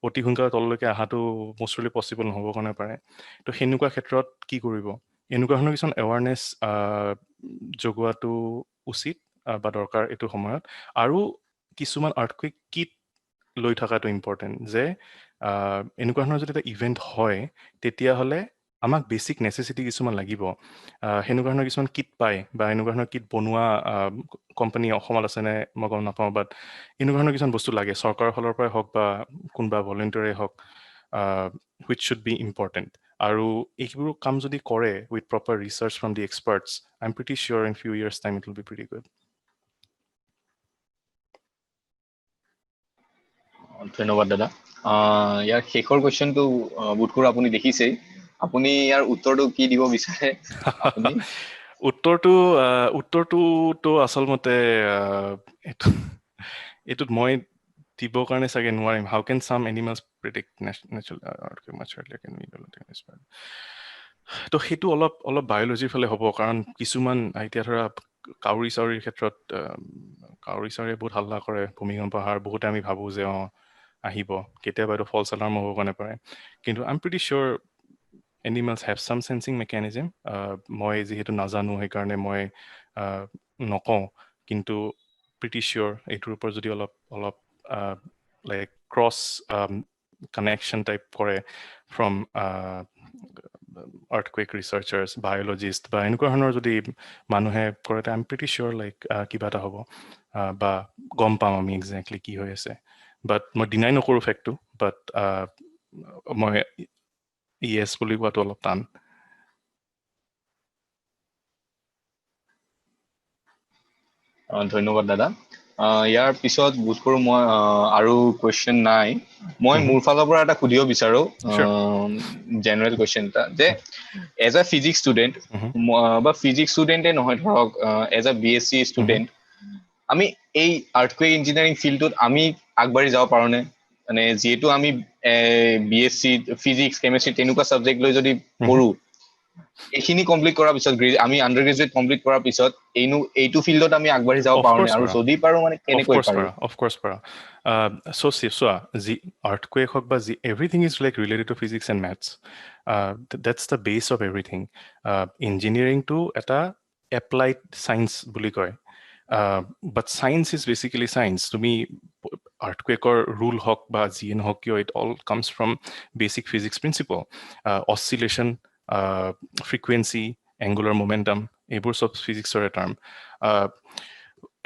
Speaker 2: অতি সোনকালে তললৈকে অহাটো মষ্টলি পচিবল নহ'ব কাৰণে পাৰে। তো সেনেকুৱা ক্ষেত্ৰত কি কৰিব, এনেকুৱা ধৰণৰ কিছুমান এৱাৰনেছ জগোৱাটো উচিত বা দৰকাৰ এইটো সময়ত। আৰু কিছুমান আৰ্থকুৱেক কিট লৈ থকাটো ইম্পৰ্টেণ্ট, যে এনেকুৱা ধৰণৰ যদি এটা ইভেণ্ট হয় তেতিয়াহ'লে আমাক বেচিক নেচেচিটি কিছুমান লাগিব। সেনেকুৱা ধৰণৰ কিছুমান কিট পায়, বা এনেকুৱা ধৰণৰ কিট বনোৱা কোম্পানী অসমত আছেনে মই গম নাপাওঁ, বাট এনেকুৱা ধৰণৰ কিছুমান বস্তু লাগে, চৰকাৰৰ ফালৰ পৰাই হওক বা কোনোবা ভলেণ্টিয়াৰে হওক, হুইচ শুড বি ইম্পৰ্টেণ্ট। আৰু এইবোৰ কাম যদি কৰে with proper research from the experts, I am pretty sure in few years time it will be pretty good.
Speaker 3: ধন্যবাদ দাদা। ইয়াৰ শেষৰ কুৱেশ্যনটো বোধ কৰোঁ আপুনি দেখিছেই। আপুনি ইয়াৰ উত্তৰটো কি দিব বিচাৰে? আপুনি
Speaker 2: উত্তৰটোতো আচলমতে এইটোত মই দিবৰ কাৰণে চাগে নোৱাৰিম। হাউ কেন চাম এনিমেলছ প্ৰেডিক্ট নেচাৰেল, তো সেইটো অলপ বায়'লজিৰ ফালে হ'ব, কাৰণ কিছুমান এতিয়া ধৰা কাউৰী চাউৰীৰ ক্ষেত্ৰত কাউৰী চাউৰীয়ে বহুত হাল্লা কৰে, ভূমিকম্প অহাৰ বহুতে আমি ভাবোঁ যে আহিব, কেতিয়াবা এইটো ফলছ এলাৰ্ম হ'ব কাৰণে পাৰে, কিন্তু I am pretty sure animals have some sensing mechanism. মই যিহেতু নাজানো সেইকাৰণে মই নকওঁ, কিন্তু প্ৰিটি চিয়'ৰ এইটোৰ ওপৰত যদি অলপ লাইক ক্ৰছ কানেকশ্যন টাইপ কৰে ফ্ৰম আৰ্থকুৱেক ৰিচাৰ্চাৰ্ছ, বায়'লজিষ্ট, বা এনেকুৱা ধৰণৰ যদি মানুহে কৰে, I am pretty sure like কিবা এটা হ'ব, বা গম পাম আমি একজেক্টলি কি হৈ আছে। বাট মই ডিনাই নকৰোঁ ফেক্টটো, বাট মই ইয়েছ বুলি কোৱাটো অলপ টান।
Speaker 3: ধন্যবাদ দাদা। ইয়াৰ পিছত বোধ কৰোঁ মই আৰু কুৱেশ্যন নাই। মই মোৰ ফালৰ পৰা এটা সুধিব বিচাৰোঁ জেনেৰেল কুৱেশ্যন এটা, যে এজ এ ফিজিক্স ষ্টুডেণ্ট বা ফিজিক্স ষ্টুডেণ্টে নহয়, ধৰক এজ এ BSc ষ্টুডেণ্ট আমি এই আৰ্থকুৱেক ইঞ্জিনিয়াৰিং ফিল্ডটোত আমি আগবাঢ়ি যাব পাৰোঁনে? মানে যিহেতু আমি BSc ফিজিক্স কেমেষ্ট্ৰি তেনেকুৱা ছাবজেক্ট লৈ যদি পঢ়োঁ, এইখিনি কমপ্লিট কৰাৰ পিছত আমি আণ্ডাৰ গ্ৰেজুৱেট কমপ্লিট কৰাৰ পিছত এইটো ফিল্ডত আমি আগবাঢ়ি যাব পাৰোঁনে? আৰু যদি পাৰোঁ মানে কেনেকৈ পাৰোঁ?
Speaker 2: অফক'ৰ্ছ পাৰা। চোৱা, যি আৰ্থকুৱেক হওক বা যি everything is like related to physics and maths. That's the base of everything. ইঞ্জিনিয়াৰিংটো এটা এপ্লাইড চায়েন্স বুলি কয়, but science is basically science. তুমি আৰ্থকুৱেকৰ ৰুল হওক বা যিয়ে নহওক কিয়, it all comes from basic physics principle. Oscillation, frequency, angular momentum, এইবোৰ চব ফিজিক্সৰে টাৰ্ম।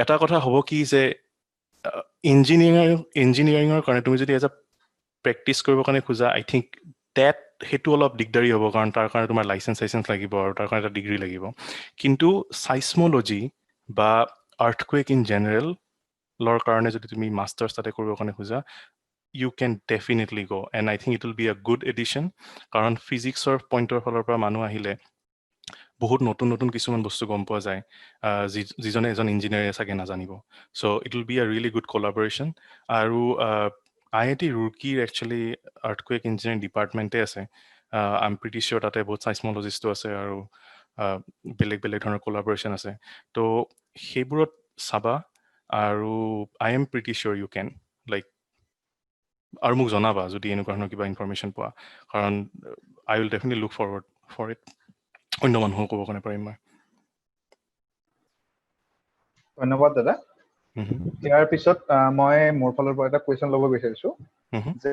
Speaker 2: এটা কথা হ'ব কি যে ইঞ্জিনিয়াৰিঙৰ কাৰণে তুমি যদি এজ এ প্ৰেক্টিছ কৰিবৰ কাৰণে খোজা, আই থিংক সেইটো অলপ দিগদাৰী হ'ব, কাৰণ তাৰ কাৰণে তোমাৰ লাইচেঞ্চ লাগিব আৰু তাৰ কাৰণে এটা ডিগ্ৰী লাগিব। কিন্তু চাইস্ম'লজি বা আৰ্থকুৱেক ইন জেনেৰেলৰ কাৰণে যদি তুমি মাষ্টাৰ্ছ তাতে কৰিবৰ কাৰণে খোজা, you can definitely go, and I think it will be a good addition, কাৰণ ফিজিক্সৰ পইণ্টৰ ফালৰ পৰা মানুহ আহিলে বহুত নতুন কিছুমান বস্তু গম পোৱা যায়, যিজনে এজন ইঞ্জিনিয়াৰে চাগে নাজানিব। So' it will be a really good collaboration. আৰু IIT ৰুৰ্কিৰ একচুৱেলি আৰ্থকুৱেক ইঞ্জিনিয়াৰিং ডিপাৰ্টমেণ্টে আছে। আই এম প্ৰিটি চিয়'ৰ তাতে বহুত চাইস্ম'লজিষ্টো আছে আৰু বেলেগ ধৰণৰ কলাবৰেশ্যন আছে। ত' সেইবোৰত চাবা, আৰু I am pretty sure you can, like, আৰু মোক জনাবা যদি এনেকুৱা ধৰণৰ কিবা ইনফৰমেশ্যন পোৱা, কাৰণ I will definitely look forward for it. অন্য মানুহক ক'ব কাৰণে পাৰিম মই।
Speaker 1: ধন্যবাদ দাদা। ইয়াৰ পিছত মই মোৰ ফালৰ পৰা এটা কুৱেশ্যন ল'ব বিচাৰিছোঁ যে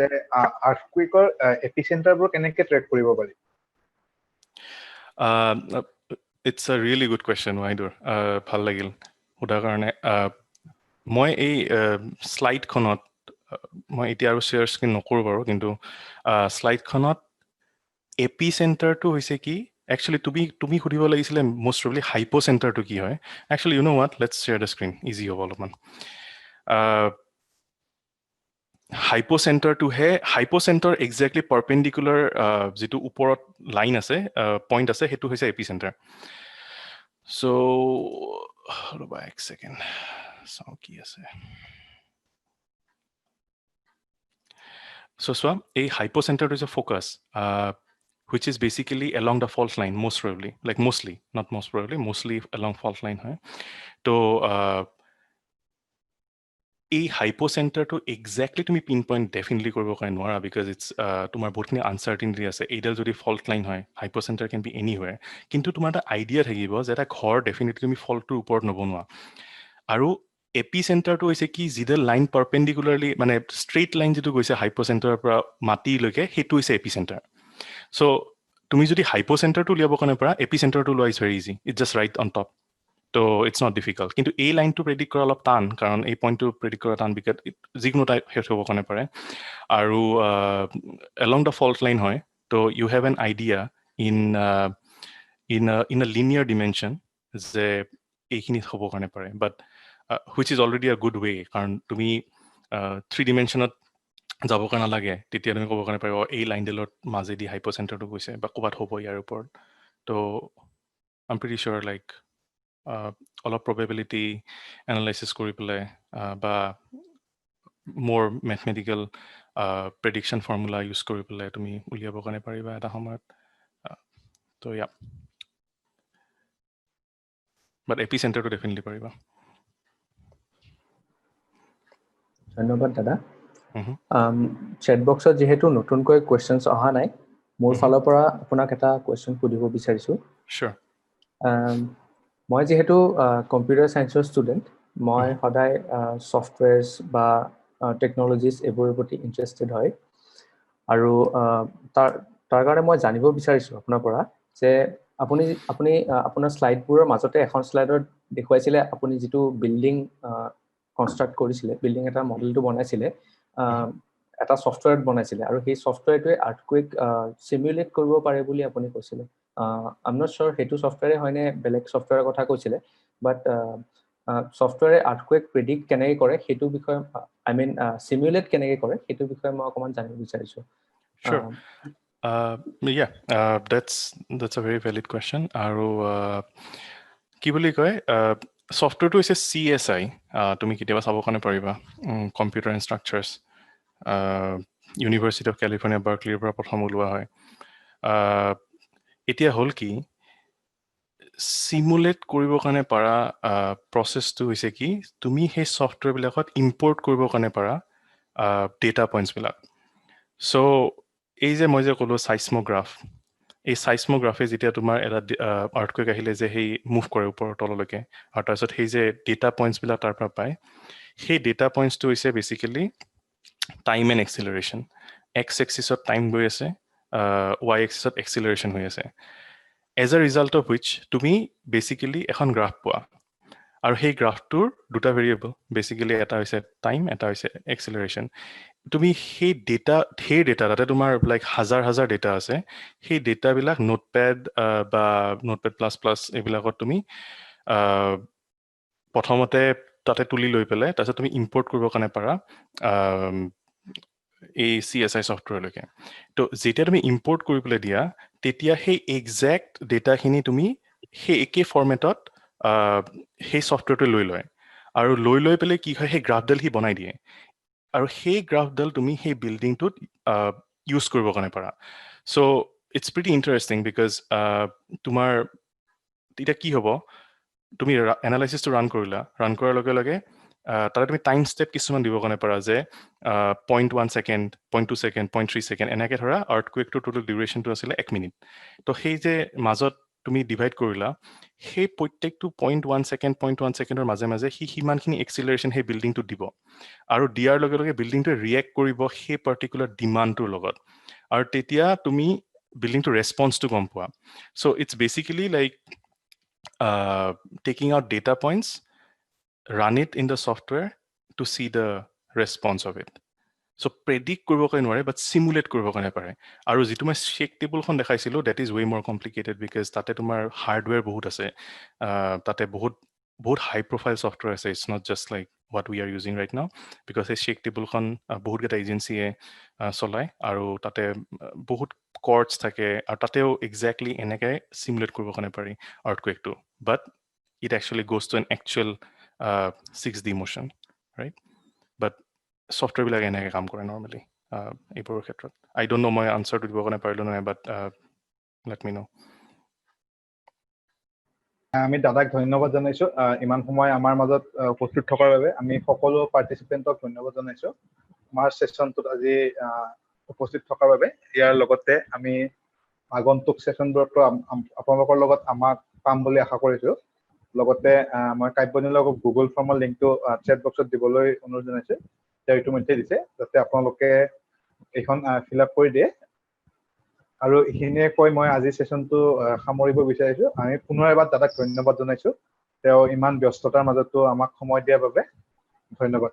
Speaker 1: আৰ্থকুৱেকৰ এপিচেণ্টাৰবোৰ কেনেকৈ ট্ৰেক কৰিব পাৰি?
Speaker 2: ইটছ আ ৰিয়েলি গুড কুৱেশ্যন ৱাইডৰ। ভাল লাগিল সোধাৰ কাৰণে। মই এই শ্লাইডখনত, মই এতিয়া আৰু শ্বেয়াৰ স্ক্ৰীন নকৰোঁ বাৰু, কিন্তু শ্লাইডখনত এপিচেণ্টাৰটো হৈছে কি, একচুৱেলি তুমি সুধিব লাগিছিলে মষ্ট প্ৰবলি হাইপ'চেণ্টাৰটো কি হয়। Actually you know' what, let's share the screen, easy হ'ব অলপমান। হাইপ'চেণ্টাৰ একজেক্টলি পাৰপেণ্ডিকুলাৰ যিটো ওপৰত লাইন আছে, পইণ্ট আছে, সেইটো হৈছে এপিচেণ্টাৰ। চ' ৰ'বা এক ছেকেণ্ড চাওঁ কি আছে। চ' চোৱা, এই হাইপ'চেণ্টাৰটো হৈছে focus, which is basically along the fault line, most probably, like mostly, not most probably, mostly along fault line হয়। তো এই হাইপ'চেণ্টাৰটো একজেক্টলি তুমি পিন পইণ্ট ডেফিনেটলি কৰিব কাৰণে নোৱাৰা, বিকজ ইটছ তোমাৰ বহুতখিনি আনচাৰ্টিনিটি আছে। এইডাল যদি ফল্ট লাইন হয়, হাইপ'চেণ্টাৰ কেন বি এনিৱেৰ, কিন্তু তোমাৰ এটা আইডিয়া থাকিব যে এটা ঘৰ ডেফিনেটলি তুমি ফল্টটোৰ ওপৰত নবনোৱা। আৰু এপিচেণ্টাৰটো হৈছে কি, যিডাল লাইন পাৰপেণ্ডিকুলাৰলি, মানে ষ্ট্ৰেইট লাইন যিটো গৈছে হাইপ'চেণ্টাৰৰ পৰা মাটিলৈকে, সেইটো হৈছে এপিচেণ্টাৰ। চ' তুমি যদি হাইপ'চেণ্টাৰটো উলিয়াব কাৰণে পৰা, এপিচেণ্টাৰটো লোৱা is very easy, it's just right on top. তো ইটছ নট ডিফিকাল্ট। কিন্তু এই লাইনটো প্ৰেডিক্ট কৰা অলপ টান, কাৰণ এই পইণ্টটো প্ৰেডিক্ট কৰা টান, বিকজ যিকোনো টাইপ শেষ হ'ব কাৰণে পাৰে। আৰু এলং দ্য ফল্ট লাইন হয়, তো you have an idea in a linear dimension যে এইখিনি হ'ব কাৰণে পাৰে, but which is already a good way, কাৰণ তুমি 3 ডিমেনশ্যনত যাব কাৰণে নালাগে, তেতিয়া তুমি ক'ব কাৰণে পাৰিব এই লাইনডালৰ মাজেদি হাইপ'চেণ্টাৰটো গৈছে বা ক'ৰবাত হ'ব ইয়াৰ ওপৰত। তো I am pretty sure like অলপ প্ৰবেবিলিটি এনালাইচিছ কৰি পেলাই বা মোৰ মেথমেটিকেল প্ৰেডিকশ্যন ফৰ্মুলা ইউজ কৰি পেলাই তুমি উলিয়াব কাৰণে পাৰিবা এটা সময়ত। তো ইয়া, বাট এপিচেণ্টাৰটো ডেফিনেটলি পাৰিবা।
Speaker 4: ধন্যবাদ দাদা। চেট বক্সত যিহেতু নতুনকৈ কুৱেশ্যনছ অহা নাই, মোৰ ফালৰ পৰা আপোনাক এটা কুৱেশ্যন সুধিব বিচাৰিছোঁ।
Speaker 2: Sure.
Speaker 4: মই যিহেতু কম্পিউটাৰ ছায়েন্সৰ ষ্টুডেণ্ট, মই সদায় ছফ্টৱেৰছ বা টেকন'লজিছ এইবোৰৰ প্ৰতি ইণ্টাৰেষ্টেড হয়। আৰু তাৰ কাৰণে মই জানিব বিচাৰিছোঁ আপোনাৰ পৰা যে আপুনি আপোনাৰ শ্লাইডবোৰৰ মাজতে এখন শ্লাইডত দেখুৱাইছিলে আপুনি যিটো বিল্ডিং কনষ্ট্ৰাক্ট কৰিছিলে, বিল্ডিং এটা মডেলটো বনাইছিলে, এটা ছফটৱেৰত বনাইছিলে আৰু সেই ছফটৱেৰটোৱে আৰ্থকুৱেক সিমুলেট কৰিব পাৰে বুলি আপুনি কৈছিলে আই এম নট শ্যোৰ সেইটো ছফটৱেৰে হয়নে বেলেগ ছফটৱেৰৰ কথা কৈছিলে বাট ছফটৱেৰে আৰ্থকুৱেক প্ৰেডিক্ট কেনেকৈ কৰে সেইটো বিষয়ে আই মিন সিমুলেট কেনেকৈ কৰে সেইটো বিষয়ে মই অকণমান জানিব বিচাৰিছোঁ
Speaker 2: Sure. Yeah, that's a very valid question. আৰু কি বুলি কয় ছফ্টৱেৰটো হৈছে CSI তুমি কেতিয়াবা চাবৰ কাৰণে পাৰিবা computer and structures university of California বাৰ্কলিৰ পৰা প্ৰথম ওলোৱা হয় এতিয়া হ'ল কি সিমুলেট কৰিবৰ কাৰণে পাৰা প্ৰচেছটো হৈছে কি তুমি সেই ছফ্টৱেৰবিলাকত ইম্পৰ্ট কৰিবৰ কাৰণে পাৰা ডেটা পইণ্টছবিলাক চ' এই যে মই যে ক'লোঁ চাইস্মোগ্ৰাফ এই চাইস্মোগ্ৰাফে যেতিয়া তোমাৰ এটা আৰ্থকুৱেক আহিলে যে সেই মুভ কৰে ওপৰৰ তললৈকে আৰু তাৰপিছত সেই যে ডেটা পইণ্টছবিলাক তাৰ পৰা পায় সেই ডেটা পইণ্টছটো হৈছে basically time and acceleration x এক্সিছত টাইম গৈ আছে ৱাই এক্সিছত এক্সিলাৰেশ্যন হৈ আছে as a result of which তুমি বেচিকেলি এখন গ্ৰাফ পোৱা আৰু সেই গ্ৰাফটোৰ দুটা ভেৰিয়েবল বেচিকেলি এটা হৈছে টাইম এটা হৈছে এক্সিলাৰেশ্যন তুমি সেই ডেটা তাতে তোমাৰ লাইক হাজাৰ ডেটা আছে সেই ডেটাবিলাক নোটপেড বা নোটপেড প্লাছ প্লাছ এইবিলাকত তুমি প্ৰথমতে তাতে তুলি লৈ পেলাই তাৰপিছত তুমি ইম্পৰ্ট কৰিবৰ কাৰণে পাৰা এই CSI ছফ্টৱেৰলৈকে তো যেতিয়া তুমি ইম্পৰ্ট কৰিবলৈ দিয়া তেতিয়া সেই এক্সেক্ট ডেটাখিনি তুমি সেই একে ফৰ্মেটত সেই ছফ্টৱেৰটো লৈ লয় আৰু লৈ পেলাই কি হয় সেই গ্ৰাফডাল সি বনাই দিয়ে আৰু সেই গ্ৰাফডাল তুমি সেই বিল্ডিংটোত ইউজ কৰিবৰ কাৰণে পাৰা চ' ইটছ প্ৰিটি ইণ্টাৰেষ্টিং বিকজ তোমাৰ এতিয়া কি হ'ব তুমি এনালাইচিছটো ৰান কৰাৰ লগে লগে তাতে তুমি টাইম ষ্টেপ কিছুমান দিবৰ কাৰণে পাৰা যে 0.1 ছেকেণ্ড 0.2 ছেকেণ্ড 0.3 ছেকেণ্ড এনেকৈ ধৰা আৰ্থকুৱেকটোৰ টোটেল ডিউৰেশ্যনটো আছিলে 1 মিনিট তো সেই যে মাজত তুমি ডিভাইড কৰিলা সেই প্ৰত্যেকটো 0.1 ছেকেণ্ডৰ মাজে মাজে সি সিমানখিনি এক্সিলাৰেশ্যন সেই বিল্ডিংটোত দিব আৰু দিয়াৰ লগে লগে বিল্ডিংটোৱে ৰিয়েক্ট কৰিব সেই পাৰ্টিকুলাৰ ডিমাণ্ডটোৰ লগত আৰু তেতিয়া তুমি বিল্ডিংটোৰ ৰেছপন্সটো গম পোৱা so' it's basically like taking out data points, run it in the software to see the response of it. So predict কৰিব কাৰণে নোৱাৰে but simulate কৰিব কাৰণে পাৰে আৰু যিটো মই শেক টেবুলখন দেখাইছিলোঁ that is way more complicated because তাতে তোমাৰ হাৰ্ডৱেৰ বহুত আছে তাতে বহুত হাই প্ৰফাইল ছফ্টৱেৰ আছে it's not just like what we are using right now because এই শেক টেবুলখন বহুতকেইটা এজেঞ্চিয়ে চলায় আৰু তাতে বহুত কৰ্ডছ থাকে আৰু তাতেও এক্সেক্টলি এনেকৈ সিমুলেট কৰিব কাৰণে পাৰি আৰ্থকুৱেকটো but it actually goes to an actual 6D motion, right? But software বিলাক এনেকৈ কাম কৰে নৰ্মেলি এইবোৰৰ ক্ষেত্ৰত I don't know মই আনচাৰটো দিব কাৰণে পাৰিলোঁ নহয় but let me know.
Speaker 1: আমি দাদাক ধন্যবাদ জনাইছো ইমান সময় আমাৰ মাজত উপস্থিত থকাৰ বাবে আমি সকলো পাৰ্টিচিপেণ্টক ধন্যবাদ জনাইছো আমাৰ সেশনটোত আজি উপস্থিত থকাৰ বাবে ইয়াৰ লগতে আমি আগন্তুক সেশনবোৰতো আপোনালোকৰ লগত আমাক পাম বুলি আশা কৰিছো লগতে মই কাব্যনীলক গুগল ফৰ্মৰ লিংকটো চেট বক্সত দিবলৈ অনুৰোধ জনাইছো তেওঁ ইতিমধ্যে দিছে যাতে আপোনালোকে এইখন ফিল আপ কৰি দিয়ে আৰু এইখিনিয়ে কৈ মই আজি সেশনটো সামৰিব বিচাৰিছো আমি পুনৰ এবাৰ দাদাক ধন্যবাদ জনাইছো তেওঁ ইমান ব্যস্ততাৰ মাজতো আমাক সময় দিয়াৰ বাবে ধন্যবাদ।